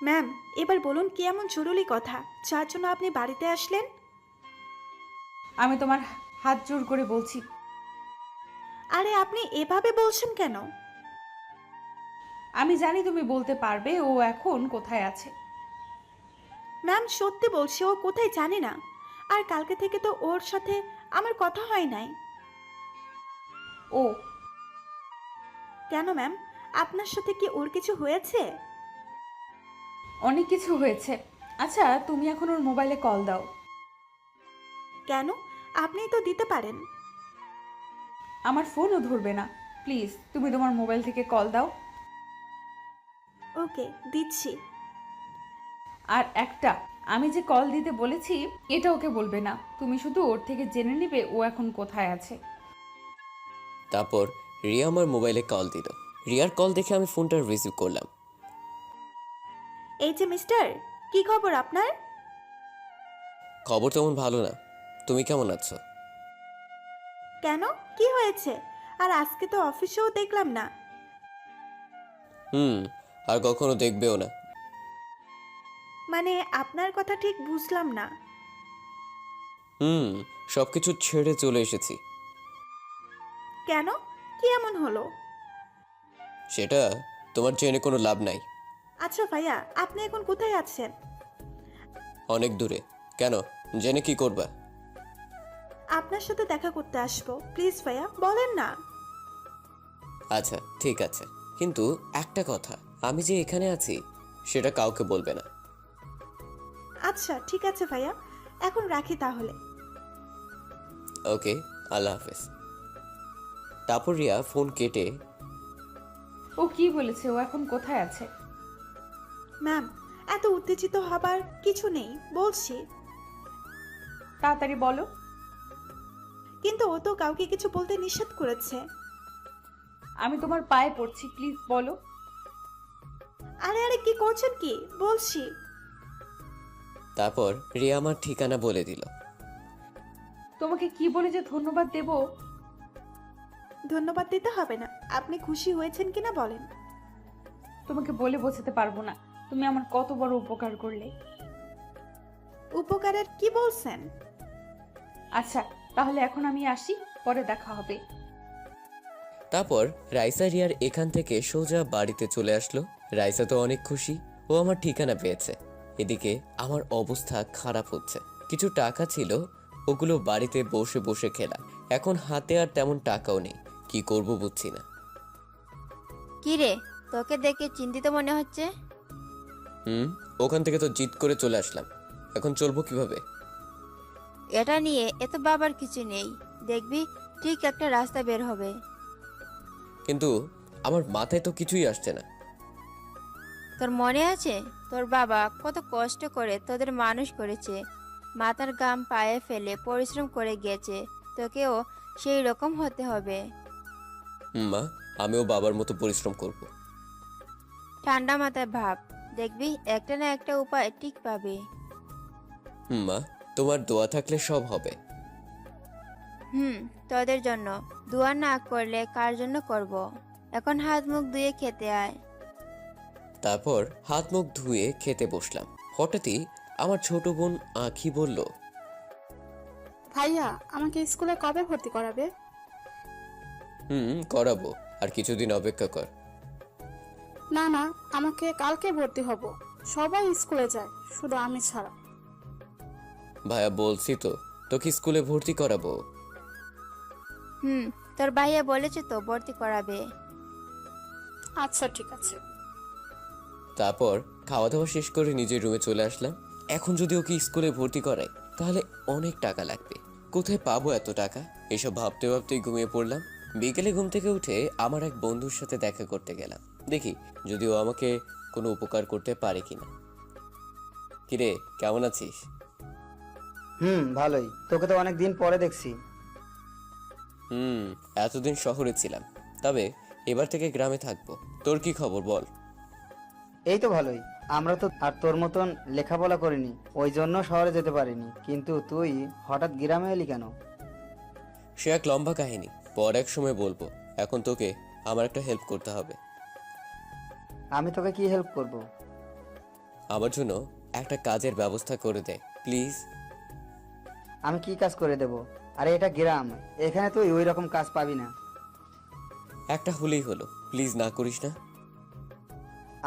ম্যাম, এবার বলুন কি এমন জরুরি কথা যার জন্য আপনি বাড়িতে আসলেন? আমি তোমার হাত জোর করে বলছি, আরে আপনি এভাবে বলছেন কেন? আমি জানি তুমি বলতে পারবে ও এখন কোথায় আছে। ম্যাম, সত্যি বলছি, ও কোথায় জানি না। আর কালকে থেকে তো ওর সাথে আমার কথা হয় নাই। ও কেন ম্যাম, আপনার সাথে কি ওর কিছু হয়েছে? অনেক কিছু হয়েছে। আচ্ছা, তুমি এখন ওর মোবাইলে কল দাও। কেন? আপনিই তো দিতে পারেন। আমার ফোনও ধরবে না। প্লিজ তুমি তোমার মোবাইল থেকে কল দাও। ওকে, দিচ্ছি। আর একটা, আমি যে কল দিতে বলেছি এটা ওকে বলবে না। তুমি শুধু ওর থেকে জেনে নেবে ও এখন কোথায় আছে। তারপর রিয়া আমার মোবাইলে কল দিল। রিয়ার কল দেখে আমি ফোনটা রিসিভ করলাম। এই যে মিস্টার, কি খবর আপনার? খবর তেমন ভালো না। তুমি কেমন আছো? কেন, কি হয়েছে? আর আজকে তো অফিসেও দেখলাম না। আর কখনো দেখবেও না। মানে আপনার কথা ঠিক বুঝলাম না। সবকিছু ছেড়ে চলে এসেছি। কেন, কি এমন হলো? সেটা তোমার জেনে কোনো লাভ নাই। আচ্ছা ভাইয়া, আপনি এখন কোথায় আছেন? অনেক দূরে। কেন, জেনে কি করবা? আপনার সাথে দেখা করতে আসবো। প্লিজ ভাইয়া, বলেন না। আচ্ছা ঠিক আছে, কিন্তু একটা কথা, আমি যে এখানে আছি সেটা কাউকে বলবে না। আচ্ছা ঠিক আছে ভাইয়া, এখন রাখি তাহলে। ওকে, আল্লাহ হাফেজ। তারপর রিয়া ফোন কেটে ও কি বলেছে ও এখন কোথায় আছে? ম্যাম, এত উত্তেজিত হবার কিছু নেই, বলছি। তাড়াতাড়ি বলো। কিন্তু ও তো কাউকে কিছু বলতে নিষেধ করেছে। আমি তোমার পায়ে পড়ছি, প্লিজ বলো। আরে আরে, কি করছেন কি, বলছি। তারপর রিয়া আমার ঠিকানা বলে দিল। তোমাকে কি বলে যে ধন্যবাদ দেব। ধন্যবাদ দিতে হবে না, আপনি খুশি হয়েছেন কিনা বলেন। তোমাকে বলে বোঝাতে পারবো না তুমি আমার কত বড় উপকার করলে। উপকারের কি বলছেন? আচ্ছা তাহলে এখন আমি আসি, পরে দেখা হবে। তারপর রাইসা রিয়ার এখান থেকে সোজা বাড়িতে চলে আসলো। রাইসা তো অনেক খুশি, ও আমার ঠিকানা পেয়েছে। এদিকে আমার অবস্থা খারাপ হচ্ছে। কিছু টাকা ছিল, ওগুলো বাড়িতে বসে বসে খেলাম। এখন হাতে আর তেমন টাকাও নেই, কি করব বুঝছি না। কি রে, তোকে দেখে চিন্তিত মনে হচ্ছে। ওখান থেকে তো জিত করে চলে আসলাম, এখন চলবো কিভাবে? এটা নিয়ে এত বাবার কিছু নেই, দেখবি ঠিক একটা রাস্তা বের হবে। কিন্তু আমার মাথায় তো কিছুই আসছে না। তোর মনে আছে তোর বাবা কত কষ্ট করে তোদের মানুষ করেছে, মাথার ঘাম পায়ে ফেলে পরিশ্রম করে গেছে, তোকেও সেই রকম হতে হবে। মা, আমিও বাবার মতো পরিশ্রম করব। ঠান্ডা মাথায় ভাব, দেখবি একটা না একটা উপায় ঠিক পাবে। মা, তোমার দোয়া থাকলে সব হবে। তোদের জন্য। দোয়া না করলে কার জন্য করব? এখন হাত মুখ ধুয়ে খেতে আয়। তারপর হাত মুখ ধুয়ে খেতে বসলাম। হঠাৎই আমার ছোট বোন আঁখি বলল, ভাইয়া, আমাকে স্কুলে কবে ভর্তি করাবে? করাবো, আর কিছুদিন অপেক্ষা কর। না না, আমাকে কালকে ভর্তি হব। সবাই স্কুলে যায়, শুধু আমি ছাড়া। ভাইয়া বলছি তো, তোকে স্কুলে ভর্তি করাবো। তোর ভাইয়া বলেছে তো ভর্তি করাবে। আচ্ছা ঠিক আছে। তারপর খাওয়া দাওয়া শেষ করে নিজের রুমে চলে আসলাম। এখন যদি ওকে স্কুলে ভর্তি করাই তাহলে অনেক টাকা লাগবে। কোথায় পাবো এত টাকা? এসব ভাবতে ভাবতেই ঘুমিয়ে পড়লাম। বিকেলে ঘুম থেকে উঠে আমার এক বন্ধুর সাথে দেখা করতে গেলাম, দেখি যদিও আমাকে কোনো উপকার করতে পারে কিনা। কিরে, কেমন আছিস? ভালোই। তোকে তো অনেক দিন পরে দেখছি। এতদিন শহরে ছিলাম, তবে এবার থেকে গ্রামে থাকবো। তোর কি খবর বল? এই তো ভালোই। আমরা তো আর তোর মতন লেখাপড়া করিনি, ওই জন্য শহরে যেতে পারিনি। কিন্তু তুই হঠাৎ গ্রামে এলি কেন? সে এক লম্বা কাহিনী, পর এক সময় বলবো। এখন তোকে আমার একটা হেল্প করতে হবে। আমি তোকে কি হেল্প করব? আমার জন্য একটা কাজের ব্যবস্থা করে দে প্লিজ। আমি কি কাজ করে দেব? আরে এটা গ্রাম, এখানে তুই ওই রকম কাজ পাবি না। একটা হলেই হলো, প্লিজ না করিস না।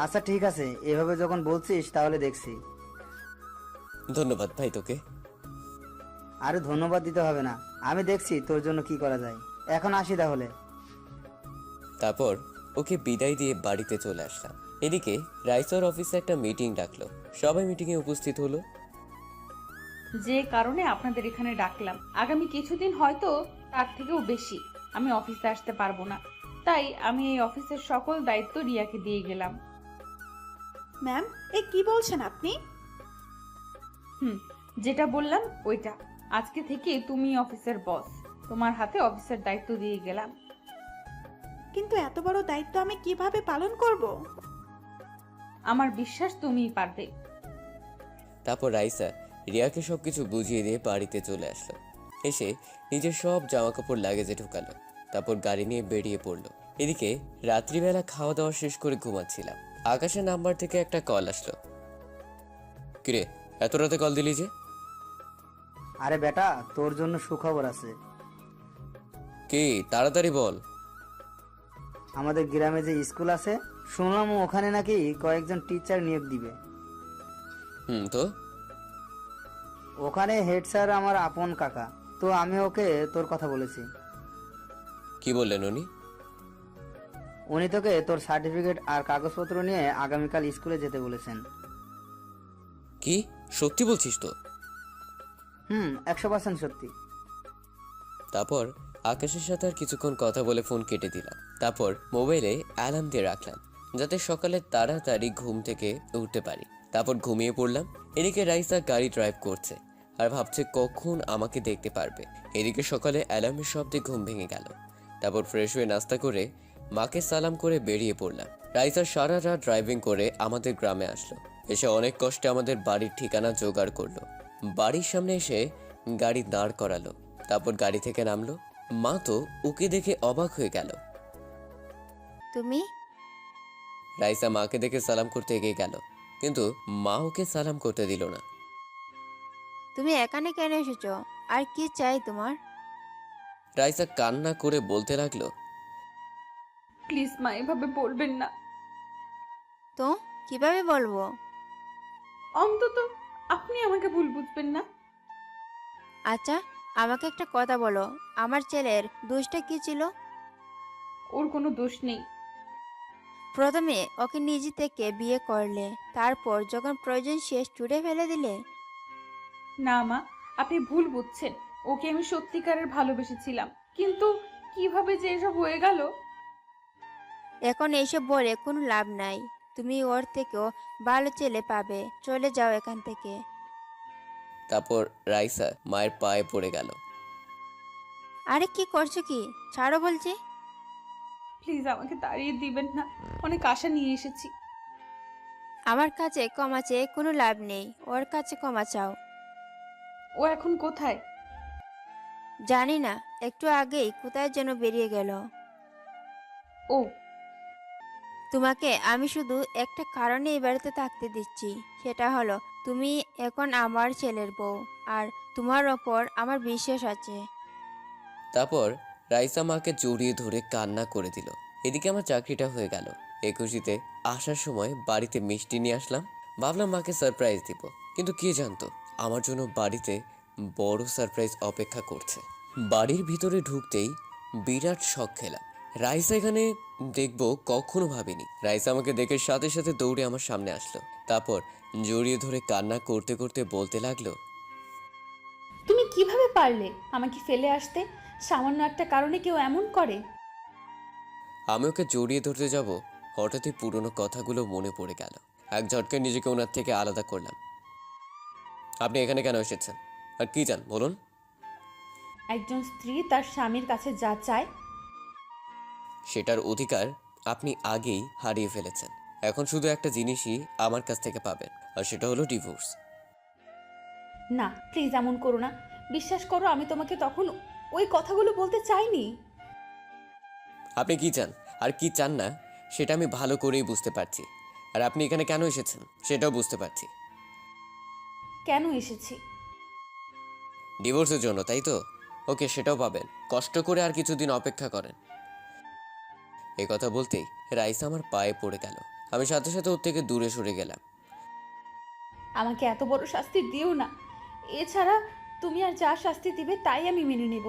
আচ্ছা ঠিক আছে, এভাবে যখন বলছিস তাহলে দেখছি। ধন্যবাদ ভাই তোকে। আরে ধন্যবাদ দিতে হবে না, আমি দেখছি তোর জন্য কি করা যায়। এখন আসি তাহলে। তারপর ওকে বিদায় দিয়ে বাড়িতে চলে আসলাম। এদিকে রাইসর অফিসে একটা মিটিং ডাকলো, সবাই মিটিংয়ে উপস্থিত হলো। যে কারণে আপনাদের এখানে ডাকলাম, আগামী কিছুদিন হয়তো তার থেকেও বেশি আমি অফিসে আসতে পারবো না। তাই আমি এই অফিসের সকল দায়িত্ব রিয়াকে দিয়ে গেলাম। ম্যাম, এ কি বলছেন আপনি? যেটা বললাম ওইটা। আজকে থেকে তুমি অফিসের বস, তোমার হাতে অফিসের দায়িত্ব দিয়ে গেলাম। কিন্তু এত বড় দায়িত্ব আমি কিভাবে পালন করব? আমার বিশ্বাস তুমিই পারবে। তারপর রাইসা রিয়াকে সবকিছু বুঝিয়ে দিয়ে বাড়িতে চলে আসলো। এসে নিজের সব জামা কাপড় লাগেজে ঢুকালো, তারপর গাড়ি নিয়ে বেরিয়ে পড়লো। এদিকে রাত্রিবেলা খাওয়া দাওয়া শেষ করে ঘুমাচ্ছিলাম, আকাশের নাম্বার থেকে একটা কল আসলো। কিরে, এত রাতে কল দিলি যে? আরে বেটা, তোর জন্য সুখবর আছে। কি, তাড়াতাড়ি বল। আমাদের গ্রামে যে স্কুল আছে, শুনলাম ওখানে নাকি কয়েকজন টিচার নিয়োগ দিবে। তো ওখানে হেড স্যার আমার আপন কাকা, তো আমি ওকে তোর কথা বলেছি। কি বললেন উনি? উনি তোকে তোর সার্টিফিকেট আর কাগজপত্র নিয়ে আগামীকাল স্কুলে যেতে বলেছেন। কি, সত্যি বলছিস তো? 100% সত্যি। তারপর আকাশের সাথে আর কিছুক্ষণ কথা বলে ফোন কেটে দিলাম। তারপর মোবাইলে অ্যালার্ম দিয়ে রাখলাম, যাতে সকালে তাড়াতাড়ি ঘুম থেকে উঠতে পারি। তারপর ঘুমিয়ে পড়লাম। এদিকে রাইসা গাড়ি ড্রাইভ করছে আর ভাবছে কখন আমাকে দেখতে পারবে। এদিকে সকালে অ্যালার্মের শব্দে ঘুম ভেঙে গেল। তারপর ফ্রেশ হয়ে নাস্তা করে মাকে সালাম করে বেরিয়ে পড়লাম। রাইসা সারা রাত ড্রাইভিং করে আমাদের গ্রামে আসলো। এসে অনেক কষ্টে আমাদের বাড়ির ঠিকানা জোগাড় করলো। বাড়ির সামনে এসে গাড়ি দাঁড় করালো, তারপর গাড়ি থেকে নামলো। মা তো ওকে দেখে অবাক হয়ে গেল। তুমি? রাইসা মাকে দেখে সালাম করতে এগিয়ে গেল, কিন্তু মা ওকে সালাম করতে দিল না। তুমি এখানে কেন এসেছো? আর কি চাই তোমার? রাইসা কান্না করে বলতে লাগলো, প্লিজ মা, এভাবে বলবেন না। তো কিভাবে বলবো? অন্তত আপনি আমাকে ভুল বুঝবেন না। আচ্ছা, আমাকে একটা কথা বলো, আমার ছেলের দোষটা কি ছিল? ওর কোনো দোষ নেই। প্রথমে ওকে নিজে থেকে বিয়ে করলে, তারপর যখন প্রয়োজন শেষ ছুড়ে ফেলে দিলে। না মা, আপনি ভুল বুঝছেন। ওকে আমি সত্যিকারের ভালোবেসেছিলাম, কিন্তু কিভাবে যে এসব হয়ে গেল। এখন এইসব বলে কোনো লাভ নাই। তুমি ওর থেকেও ভালো ছেলে পাবে, চলে যাও এখান থেকে। তারপর রাইসা মায়ের পায়ে পড়ে গেল। আরে কি করছো কি? ছাড়ো বলছি। প্লিজ আমাকে তাড়িয়ে দিবেন না, অনেক আশা নিয়ে এসেছি। আমার কাছে ক্ষমা চেয়ে কোনো লাভ নেই, ওর কাছে ক্ষমা চাও। ও এখন কোথায়? জানি না, একটু আগেই কোথায় যেন বেরিয়ে গেল। ও, তোমাকে আমি শুধু একটা কারণে এই বাড়িতে থাকতে দিচ্ছি, সেটা হলো তুমি এখন আমার ছেলের বউ, আর তোমার ওপর আমার বিশ্বাস আছে। তারপর রাইসা মাকে জড়িয়ে ধরে কান্না করে দিল। এদিকে আমার চাকরিটা হয়ে গেল। এই খুশিতে আসার সময় বাড়িতে মিষ্টি নিয়ে আসলাম, ভাবলাম মাকে সারপ্রাইজ দিব, কিন্তু কে জানতো আমার জন্য বাড়িতে বড় সারপ্রাইজ অপেক্ষা করছে। বাড়ির ভিতরে ঢুকতেই বিরাট শখ খেলাম। রাইসা এখানে দেখবো কখনো ভাবিনি। রাইসা আমাকে দেখে সাথে সাথে দৌড়ে আমার সামনে আসলো, তারপর জড়িয়ে ধরে কান্না করতে করতে বলতে লাগলো, তুমি কিভাবে পারলে আমাকে ফেলে আসতে? সামান্য একটা কারণে কেউ এমন করে? আমি ওকে জড়িয়ে ধরতে যাব, হঠাৎই পুরনো কথাগুলো মনে পড়ে গেল। এক ঝটকায় নিজেকে ওনার থেকে আলাদা করলাম। আপনি এখানে কেন এসেছেন আর কি চান বলুন? একজন স্ত্রী তার স্বামীর কাছে যা চায়, সেটার অধিকার আপনি আগেই হারিয়ে ফেলেছেন। এখন শুধু একটা জিনিসই আমার কাছ থেকে পাবেন, আর সেটা হলো ডিভোর্স। না প্লিজ এমন করো না। বিশ্বাস করো, আমি তোমাকে তখন ওই কথাগুলো বলতে চাইনি। আপনি কি চান আর কি চান না সেটা আমি ভালো করেই বুঝতে পারছি, আর আপনি এখানে কেন এসেছেন সেটাও বুঝতে পারছি। কেন এসেছি? ডিভোর্সের জন্য, তাই তো? ওকে, সেটাও পাবেন। কষ্ট করে আর কিছুদিন অপেক্ষা করেন। এই কথা বলতেই রাইসা আমার পায়ে পড়ে গেল। আমি সাথে সাথে ওর থেকে দূরে সরে গেলাম। আমাকে এত বড় শাস্তি দিও না। এছাড়া তুমি আর যা শাস্তি দিবে তাই আমি মেনে নেব।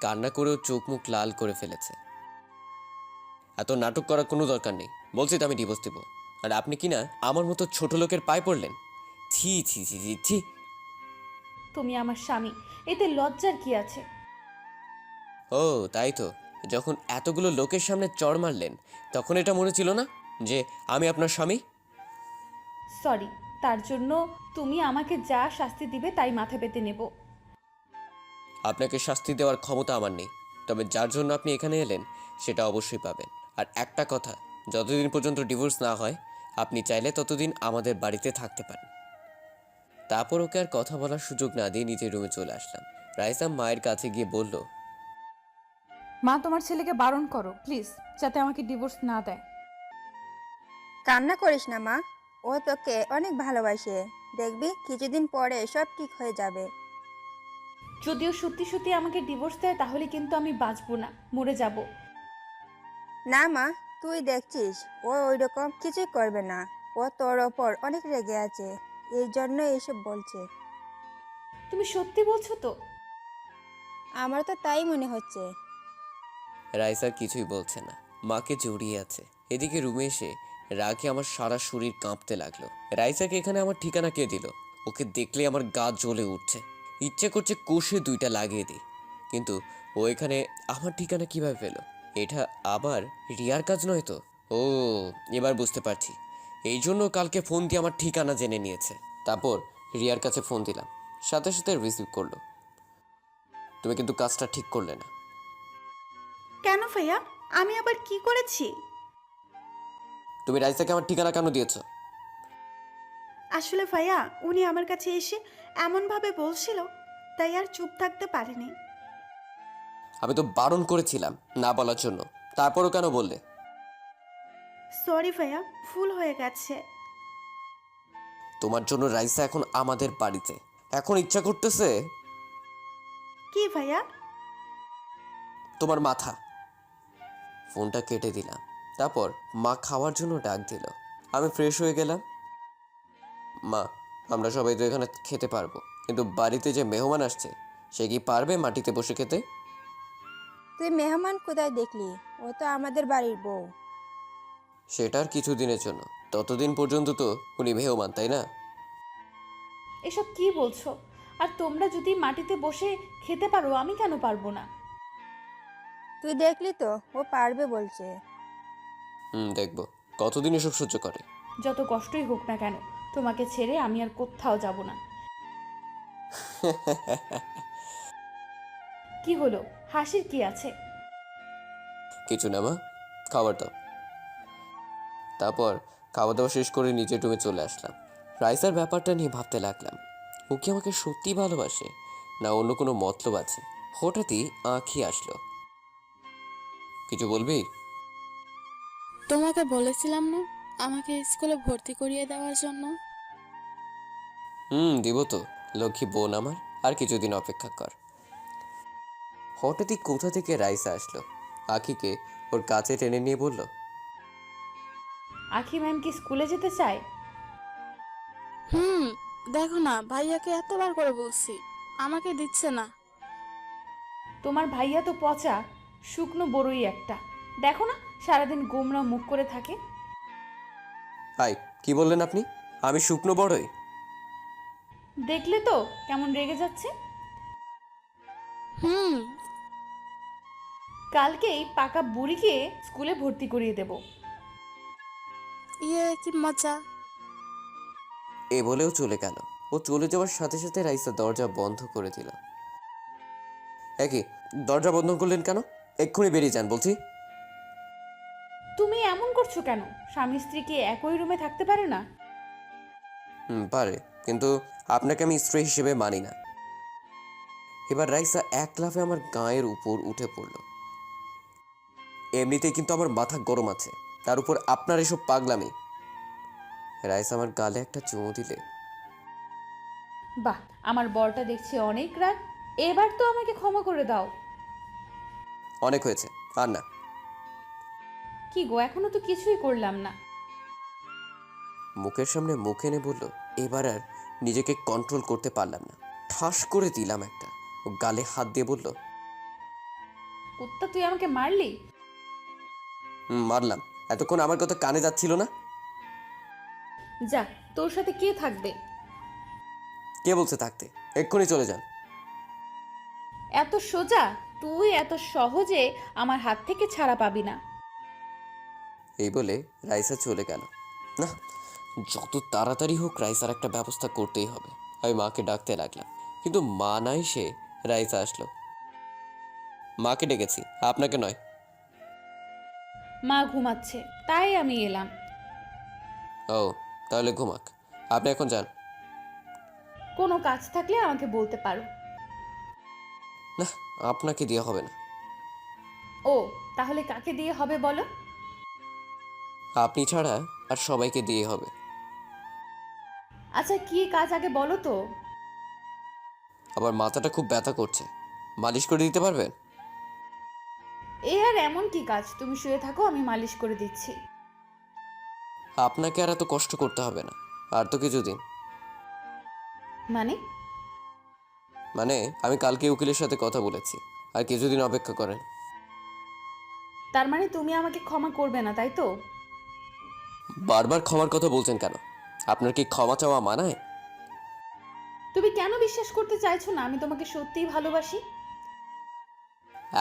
কান্না করেও চোখ মুখ লাল করে ফেলেছে। এত নাটক করার কোনো দরকার নেই। বলছি তো আমি ডিভোর্স দেবো, আর আপনি কি না আমার মতো ছোট লোকের পায়ে পড়লেন? ছি ছি ছি ছি ছি। তুমি আমার স্বামী, এতে লজ্জার কি আছে? ও তাই তো, যখন এতগুলো লোকের সামনে চড় মারলেন তখন এটা মনে ছিল না যে আমি আপনার স্বামী? সরি, তার জন্য তুমি আমাকে যা শাস্তি দিবে তাই মাথা পেতে নেব। আপনাকে শাস্তি দেওয়ার ক্ষমতা আমার নেই, তবে যার জন্য আপনি এখানে এলেন সেটা অবশ্যই পাবেন। আর একটা কথা, যতদিন পর্যন্ত ডিভোর্স না হয় আপনি চাইলে ততদিন আমাদের বাড়িতে থাকতে পারেন। তারপর ওকে আর কথা বলার সুযোগ না দিয়ে নিজের রুমে চলে আসলাম। রাইসা মায়ের কাছে গিয়ে বলল, মা, তোমার ছেলেকে বারণ করো প্লিজ, যাতে আমাকে ডিভোর্স না দেয়। কান্না করিস না মা, ও তোকে অনেক ভালোবাসে। দেখবি কিছুদিন পরে সব ঠিক হয়ে যাবে। যদিও সত্যি সত্যি আমাকে ডিভোর্স দেয় তাহলে কিন্তু আমি বাঁচবো না, মরে যাব। না মা, তুই দেখছিস ও ওইরকম কিছুই করবে না। ও তোর ওপর অনেক রেগে আছে, এই জন্য এইসব বলছে। তুমি সত্যি বলছো তো? আমার তো তাই মনে হচ্ছে। রাইসার কিছুই বলছে না, মাকে জড়িয়ে আছে। এদিকে রুমে এসে রাগে আমার সারা শরীর কাঁপতে লাগলো। রাইসাকে এখানে আমার ঠিকানা কে দিল? ওকে দেখলে আমার গা জ্বলে উঠছে, ইচ্ছে করছে কষে দুইটা লাগিয়ে দিই। কিন্তু ও এখানে আমার ঠিকানা কিভাবে পেলো? এটা আবার রিয়ার কাজ নয় তো? ও, এবার বুঝতে পারছি, এই জন্য কালকে ফোন দিয়ে আমার ঠিকানা জেনে নিয়েছে। তারপর রিয়ার কাছে ফোন দিলাম, সাথে সাথে রিসিভ করলো। তুমি কিন্তু কাজটা ঠিক করলে না। কেন ভাইয়া? আমি আবার কি করেছি? তুমি রাইসাকে আমার ঠিকানা কেন দিয়েছো? আসলে ভাইয়া, উনি আমার কাছে এসে এমনভাবে বলছিল, তাই আর চুপ থাকতে পারিনি। আমি তো বারণ করেছিলাম না বলার জন্য, তারপরও কেন বললে? সরি ভাইয়া, ভুল হয়ে গেছে। তোমার জন্য রাইসা এখন আমাদের বাড়িতে। এখন ইচ্ছা করতেছে কি ভাইয়া? তোমার মাথা। ফোনটা কেটে দিলাম। তারপর মা খাওয়ার জন্য ডাক দিল। আমি ফ্রেশ হয়ে গেলাম। মা, আমরা সবাই তো এখানে খেতে পারবো, কিন্তু বাড়িতে যে মেহমান আসছে সে কি পারবে মাটিতে বসে খেতে? তুই মেহমান কোথায় দেখলি? ও তো আমাদের বাড়ির বউ। সেটা আর কিছুদিনের জন্য, ততদিন পর্যন্ত তো উনি মেহমান, তাই না? এসব কি বলছো? আর তোমরা যদি মাটিতে বসে খেতে পারো, আমি কেন পারবো না? তুই দেখলি তো, ও পারবে বলছে। দেখবো কতদিন এসব সহ্য করে। যত কষ্টই হোক না কেন, তোমাকে ছেড়ে আমি আর কোথাও যাব না। কি হলো, হাসির কি আছে? কিছু না মা, খাবার দাও। তারপর খাওয়া দাওয়া শেষ করে নিজের রুমে চলে আসলাম। রাইসার ব্যাপারটা নিয়ে ভাবতে লাগলাম, ও কি আমাকে সত্যি ভালোবাসে না অন্য কোনো মতলব আছে? হঠাৎই আঁখি আসলো। কিছু বলবি? তোমাকে বলেছিলাম না আমাকে স্কুলে ভর্তি করিয়ে দেওয়ার জন্য? দিব তো, লক্ষ্মী বোন আমার, আর কিছুদিন অপেক্ষা কর। হঠাৎই কোথা থেকে রাইসা আসলো, আঁখিকে ওর কাছে টেনে নিয়ে বলল, আখি ম্যাম কি স্কুলে যেতে চায়? দেখো না, ভাইয়াকে এতবার করে বলছি, আমাকে দিচ্ছে না। তোমার ভাইয়া তো পচা শুকনো বড়ই একটা। দেখো না, সারাদিন গোমরা মুখ করে থাকে। হাই, কি বললেন আপনি? আমি শুকনো বড়ই? দেখলে তো কেমন রেগে যাচ্ছে। কালকেই পাকা বুড়িকে স্কুলে ভর্তি করিয়ে দেব। ইয়ে কি মজা। এ বলেও চলে গেল। ও চলে যাওয়ার সাথে সাথে রাইসা দরজা বন্ধ করে দিল। একই, দরজা বন্ধ করলেন কেন? এক্ষুনি বেরিয়ে যান বলছি। তুমি এমন করছো কেন? স্বামী স্ত্রী কি একই রুমে থাকতে পারে না? পারে, কিন্তু আপনাকে আমি স্ত্রী হিসেবে মানি না। এবার রাইসা এক লাফে আমার গায়ের উপর উঠে পড়ল। এমনিতেই কিন্তু আমার মাথা গরম আছে, তার উপর আপনার এসব পাগলামি। রাইসা আমার গালে একটা চুমু দিলে। বাহ, আমার বরটা দেখছি অনেক রাগ। এবার তো আমাকে ক্ষমা করে দাও। অনেক হয়েছে, আর না। কি গো, এখনো তো কিছুই করলাম না। মুখের সামনে মুখ এনে বলল। এবার আর নিজেকে কন্ট্রোল করতে পারলাম না, ঠাস করে দিলাম একটা। ও গালে হাত দিয়ে বলল, কুত্তা, তুই আমাকে মারলি? মারলাম। এতক্ষণ আমার কথা কানে যাচ্ছিল না? যা, তোর সাথে কে থাকবে? কে বলছে থাকতে? এক্ষুনি চলে যান। এত সোজা? তুই এত সহজে আমার হাত থেকে ছাড়া পাবি না। এই বলে রাইসা চলে গেল। না, যত তাড়াতাড়ি হোক রাইসার একটা ব্যবস্থা করতেই হবে। আমি মাকে ডাকতে লাগলাম, কিন্তু মা নাই, সে রাইসা আসলো। মাকে ডেকেছি, আপনাকে নয়। মা ঘুমাচ্ছে, তাই আমি এলাম। ও, তাহলে ঘুমাক। আপনি এখন যান। কোনো কাজ থাকলে আমাকে বলতে পারো। না, আপনাকে দিয়ে হবে না। ও, তাহলে কাকে দিয়ে হবে বলো? আপনি ছাড়া আর সবাইকে দিয়ে হবে। আচ্ছা, কি কাজ আগে বলো তো। আবার মাথাটা খুব ব্যথা করছে, মালিশ করে দিতে পারবেন? এ আর এমন কি কাজ? তুমি শুয়ে থাকো, আমি মালিশ করে দিচ্ছি। আপনাকে আর এত কষ্ট করতে হবে না, আর তো কিছুদিন। মানে? মানে আমি কালকে উকিলের সাথে কথা বলেছি, আর কিছুদিন অপেক্ষা করেন। তার মানে তুমি আমাকে ক্ষমা করবে না, তাই তো? বারবার ক্ষমার কথা বলছেন কেন? আপনার কি ক্ষমা চাওয়া মানায়? তুমি কেন বিশ্বাস করতে চাইছো না আমি তোমাকে সত্যিই ভালোবাসি?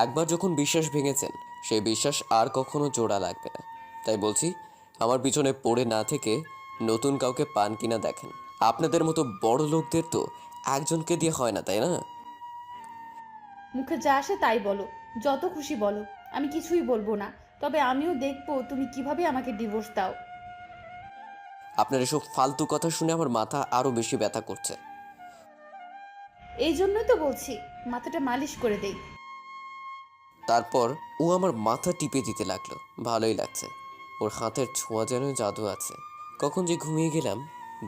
একবার যখন বিশ্বাস ভেঙেছেন, সেই বিশ্বাস আর কখনো জোড়া লাগবে না। তাই বলছি, আমার পিছনে পড়ে না থেকে নতুন কাউকে পান কিনা দেখেন। আপনাদের মতো বড় লোকদের তো একজনকে দিয়ে হয় না, তাই না? মুখে যা আসে তাই বলো, যত খুশি বলো, আমি কিছুই বলবো না। তবে আমিও দেখবো তুমি কিভাবে আমাকে ডিভোর্স দাও। আপনার এসব ফালতু কথা শুনে আমার মাথা আরো বেশি ব্যথা করছে। এই জন্যই তো বলছি মাথাটা মালিশ করে দেই। তারপর ও আমার মাথা টিপে দিতে লাগলো। ভালোই লাগছে, ওর হাতের ছোঁয়া যেন জাদু আছে। কখন যে ঘুমিয়ে গেলাম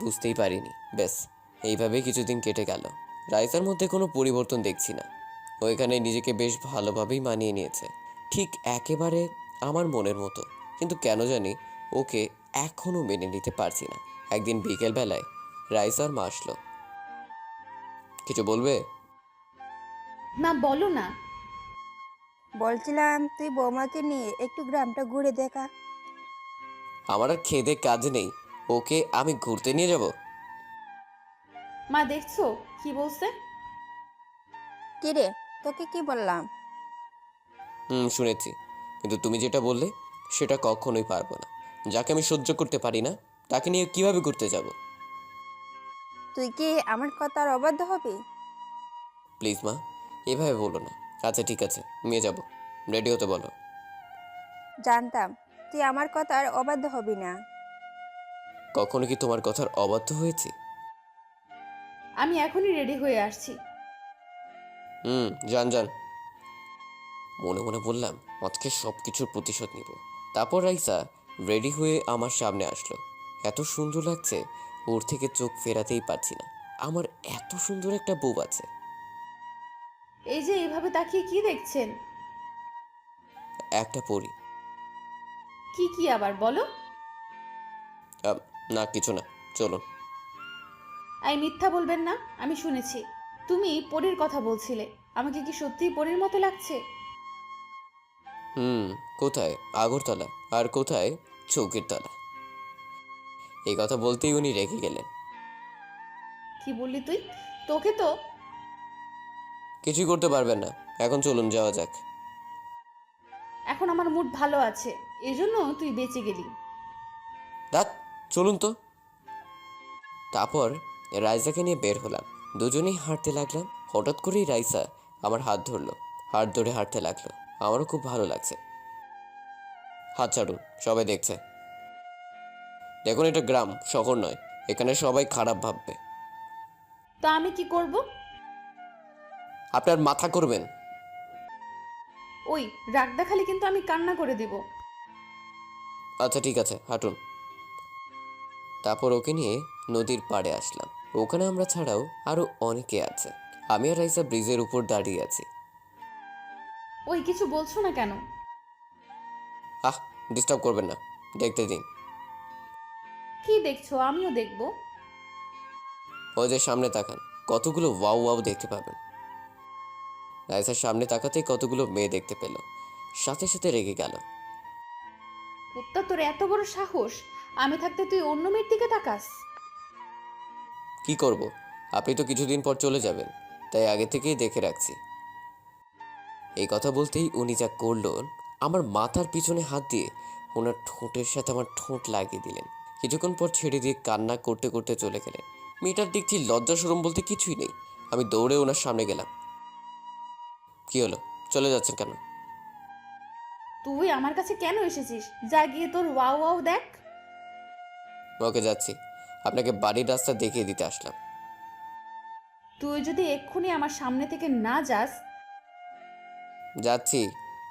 বুঝতেই পারিনি। ব্যাস, এইভাবেই কিছুদিন কেটে গেল। রাইসার মধ্যে কোনো পরিবর্তন দেখছি না। ও এখানে নিজেকে বেশ ভালোভাবেই মানিয়ে নিয়েছে, ঠিক একেবারে আমার মনের মতো। কিন্তু কেন জানি ওকে এখনো মেনে নিতে পারছি না। একদিন বিকেলবেলায় রাইসার মা আসলো। কিছু বলবে? না, বলো না। বলছিলাম তুই বৌমাকে নিয়ে একটু গ্রামটা ঘুরে দেখা। আমার আর খেদে কাজ নেই, ওকে আমি ঘুরতে নিয়ে যাব? মা, দেখছো কি বলছে? কিরে, তোকে কি বললাম? শুনেছি, কিন্তু তুমি যেটা বললে সেটা কখনোই পারবো না। যাকে আমি সহ্য করতে পারি না তাকে নিয়ে কিভাবে ঘুরতে যাব? তুই কি আমার কথার অবাধ্য হবি? প্লিজ মা, এভাবে বলো না। আচ্ছা ঠিক আছে, নিয়ে যাব। রেডি হতে বলো। জানতাম তুই আমার কথার অবাধ্য হবি না। কখনো কি তোমার কথার অবাধ্য হয়েছি? আমি এখনই রেডি হয়ে আসছি। যান যান। মনে মনে বললাম আজকে সব কিছুর প্রতিশোধ নিব। তারপর রাইসা রেডি হয়ে আমার সামনে আসলো। এত সুন্দর লাগছে, ওর থেকে চোখ ফেরাতেই পারছি না। আমার এত সুন্দর একটা বউ আছে। এই যে এইভাবে তাকিয়ে কি দেখছেন? একটা পরি। কি কি আবার বলো? না কিছু না, চলুন। এই মিথ্যা বলবেন না, আমি শুনেছি তুমি পরীর কথা বলছিলে। আমাকে কি সত্যিই পরীর মতো লাগছে? কোথায় আগরতলা আর কোথায় চৌকির তলা? এই কথা বলতেই উনি রেগে গেলেন। কি বললি তুই? তোকে তো। কিছুই করতে পারবেন না, এখন চলুন যাওয়া যাক। এখন আমার মুড ভালো আছে, এজন্য তুই বেঁচে গেলি। রাত, চলুন তো। তারপর রাইসাকে নিয়ে বের হলাম। দুজনেই হাঁটতে লাগলাম। হঠাৎ করেই রাইসা আমার হাত ধরলো, হাত ধরে হাঁটতে লাগলো। আমারও খুব ভালো লাগছে। হাত ছাড়ুন, সবাই দেখছে। দেখুন, এটা গ্রাম, শহর নয়। এখানে সবাই খারাপ ভাববে। তো আমি কি করব? আপনার মাথা করবেন। ওই রাগ দেখালে কিন্তু আমি কান্না করে দেব। আচ্ছা ঠিক আছে, হাঁটুন। তারপর ওকে নিয়ে নদীর পাড়ে আসলাম। ওখানে আমরা ছাড়াও আরো অনেকে আছে। আমি আর রাইসা ব্রিজের উপর দাঁড়িয়ে আছি। ওই কিছু বলছো না কেন? আহ, ডিস্টার্ব করবেন না, দেখতে দিন। কি দেখছো? আমিও দেখবো। ওই যে সামনে তাকান, কতগুলো ওয়াও ওয়াও দেখতে পাবেন। রাইসার সামনে তাকাতেই কতগুলো মেয়ে দেখতে পেল, সাথে সাথে রেগে গেল। কুত্তা, তোর এত বড় সাহস! আমি থাকতে তুই অন্য মেয়ের দিকে তাকাস? কি করব, আপনি তো কিছুদিন পর চলে যাবেন, তাই আগে থেকেই দেখে রাখছি। এই কথা বলতেই উনি যা করলো, আমার মাথার পিছনে হাত দিয়ে ওনার ঠোঁটের সাথে আমার ঠোঁট লাগিয়ে দিলেন। কিছুক্ষণ পর ছেড়ে দিয়ে কান্না করতে করতে চলে গেলেন। মেয়েটার দেখছি লজ্জা শরম বলতে কিছুই নেই। আমি দৌড়ে ওনার সামনে গেলাম। কি হলো, চলে যাচ্ছেন কেন? তুই আমার কাছে কেন এসেছিস? যা গিয়ে তোর ওয়াও ওয়াও দেখ। ওকে, যাচ্ছি। আপনাকে বাড়ির রাস্তা দেখিয়ে দিতে আসলাম। তুই যদি এক্ষুনি আমার সামনে থেকে না যাস। যাচ্ছি,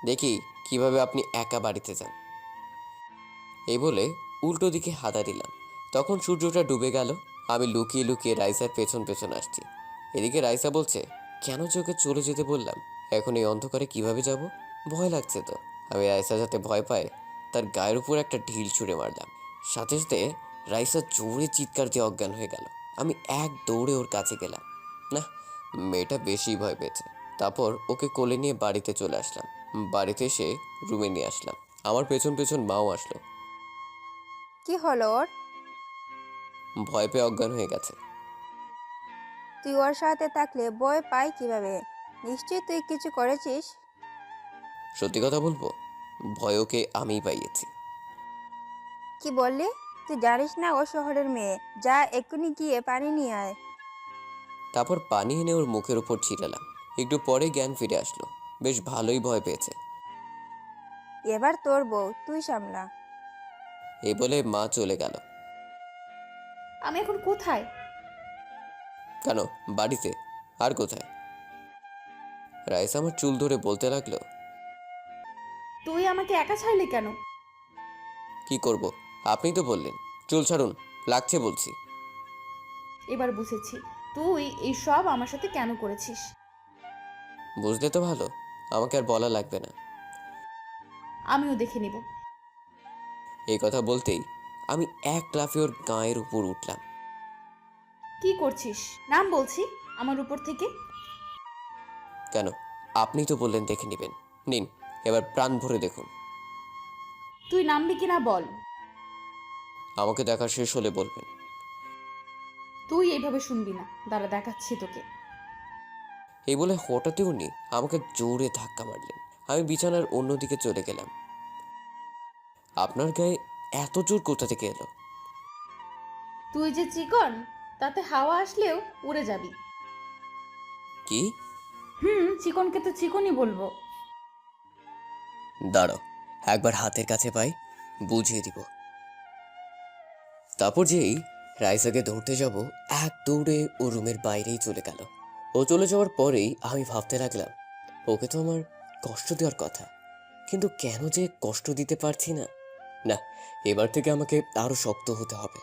দেখি কিভাবে আপনি একা বাড়িতে যান। এই বলে উল্টো দিকে হাঁটা দিলাম। তখন সূর্যটা ডুবে গেল। আমি লুকিয়ে লুকিয়ে রাইসার পেছন পেছন আসছি। এদিকে রাইসা বলছে, কেন যে ওকে চলে যেতে বললাম, এখন এই অন্ধকারে কিভাবে যাব? ভয় লাগছে তো। আমি রাইসা যাতে ভয় পায় তার গায়ের উপর একটা ঢিল ছুঁড়ে মারলাম। সাথে সাথে রাইসা জোরে চিৎকার দিয়ে অজ্ঞান হয়ে গেল। আমি এক দৌড়ে ওর কাছে গেলাম। না, মেয়েটা বেশি ভয় পেয়েছে। তারপর ওকে কোলে নিয়ে বাড়িতে চলে আসলাম। বাড়িতে এসে রুমে নিয়ে আসলাম। আমার পেছন পেছন মাও আসলো। কি হলো ওর? ভয় পেয়ে অজ্ঞান হয়ে গেছে। তুই ওর সাথে থাকলে ভয় পায় কিভাবে? নিশ্চয়ই তুই কিছু করেছিস। সত্যি কথা বলবো, ভয় ওকে আমিই পাইয়েছি। কি বললি? তুই জানিস না ও শহরের মেয়ে? যা এক্ষুনি গিয়ে পানি নিয়ে আয়। তারপর পানি এনে ওর মুখের উপর ছিটালাম। একটু পরে জ্ঞান ফিরে আসলো। বেশ ভালোই ভয় পেয়েছে। এবার তোর বউ, তুই সামলা। এই বলে মা চলে গেল। আমি এখন কোথায়? কেন, বাড়িতে। আর কোথায়? রাইস আমার চুল ধরে বলতে লাগলো, তুই আমাকে একা ছাড়লি কেন? কি করব, আপনি তো বললেন। চুল ছাড়ুন, লাগছে বলছি। এবার বুঝেছি তুই এই সব আমার সাথে কেন করেছিস। বুঝলে তো ভালো, আমাকে আর বলা লাগবে না। আমিও দেখে নিব। এই কথা বলতেই আমি এক লাফে ওর গায়ের উপর উঠলাম। কি করছিস? নাম বলছি আমার উপর থেকে। কেন, আপনি তো বললেন দেখে নেবেন। নিন, এবার প্রাণ ভরে দেখুন। তুই নামবি কিনা বল। আমাকে দেখা শেষ হলে বলবেন। তুই এইভাবে শুনবি না, দাঁড়া দেখাচ্ছি তোকে। এই বলে হঠাৎই উনি আমাকে জোরে ধাক্কা মারলেন। আমি বিছানার অন্যদিকে চলে গেলাম। আপনার গায়ে এত জোর কোথা থেকে এলো? তুই যে চিকন, তাতে হাওয়া আসলেও উড়ে যাবি। কি? চিকনকে তো চিকনই বলবো। দাঁড়াও, একবার হাতের কাছে পাই, বুঝিয়ে দিব। তারপর যেই রাইসাকে ধরতে যাব, এক দৌড়ে ও রুমের বাইরেই চলে গেল। ও চলে যাওয়ার পরেই আমি ভাবতে লাগলাম, ওকে তো আমার কষ্ট দেওয়ার কথা, কিন্তু কেন যে কষ্ট দিতে পারছি না। না, এবার থেকে আমাকে আরো শক্ত হতে হবে।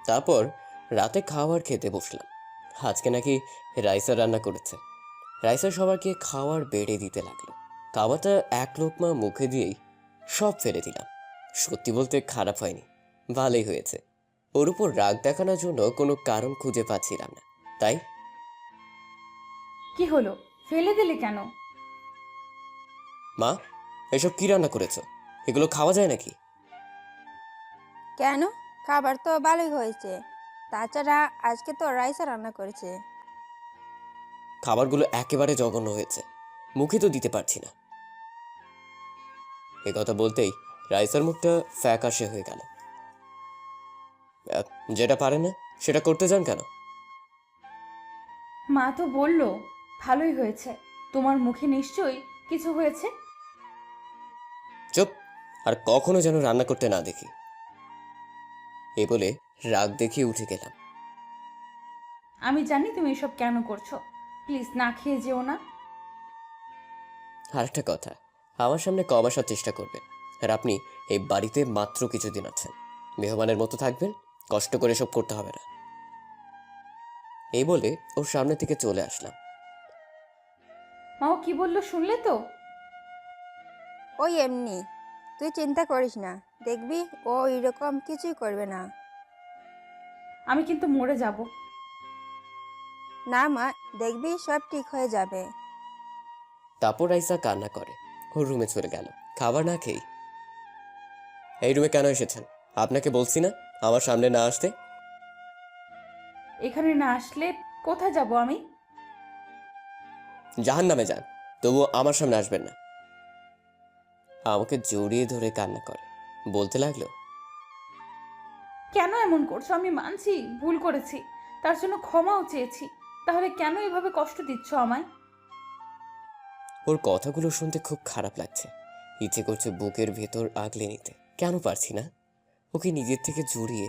তারপর রাতে খাবার খেতে বসলাম। আজকে নাকি রাইসা রান্না করেছে। রাইসা সবাইকে খাবার বেড়ে দিতে লাগলো। খাবারটা এক লোকমা মুখে দিয়েই সব ফেলে দিলাম। সত্যি বলতে খারাপ হয়নি, ভালোই হয়েছে। ওর উপর রাগ দেখানোর জন্য কোনো কারণ খুঁজে পাচ্ছিলাম না, তাই। কি হলো, ফেলে দিলে কেন? মা, এসব কি রান্না করেছো? এগুলো খাওয়া যায় নাকি? কেন? খাবার তো ভালোই হয়েছে। তাছাড়া আজকে তো রাইসা রান্না করেছে। খাবারগুলো একেবারে জঘন্য হয়েছে, মুখে তো দিতে পারছি না। এ কথা বলতেই রাইসার মুখটা ফ্যাকাশে হয়ে গেল। যেটা পারে না সেটা করতে যান কেন? মা তো বলল ভালোই হয়েছে, তোমার মুখে নিশ্চয়ই কিছু হয়েছে। চুপ, আর কখনো যেন রান্না করতে না দেখি। এই বলে রাগ দেখিয়ে উঠে গেলাম। আমি জানি তুমি এসব কেন করছো, প্লিজ না খেয়ে যেও না। আর একটা কথা, আমার সামনে কম আসার চেষ্টা করবেন। আর আপনি এই বাড়িতে মাত্র কিছুদিন আছেন, মেহমানের মতো থাকবেন, কষ্ট করে সব করতে হবে না। এই বলে ওর সামনে থেকে চলে আসলাম। মাও কি বললো শুনলে তো? ওই এমনি, তুই চিন্তা করিস না, দেখবি ও এরকম কিছুই করবে না। আমি কিন্তু মরে যাব। না মা, দেখবি সব ঠিক হয়ে যাবে। তারপর রাইসা কান্না করে ওর রুমে চলে গেল খাবার না খেয়ে। এই রুমে কেন এসেছেন? আপনাকে বলছি না আমার সামনে না আসতে? এখানে না আসলে কোথায় যাব আমি? জাহান্নামে যান, তবুও আমার সামনে আসবেন না। আমাকে জড়িয়ে ধরে কান্না করে, বলতে লাগলো, কেন এমন করছো? আমি মানছি ভুল করেছি, তার জন্য ক্ষমাও চেয়েছি, তাহলে কেন এভাবে কষ্ট দিচ্ছ আমায়? ওর কথাগুলো শুনতে খুব খারাপ লাগছে। ইচ্ছে করছে বুকের ভেতর আগলে নিতে, কেন পারছি না। ওকে নিজের থেকে জড়িয়ে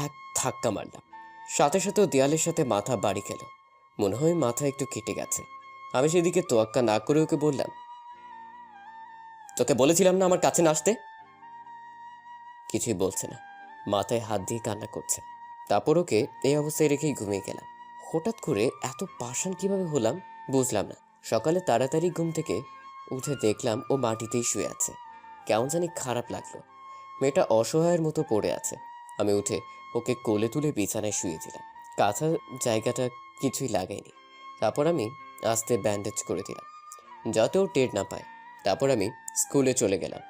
এক ধাক্কা মারলাম। সাথে সাথে ও দেয়ালের সাথে মাথা বাড়ি খেল, মনে হয় মাথা একটু কেটে গেছে। আমি সেদিকে তোয়াক্কা না করে ওকে বললাম, তোকে বলেছিলাম না আমার কাছে না আসতে। কিছুই বলছে না, মাথায় হাত দিয়ে কান্না করছে। তারপর ওকে এই অবস্থায় রেখেই ঘুমিয়ে গেলাম। হঠাৎ করে এত পাষাণ কিভাবে হলাম বুঝলাম না। সকালে তাড়াতাড়ি ঘুম থেকে উঠে দেখলাম ও মাটিতেই শুয়ে আছে। কেমন জানি খারাপ লাগলো। মেয়েটা অসহায়ের মতো পড়ে আছে। আমি উঠে ওকে কোলে তুলে বিছানায় শুয়ে দিলাম। কাঁথা জায়গাটা কিছুই লাগাইনি। তারপর আমি আস্তে ব্যান্ডেজ করে দিলাম যাতে ও টের না পায়। তারপর আমি স্কুলে চলে গেলাম।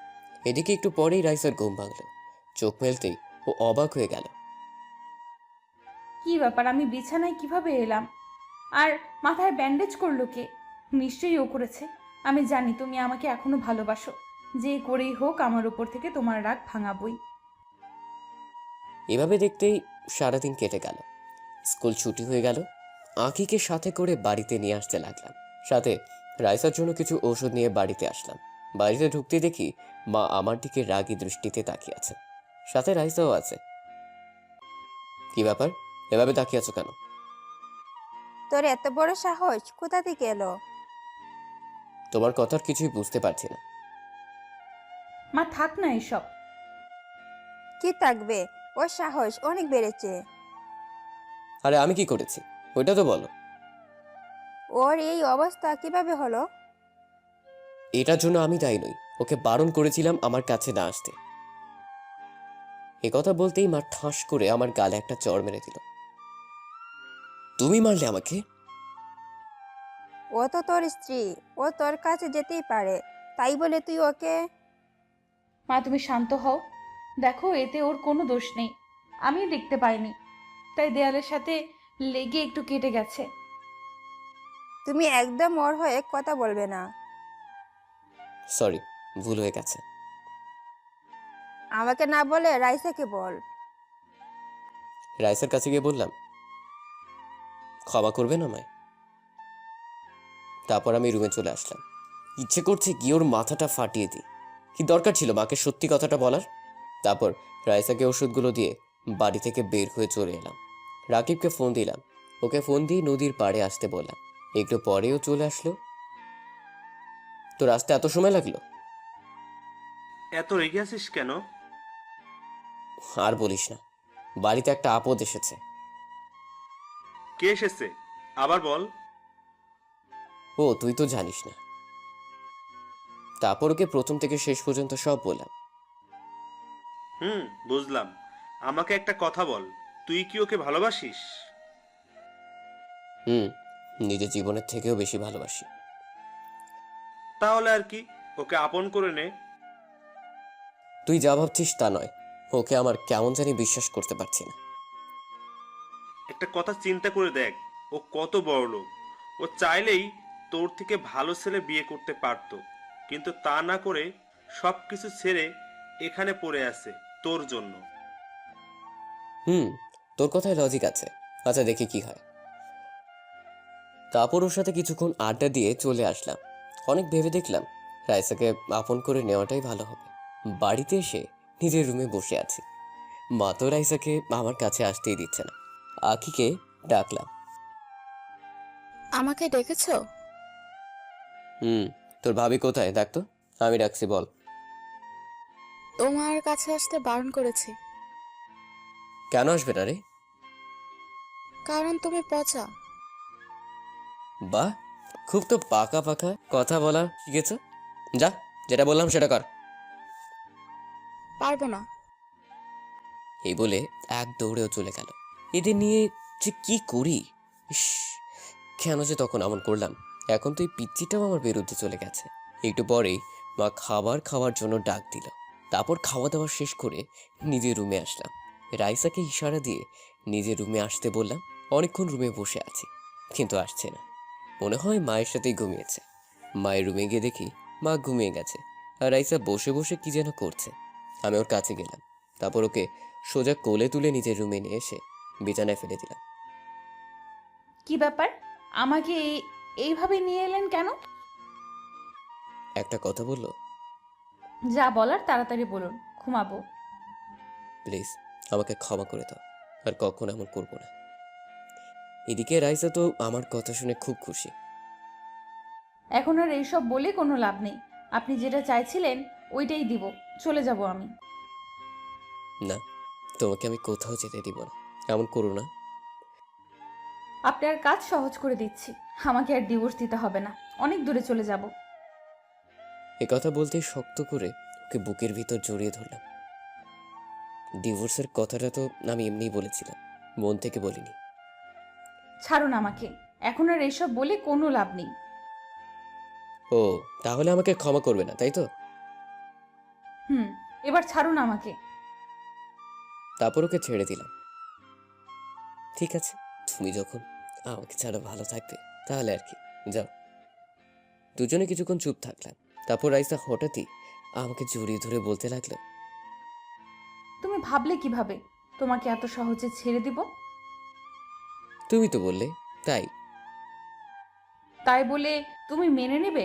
এদিকে একটু পরেই রাইসার ঘুম ভাঙলো। চোখ মেলতেই ও অবাক হয়ে গেল। কি ব্যাপার, আমি বিছানায় কিভাবে এলাম? আর মাথায় ব্যান্ডেজ করলো কে? নিশ্চয়ই ও করেছে। আমি জানি তুমি আমাকে এখনো ভালোবাসো, যে করেই হোক আমার উপর থেকে তোমার রাগ ভাঙাবই। এভাবে দেখতেই সারাদিন কেটে গেল। স্কুল ছুটি হয়ে গেল। আঁকিকে সাথে করে বাড়িতে নিয়ে আসতে লাগলাম। সাথে রাইসার জন্য কিছু ওষুধ নিয়ে বাড়িতে আসলাম। বাড়িতে ঢুকতে দেখি মা আমার দিকে রাগী দৃষ্টিতে তাকিয়ে আছে, সাথে রাইসাও আছে। কি ব্যাপার, এভাবে তাকিয়ে আছো কেন? তোর এত বড় সাহস কোথা থেকে এলো? তোমার কথার কিছুই বুঝতে পারছি না। মা থাক না এসব। কি থাকবে, ওর সাহস অনেক বেড়েছে। আরে আমি কি করেছি ওইটা তো বলো। ওর এই অবস্থা কিভাবে হলো? এটার জন্য আমি দায়ী নই, ওকে বারণ করেছিলাম আমার কাছে না আসতে। কথা বলতেই মা ঠাস করে আমার গালে একটা চড় মেরে দিল। তুমি মারলে আমাকে? ও তো তোর স্ত্রী, ও তোর কাছে যেতেই পারে, তাই বলে তুই ওকে? মা তুমি শান্ত হও, দেখো এতে ওর কোনো দোষ নেই, আমি দেখতে পাইনি, তাই দেয়ালের সাথে লেগে একটু কেটে গেছে। তুমি একদম ওর হয়ে কথা বলবে না। সরি, ভুল হয়ে গেছে। আমাকে না বলে রাইসাকে বল। রাইসার কাছে গিয়ে বললাম, ক্ষমা করবেন আমায়। তারপর আমি রুমে চলে আসলাম। ইচ্ছে করছে গিয়ে ওর মাথাটা ফাটিয়ে দিই। কি দরকার ছিল মাকে সত্যি কথাটা বলার? তারপর রাইসাকে ওষুধগুলো দিয়ে বাড়ি থেকে বের হয়ে চলে এলাম। রাকিবকে ফোন দিলাম, ওকে ফোন দিয়ে নদীর পাড়ে আসতে বললাম। একটু পরেও চলে আসলো। তোর আসতে এত সময় লাগলো? এত রেগে আছিস কেন? আর বলিস না, বাড়িতে একটা আপদ এসেছে। কে এসেছে আবার বল। ও তুই তো জানিস না। তারপর ওকে প্রথম থেকে শেষ পর্যন্ত সব বললাম। বুঝলাম। আমাকে একটা কথা বল, তুই কি ওকে ভালোবাসিস? নিজের জীবনের থেকেও বেশি ভালোবাসি। তাহলে আর কি, ওকে আপন করে নে। তুই যা ভাবছিস তা নয়, ওকে আমার কেমন জানি বিশ্বাস করতে পারছি না। একটা কথা চিন্তা করে দেখ, ও কত বড় লোক। ও চাইলেই তোর থেকে ভালো ছেলে বিয়ে করতে পারতো, কিন্তু তা না করে সব কিছু ছেড়ে এখানে পড়ে আছে তোর জন্য। তোর কথায় লজিক আছে। আচ্ছা দেখি কি হয়। তারপর ওর সাথে কিছুক্ষণ আড্ডা দিয়ে চলে আসলাম। অনেক ভেবে দেখলাম রাইসাকে আপন করে নেওয়াটাই ভালো হবে। বাড়িতে এসে নিজের রুমে বসে আছি। মা তো রাইসাকে আমার কাছে আসতেই দিচ্ছে না। আখিকে ডাকলাম। আমাকে ডেকেছো? তোর ভাবি কোথায় দেখ তো। আমি ডাকছি, বল। তোমার কাছে আসতে বারণ করেছি। কেন আসবে না রে? কারণ তুমি পচা। বাহ, খুব তো পাকা পাকা কথা বলা শিখেছ। যা, যেটা বললাম সেটা কর। পারবো না। এই বলে এক দৌড়েও চলে গেল। এদের নিয়ে যে কি করি, ইস, কেন যে তখন এমন করলাম। এখন তো এই পিচ্চিটাও আমার বিরুদ্ধে চলে গেছে। একটু পরেই মা খাবার খাওয়ার জন্য ডাক দিল। তারপর খাওয়া দাওয়া শেষ করে নিজের রুমে আসলাম। রাইসাকে ইশারা দিয়ে নিজের রুমে আসতে বললাম। অনেকক্ষণ রুমে বসে আছি, কিন্তু আসছে না। মনে হয় মায়ের সাথেই ঘুমিয়েছে। মায়ের রুমে গিয়ে দেখি মা ঘুমিয়ে গেছে, আর রাইসা বসে বসে কি যেন করছে। আমি ওর কাছে গেলাম। তারপর ওকে সোজা কোলে তুলে নিজের রুমে নিয়ে এসে বিছানায় ফেলে দিলাম। কি ব্যাপার, আমাকে এইভাবে নিয়ে এলেন কেন? একটা কথা বললো। যা বলার তাড়াতাড়ি বলুন, ঘুমাবো। প্লিজ আমাকে ক্ষমা করে দাও, আর কখনো এমন করবো না। এদিকে রাইসা তো আমার কথা শুনে খুব খুশি। এখন আর এইসব বলে কোনো লাভ নেই। আপনি যেটা চাইছিলেন ওইটাই দিব। চলে যাব আমি। না, তোমাকে আমি কোথাও যেতে দিব না, এমন করো না। আপনার কাজ সহজ করে দিচ্ছি। আমাকে আর ডিভোর্স দিতে হবে না, অনেক দূরে চলে যাব। এ কথা বলতেই শক্ত করে ওকে বুকের ভিতর জড়িয়ে ধরলাম। ডিভোর্সের কথাটা তো আমি এমনিই বলেছিলাম, মন থেকে বলিনি। ছাড়ুন আমাকে, এখন আর এইসব বলে কোনো লাভ নেই। ও, তাহলে আমাকে ক্ষমা করবে না, তাই তো? এবার ছাড়ুন আমাকে। তারপর ওকে ছেড়ে দিলাম। ঠিক আছে, তুমি যখন আমাকে ছাড়া ভালো থাকবে তাহলে আর কি, যাও। দুজনে কিছুক্ষণ চুপ থাকলাম। তারপর রাইসা হঠাৎই আমাকে জড়িয়ে ধরে বলতে লাগলো, তুমি ভাবলে কিভাবে তোমাকে এত সহজে ছেড়ে দিব? তুমি তো বললে তাই। তাই বলে তুমি মেনে নেবে?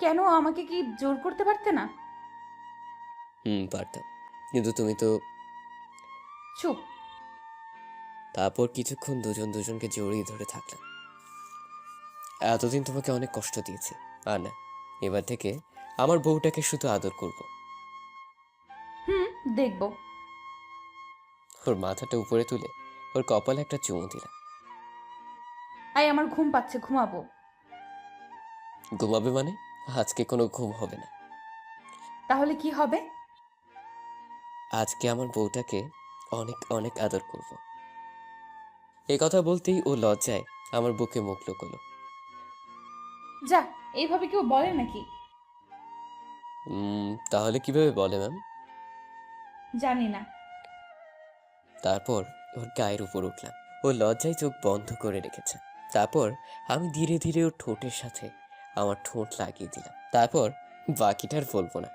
কেন, আমাকে কি জোর করতে পারতে না? পারতাম, কিন্তু তুমি তো। চুপ। তারপর কিছুক্ষণ দুজনকে জড়িয়ে ধরে থাকলাম। এতদিন তোমাকে অনেক কষ্ট দিয়েছি, আর না, এবার থেকে আমার বউটাকে শুধু আদর করব। দেখবো। ওর মাথাটা উপরে তুলে ওর কপালে একটা চুমু দিলাম। আমার ঘুম পাচ্ছে, ঘুমাবো। ঘুমাবে মানে? আজকে কোনো ঘুম হবে না। তাহলে কি হবে? আজকে আমার বউটাকে অনেক অনেক আদর করব। এই কথা বলতেই ও লজ্জায় আমার বুকে মুখ লুকোলো। যা, এইভাবে কেউ বলে নাকি? তাহলে কিভাবে বলে ম্যাম? জানি না। তারপর ওর গায়ের উপর উঠলাম। ও লজ্জায় চোখ বন্ধ করে রেখেছে। তারপর আমি ধীরে ধীরে ওর ঠোঁটের সাথে আমার ঠোঁট লাগিয়ে দিলাম। তারপর বাকিটা আর বলবো না।